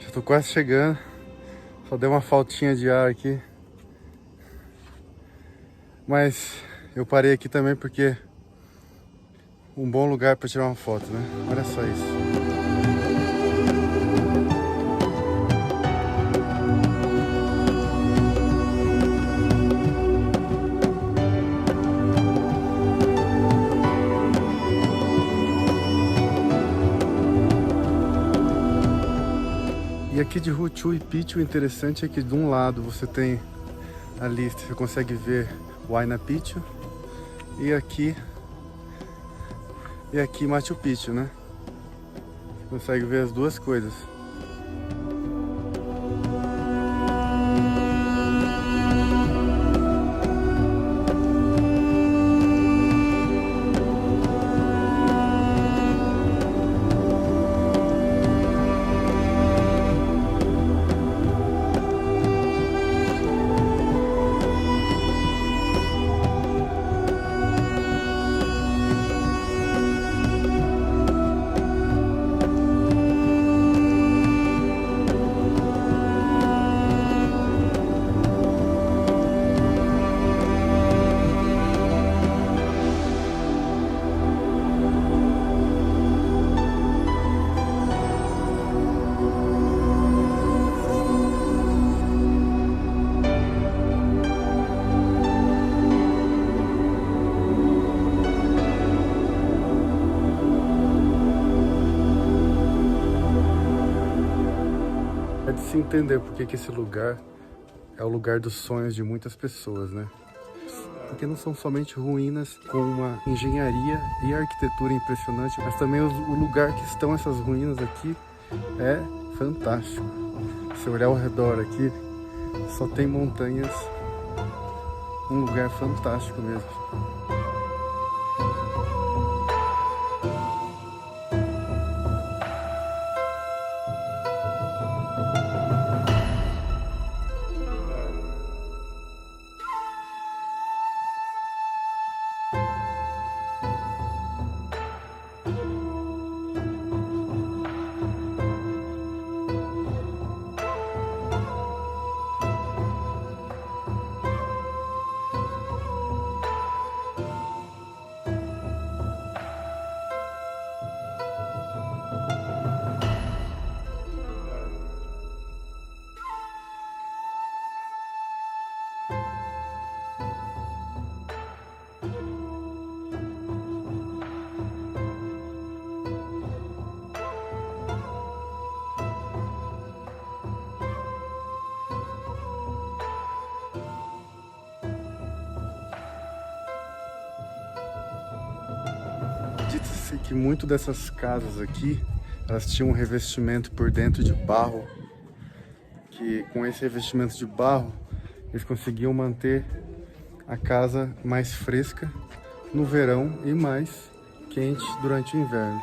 Já tô quase chegando. Só deu uma faltinha de ar aqui. Mas eu parei aqui também porque um bom lugar para tirar uma foto, né? Olha só isso. E aqui de Huachu e Picchu, o interessante é que de um lado você tem ali, você consegue ver Huayna Picchu e aqui Machu Picchu, né? Você consegue ver as duas coisas. É de se entender porque que esse lugar é o lugar dos sonhos de muitas pessoas, né? Porque não são somente ruínas com uma engenharia e arquitetura impressionante, mas também o lugar que estão essas ruínas aqui é fantástico. Se olhar ao redor aqui, só tem montanhas, um lugar fantástico mesmo. Acredita-se que muito dessas casas aqui, elas tinham um revestimento por dentro de barro, que com esse revestimento de barro, eles conseguiam manter a casa mais fresca no verão e mais quente durante o inverno.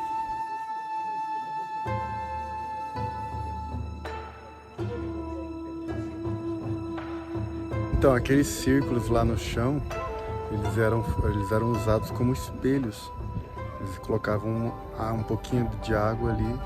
Então, aqueles círculos lá no chão, eles eram usados como espelhos. Eles colocavam um pouquinho de água ali.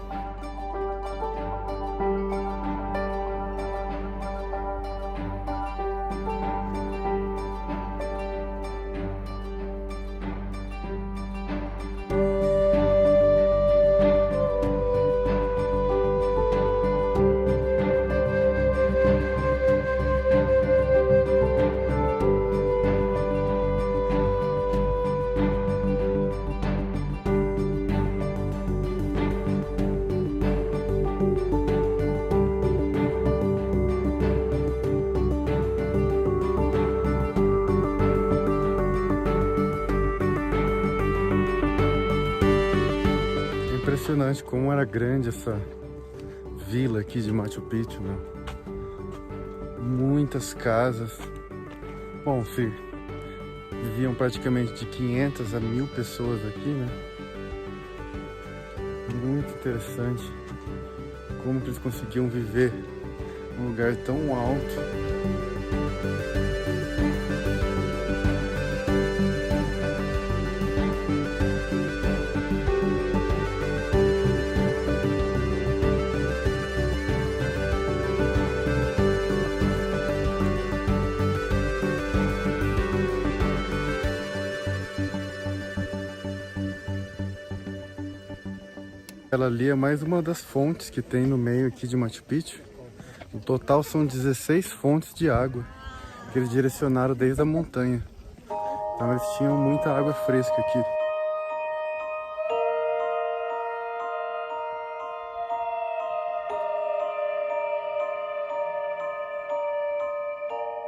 Impressionante como era grande essa vila aqui de Machu Picchu, né? Muitas casas. Bom, se viviam praticamente de 500 a 1000 pessoas aqui, né? Muito interessante como que eles conseguiam viver num lugar tão alto. Ela ali é mais uma das fontes que tem no meio aqui de Machu Picchu. No total são 16 fontes de água que eles direcionaram desde a montanha. Então eles tinham muita água fresca aqui.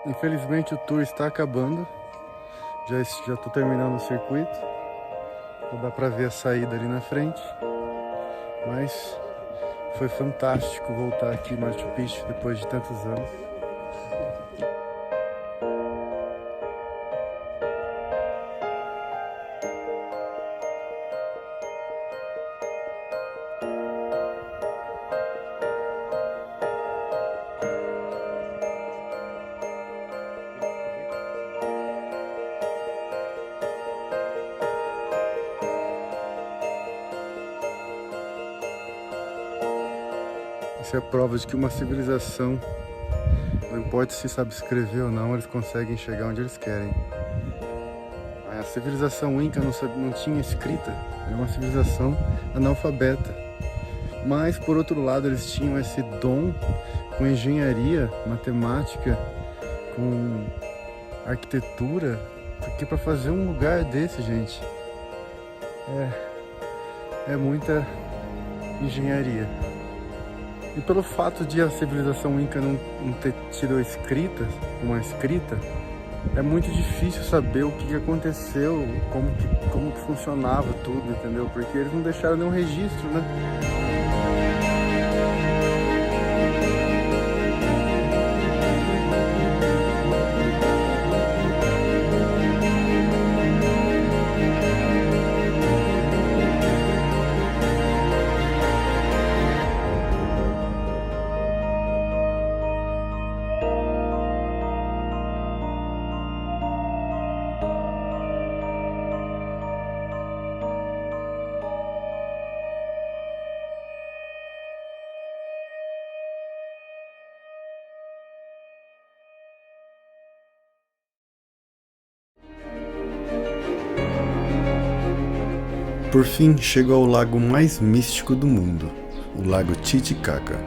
Infelizmente o tour está acabando. Já estou terminando o circuito. Não dá para ver a saída ali na frente. Mas foi fantástico voltar aqui em Machu Picchu depois de tantos anos. Isso é prova de que uma civilização, não importa se sabe escrever ou não, eles conseguem chegar onde eles querem. A civilização Inca não tinha escrita, era uma civilização analfabeta. Mas, por outro lado, eles tinham esse dom com engenharia, matemática, com arquitetura, porque para fazer um lugar desse, gente, é muita engenharia. E pelo fato de a civilização Inca não ter tido uma escrita, é muito difícil saber o que aconteceu, como que funcionava tudo, entendeu? Porque eles não deixaram nenhum registro, né? Por fim, chego ao lago mais místico do mundo, o Lago Titicaca.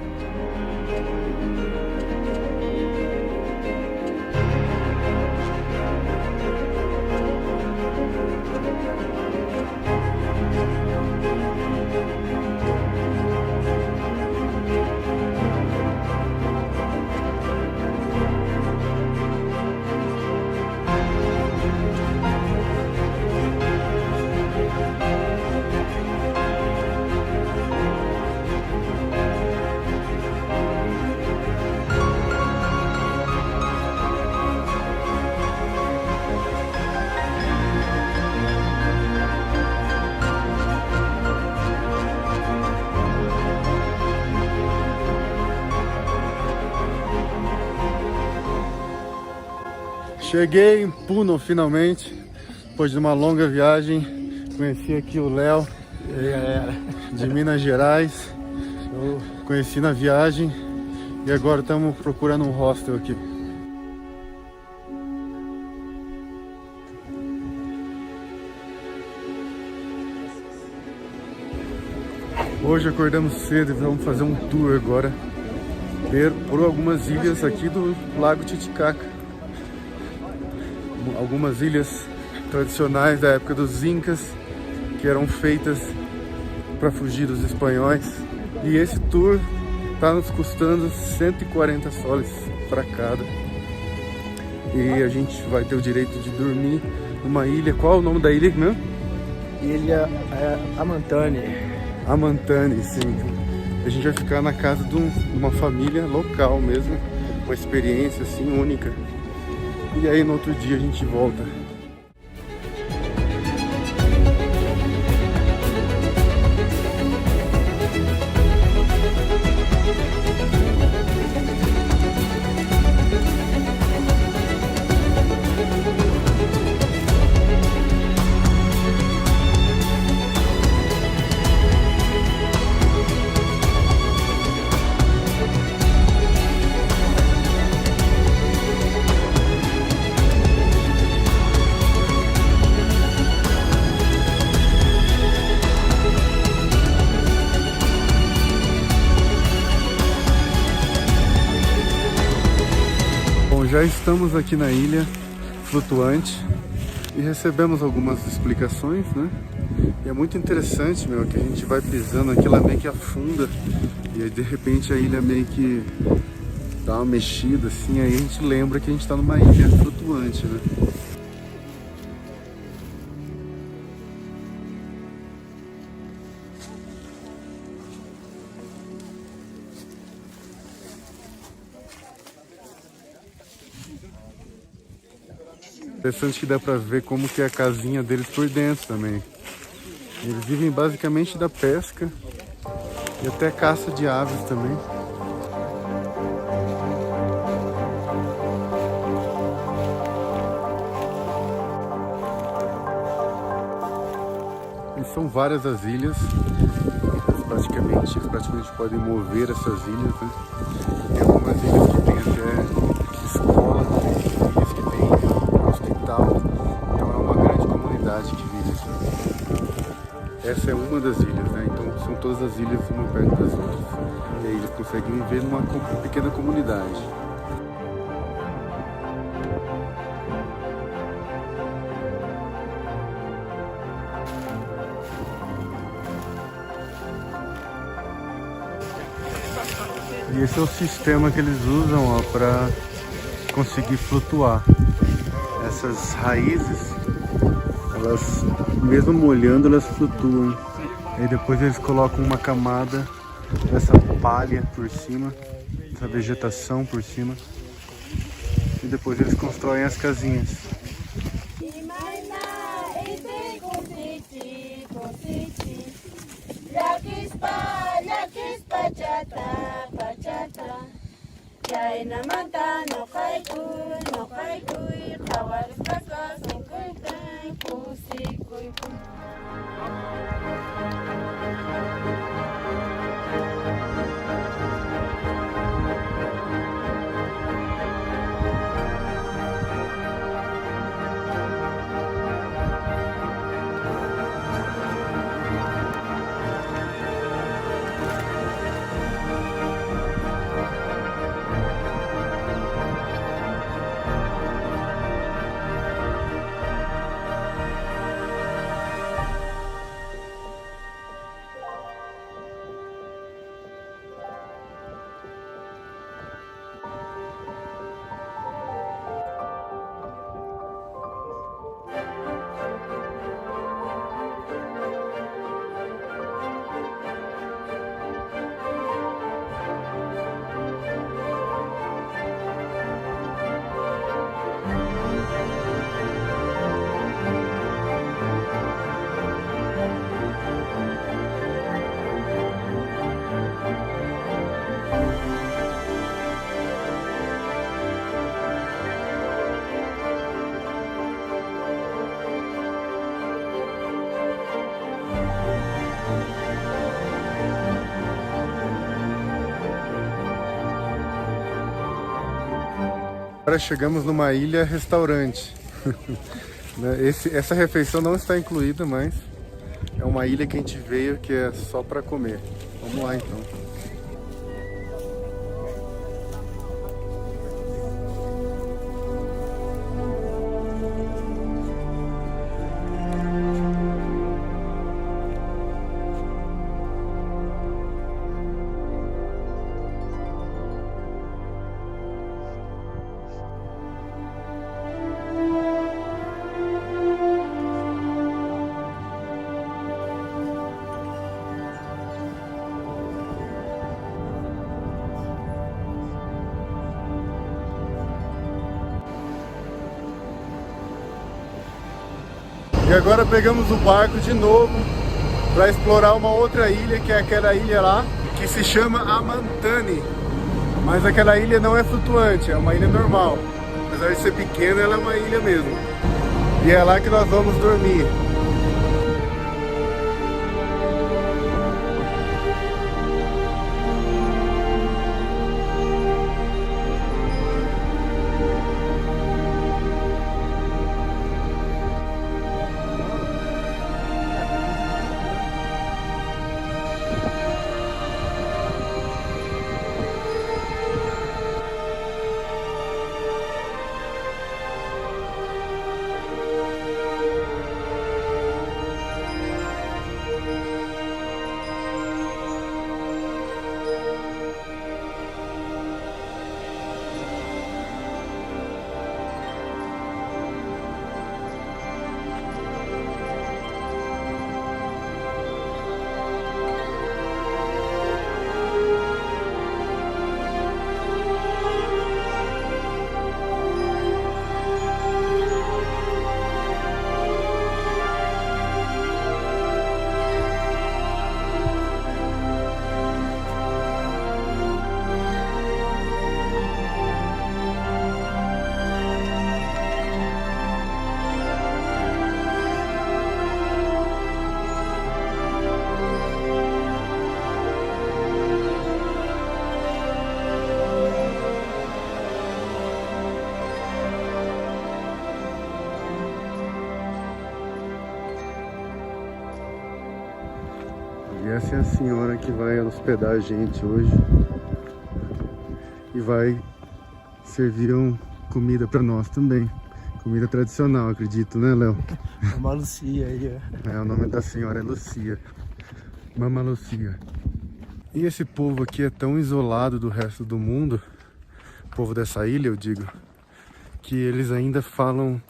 Cheguei em Puno finalmente, depois de uma longa viagem. Conheci aqui o Léo, de Minas Gerais. Conheci na viagem e agora estamos procurando um hostel aqui. Hoje acordamos cedo e vamos fazer um tour agora por algumas ilhas aqui do Lago Titicaca. Algumas ilhas tradicionais da época dos Incas, que eram feitas para fugir dos espanhóis. E esse tour está nos custando 140 soles para cada. E a gente vai ter o direito de dormir numa ilha. Qual é o nome da ilha mesmo? Ilha Amantane. Amantane, sim. A gente vai ficar na casa de uma família local mesmo, uma experiência assim única. E aí no outro dia a gente volta. Já estamos aqui na ilha flutuante e recebemos algumas explicações, né? E é muito interessante, meu, que a gente vai pisando aqui, ela meio que afunda e aí de repente a ilha meio que dá uma mexida assim, aí a gente lembra que a gente está numa ilha flutuante, né? Interessante que dá pra ver como que é a casinha deles por dentro também. Eles vivem basicamente da pesca e até caça de aves também. E são várias as ilhas. Eles praticamente podem mover essas ilhas, né? Tem algumas ilhas que tem até escola, tem ilhas que tem hospital, então é uma grande comunidade que vive aqui. Essa é uma das ilhas, né? Então são todas as ilhas uma perto das outras. E aí eles conseguem viver numa pequena comunidade. E esse é o sistema que eles usam para conseguir flutuar. Essas raízes, elas, mesmo molhando, elas flutuam. Aí depois eles colocam uma camada dessa palha por cima, essa vegetação por cima. E depois eles constroem as casinhas. agora chegamos numa ilha-restaurante. Essa refeição não está incluída, mas é uma ilha que a gente veio que é só para comer. Vamos lá então. E agora pegamos o barco de novo para explorar uma outra ilha, que é aquela ilha lá, que se chama Amantani. Mas aquela ilha não é flutuante, é uma ilha normal. Apesar de ser pequena, ela é uma ilha mesmo. E é lá que nós vamos dormir. E essa é a senhora que vai hospedar a gente hoje e vai servir comida para nós também. Comida tradicional, acredito, né, Léo? Uma Lucia aí, ó. O nome da senhora é Lucia. Mama Lucia. E esse povo aqui é tão isolado do resto do mundo, o povo dessa ilha, eu digo, que eles ainda falam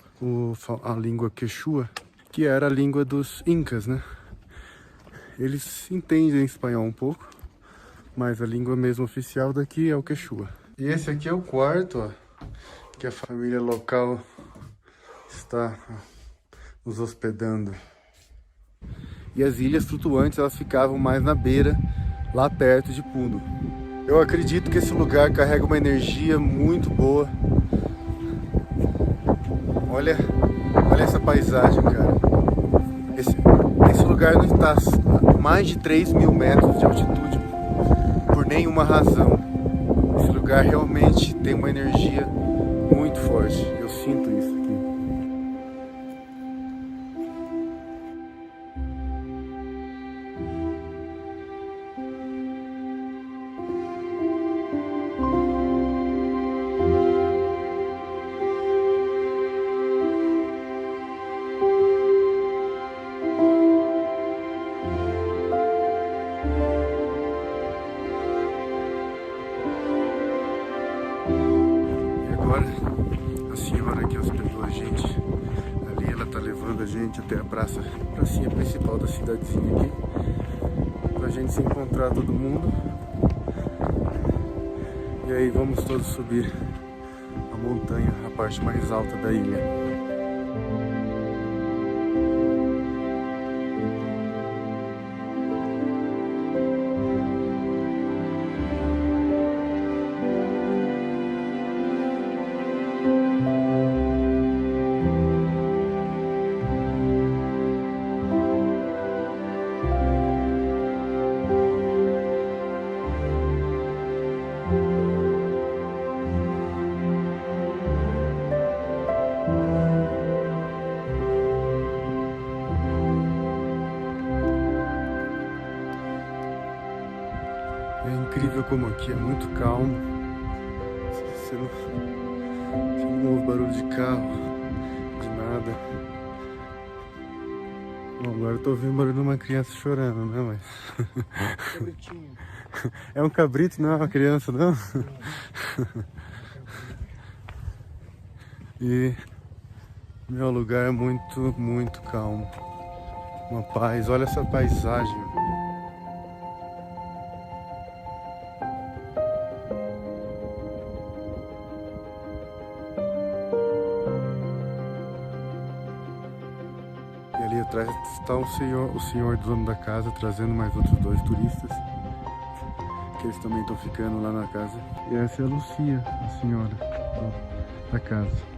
a língua quechua, que era a língua dos incas, né? Eles entendem espanhol um pouco, mas a língua mesmo oficial daqui é o quechua. E esse aqui é o quarto, ó, que a família local está nos hospedando. E as ilhas flutuantes, elas ficavam mais na beira, lá perto de Puno. Eu acredito que esse lugar carrega uma energia muito boa. Olha essa paisagem, cara. Esse lugar não está a mais de 3.000 metros de altitude por nenhuma razão. Esse lugar realmente tem uma energia muito forte. Eu sinto isso aqui. A senhora que hospedou a gente ali, ela tá levando a gente até a pracinha principal da cidadezinha aqui, pra gente se encontrar todo mundo. E aí vamos todos subir a montanha, a parte mais alta da ilha. É incrível como aqui é muito calmo. Você não ouve barulho de carro, de nada. Bom, agora eu tô ouvindo barulho de uma criança chorando, né, mas... É um cabrito, não é uma criança, não? E meu lugar é muito calmo. Uma paz, olha essa paisagem. E ali atrás está o senhor dono da casa, trazendo mais outros 2 turistas, que eles também estão ficando lá na casa. E essa é a Lucia, a senhora da casa.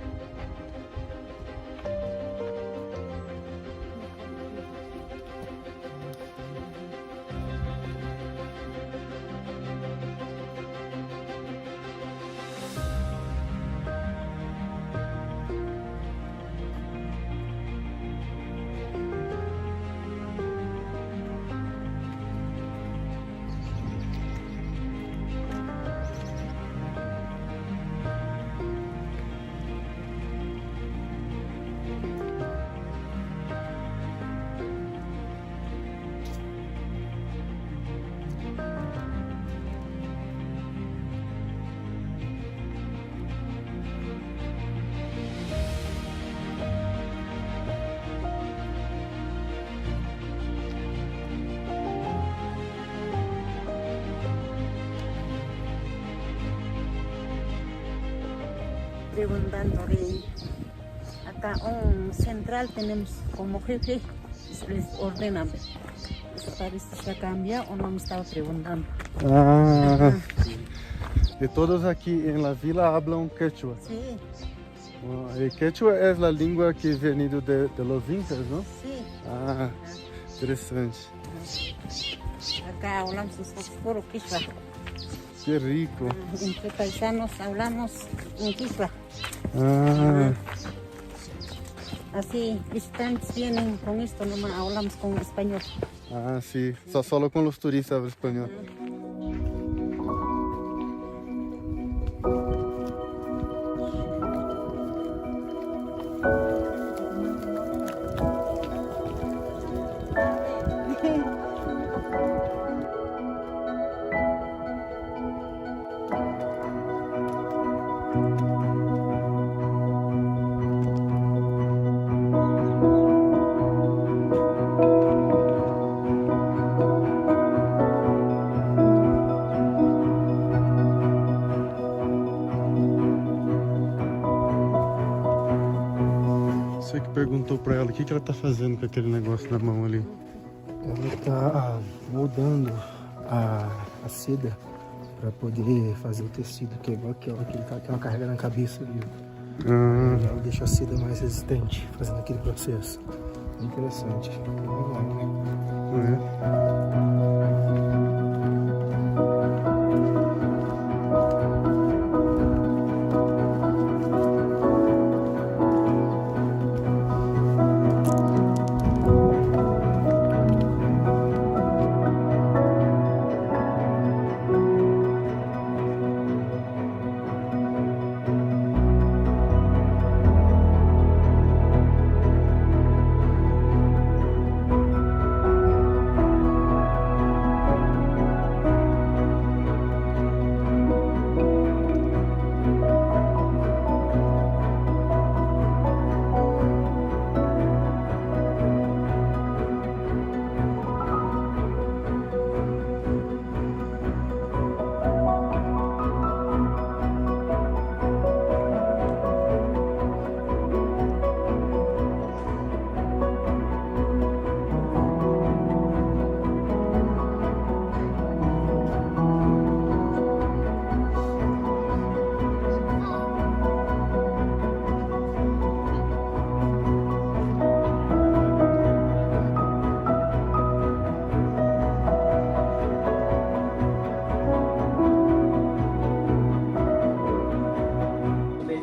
Preguntando de acá un central tenemos como jefe, les ordena parece que ya cambia o no me estaba preguntando. Ah, e todos aqui em la vila hablam quechua. Sí, E quechua é a língua que venido de los incas, não? sí. Ah, interessante. Acá hablamos nosotros puro quichua. Que rico. Entre paisanos hablamos en quichua. Ah, Así visitantes vienen con esto, nomás hablamos con español. ah, sim. Só com os turistas habla espanhol. Você que perguntou pra ela o que ela tá fazendo com aquele negócio na mão ali. Ela tá moldando a seda para poder fazer o tecido, que é igual aquela que ela carrega na cabeça ali. Ah, Ela deixa a seda mais resistente, fazendo aquele processo. Interessante. Vamos lá, né? é.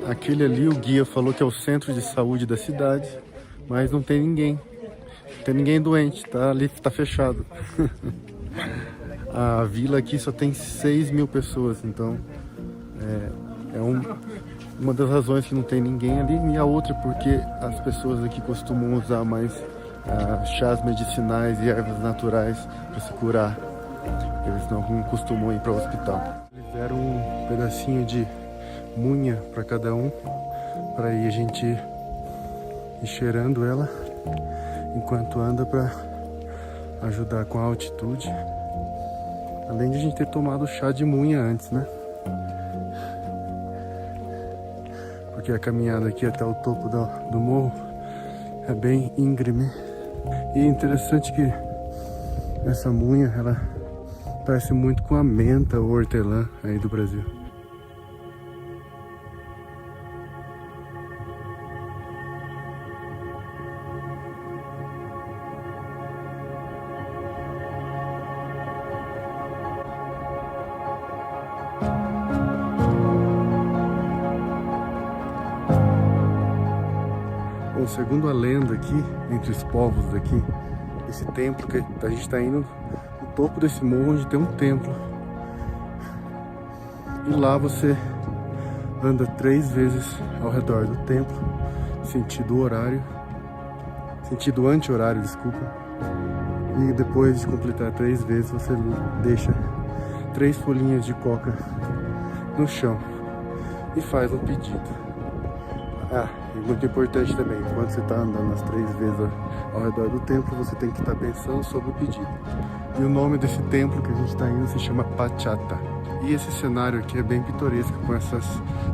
Aquele ali, o guia falou que é o centro de saúde da cidade, mas não tem ninguém. Não tem ninguém doente, tá ali, tá fechado. A vila aqui só tem 6.000 pessoas, então uma das razões que não tem ninguém ali, e a outra porque as pessoas aqui costumam usar mais chás medicinais e ervas naturais para se curar. Eles não costumam ir para o hospital. Eles deram um pedacinho de munha para cada um, para aí a gente ir cheirando ela enquanto anda, para ajudar com a altitude. Além de a gente ter tomado chá de munha antes, né? Porque a caminhada aqui até o topo do morro é bem íngreme. E é interessante que essa munha, ela parece muito com a menta ou hortelã aí do Brasil. Bom, segundo a lenda aqui, entre os povos daqui, esse templo que a gente está indo no topo desse morro onde tem um templo. E lá você anda 3 vezes ao redor do templo, sentido anti-horário, desculpa. E depois de completar 3 vezes, você deixa 3 folhinhas de coca no chão e faz um pedido. E muito importante também, quando você está andando as 3 vezes ao redor do templo, você tem que estar pensando sobre o pedido. E o nome desse templo que a gente está indo se chama Pachata. E esse cenário aqui é bem pitoresco, com essas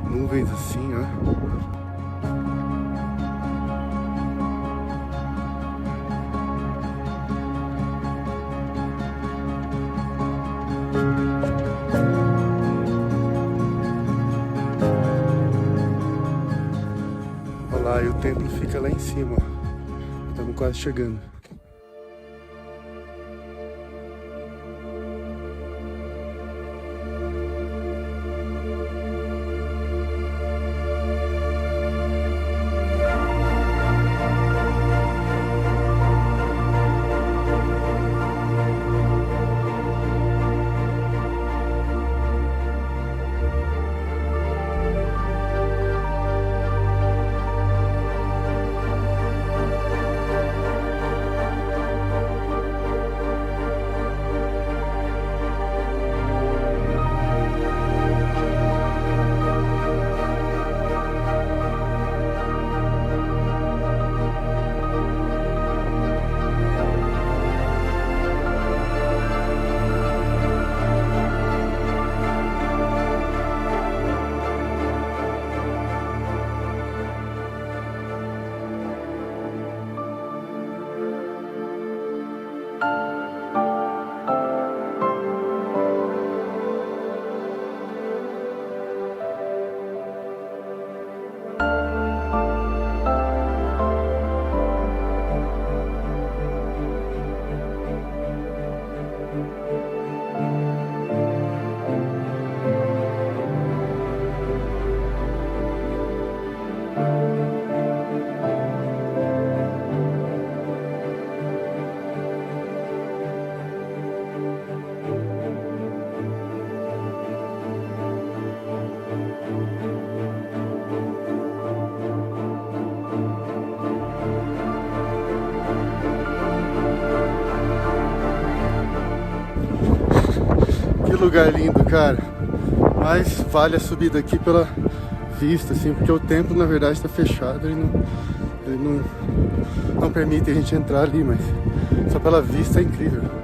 nuvens assim, ó. E o templo fica lá em cima, ó. Estamos quase chegando. Lugar lindo, cara, mas vale a subida aqui pela vista, assim, porque o templo na verdade está fechado, ele não permite a gente entrar ali, mas só pela vista é incrível.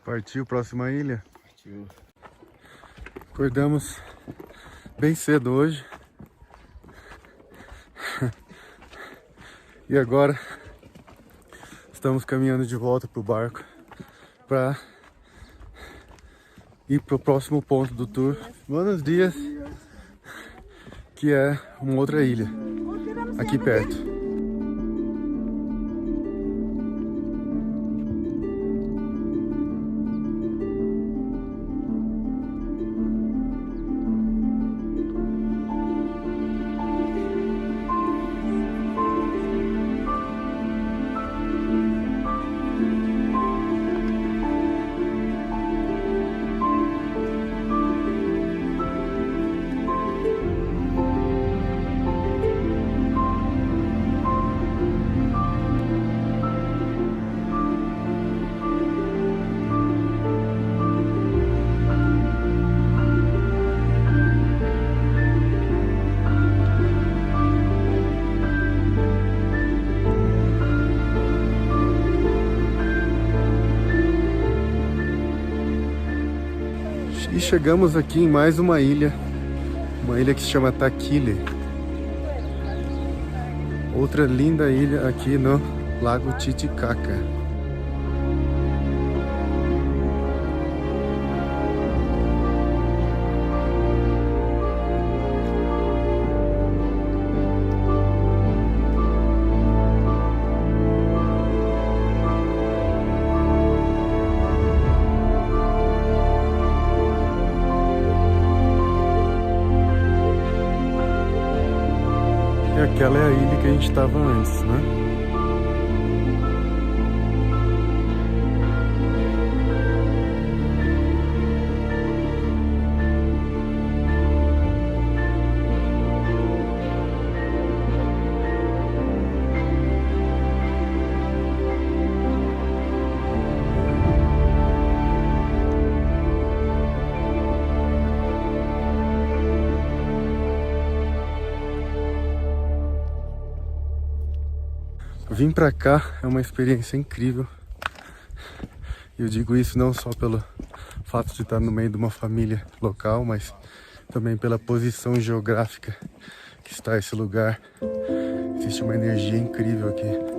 Partiu, próxima ilha. Partiu. Acordamos bem cedo hoje. E agora estamos caminhando de volta pro barco para ir pro próximo ponto do tour, Buenos Dias, que é uma outra ilha aqui perto. E chegamos aqui em mais uma ilha que se chama Taquile. Outra linda ilha aqui no Lago Titicaca. Aquela é a ilha que a gente estava antes, né? Vim pra cá é uma experiência incrível. Eu digo isso não só pelo fato de estar no meio de uma família local, mas também pela posição geográfica que está esse lugar. Existe uma energia incrível aqui.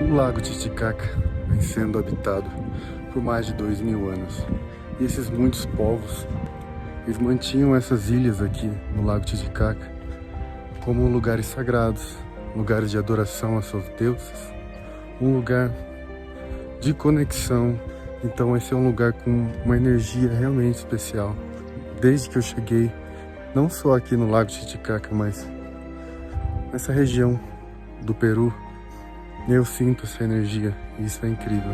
O Lago Titicaca vem sendo habitado por mais de 2000 anos. E esses muitos povos, eles mantinham essas ilhas aqui no Lago Titicaca como lugares sagrados, lugares de adoração a seus deuses, um lugar de conexão. Então esse é um lugar com uma energia realmente especial. Desde que eu cheguei, não só aqui no Lago Titicaca, mas nessa região do Peru, eu sinto essa energia e isso é incrível.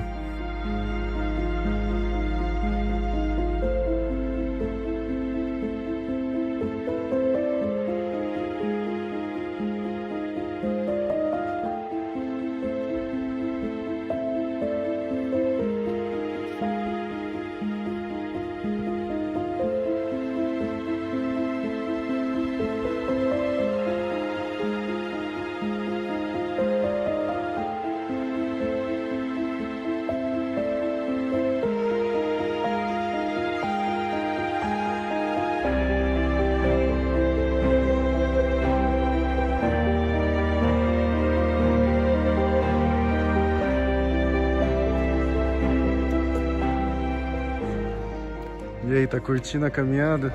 E aí, tá curtindo a caminhada?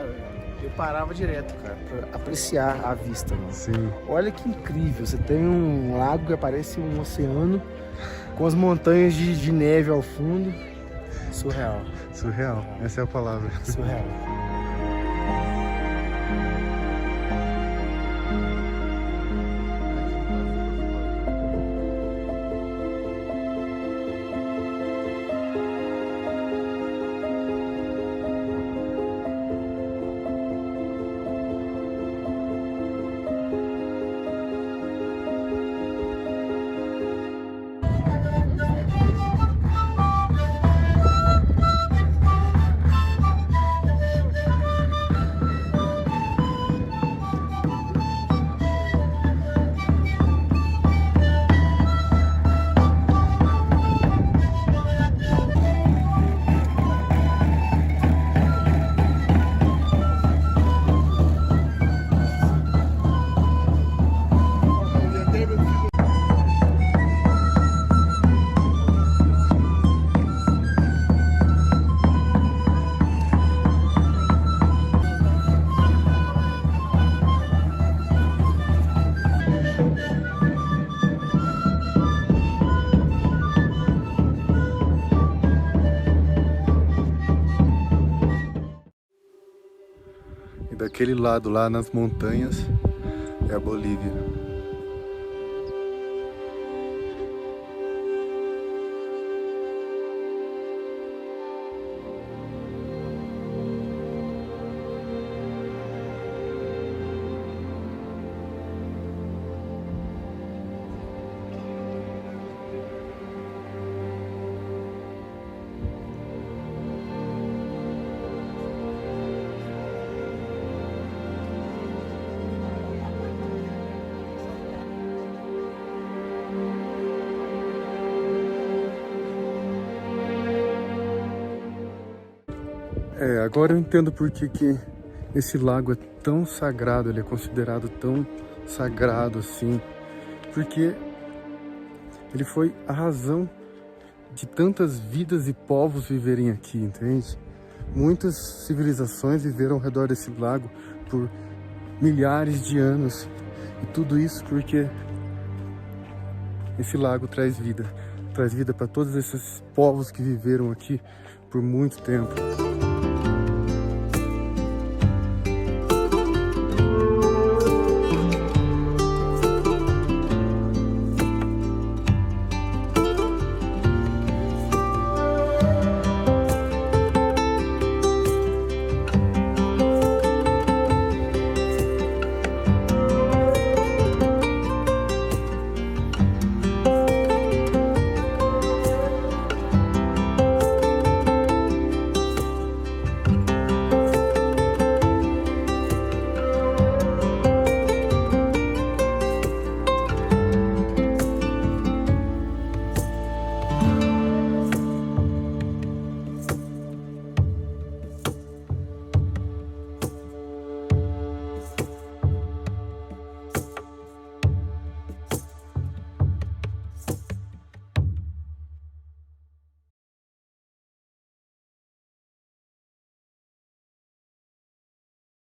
eu parava direto, cara, pra apreciar a vista, mano. Sim. Olha que incrível, você tem um lago que parece um oceano, com as montanhas de neve ao fundo. Surreal. Surreal, essa é a palavra. Surreal. E daquele lado lá nas montanhas é a Bolívia. Agora eu entendo por que esse lago é tão sagrado, ele é considerado tão sagrado assim, porque ele foi a razão de tantas vidas e povos viverem aqui, entende? Muitas civilizações viveram ao redor desse lago por milhares de anos, e tudo isso porque esse lago traz vida para todos esses povos que viveram aqui por muito tempo.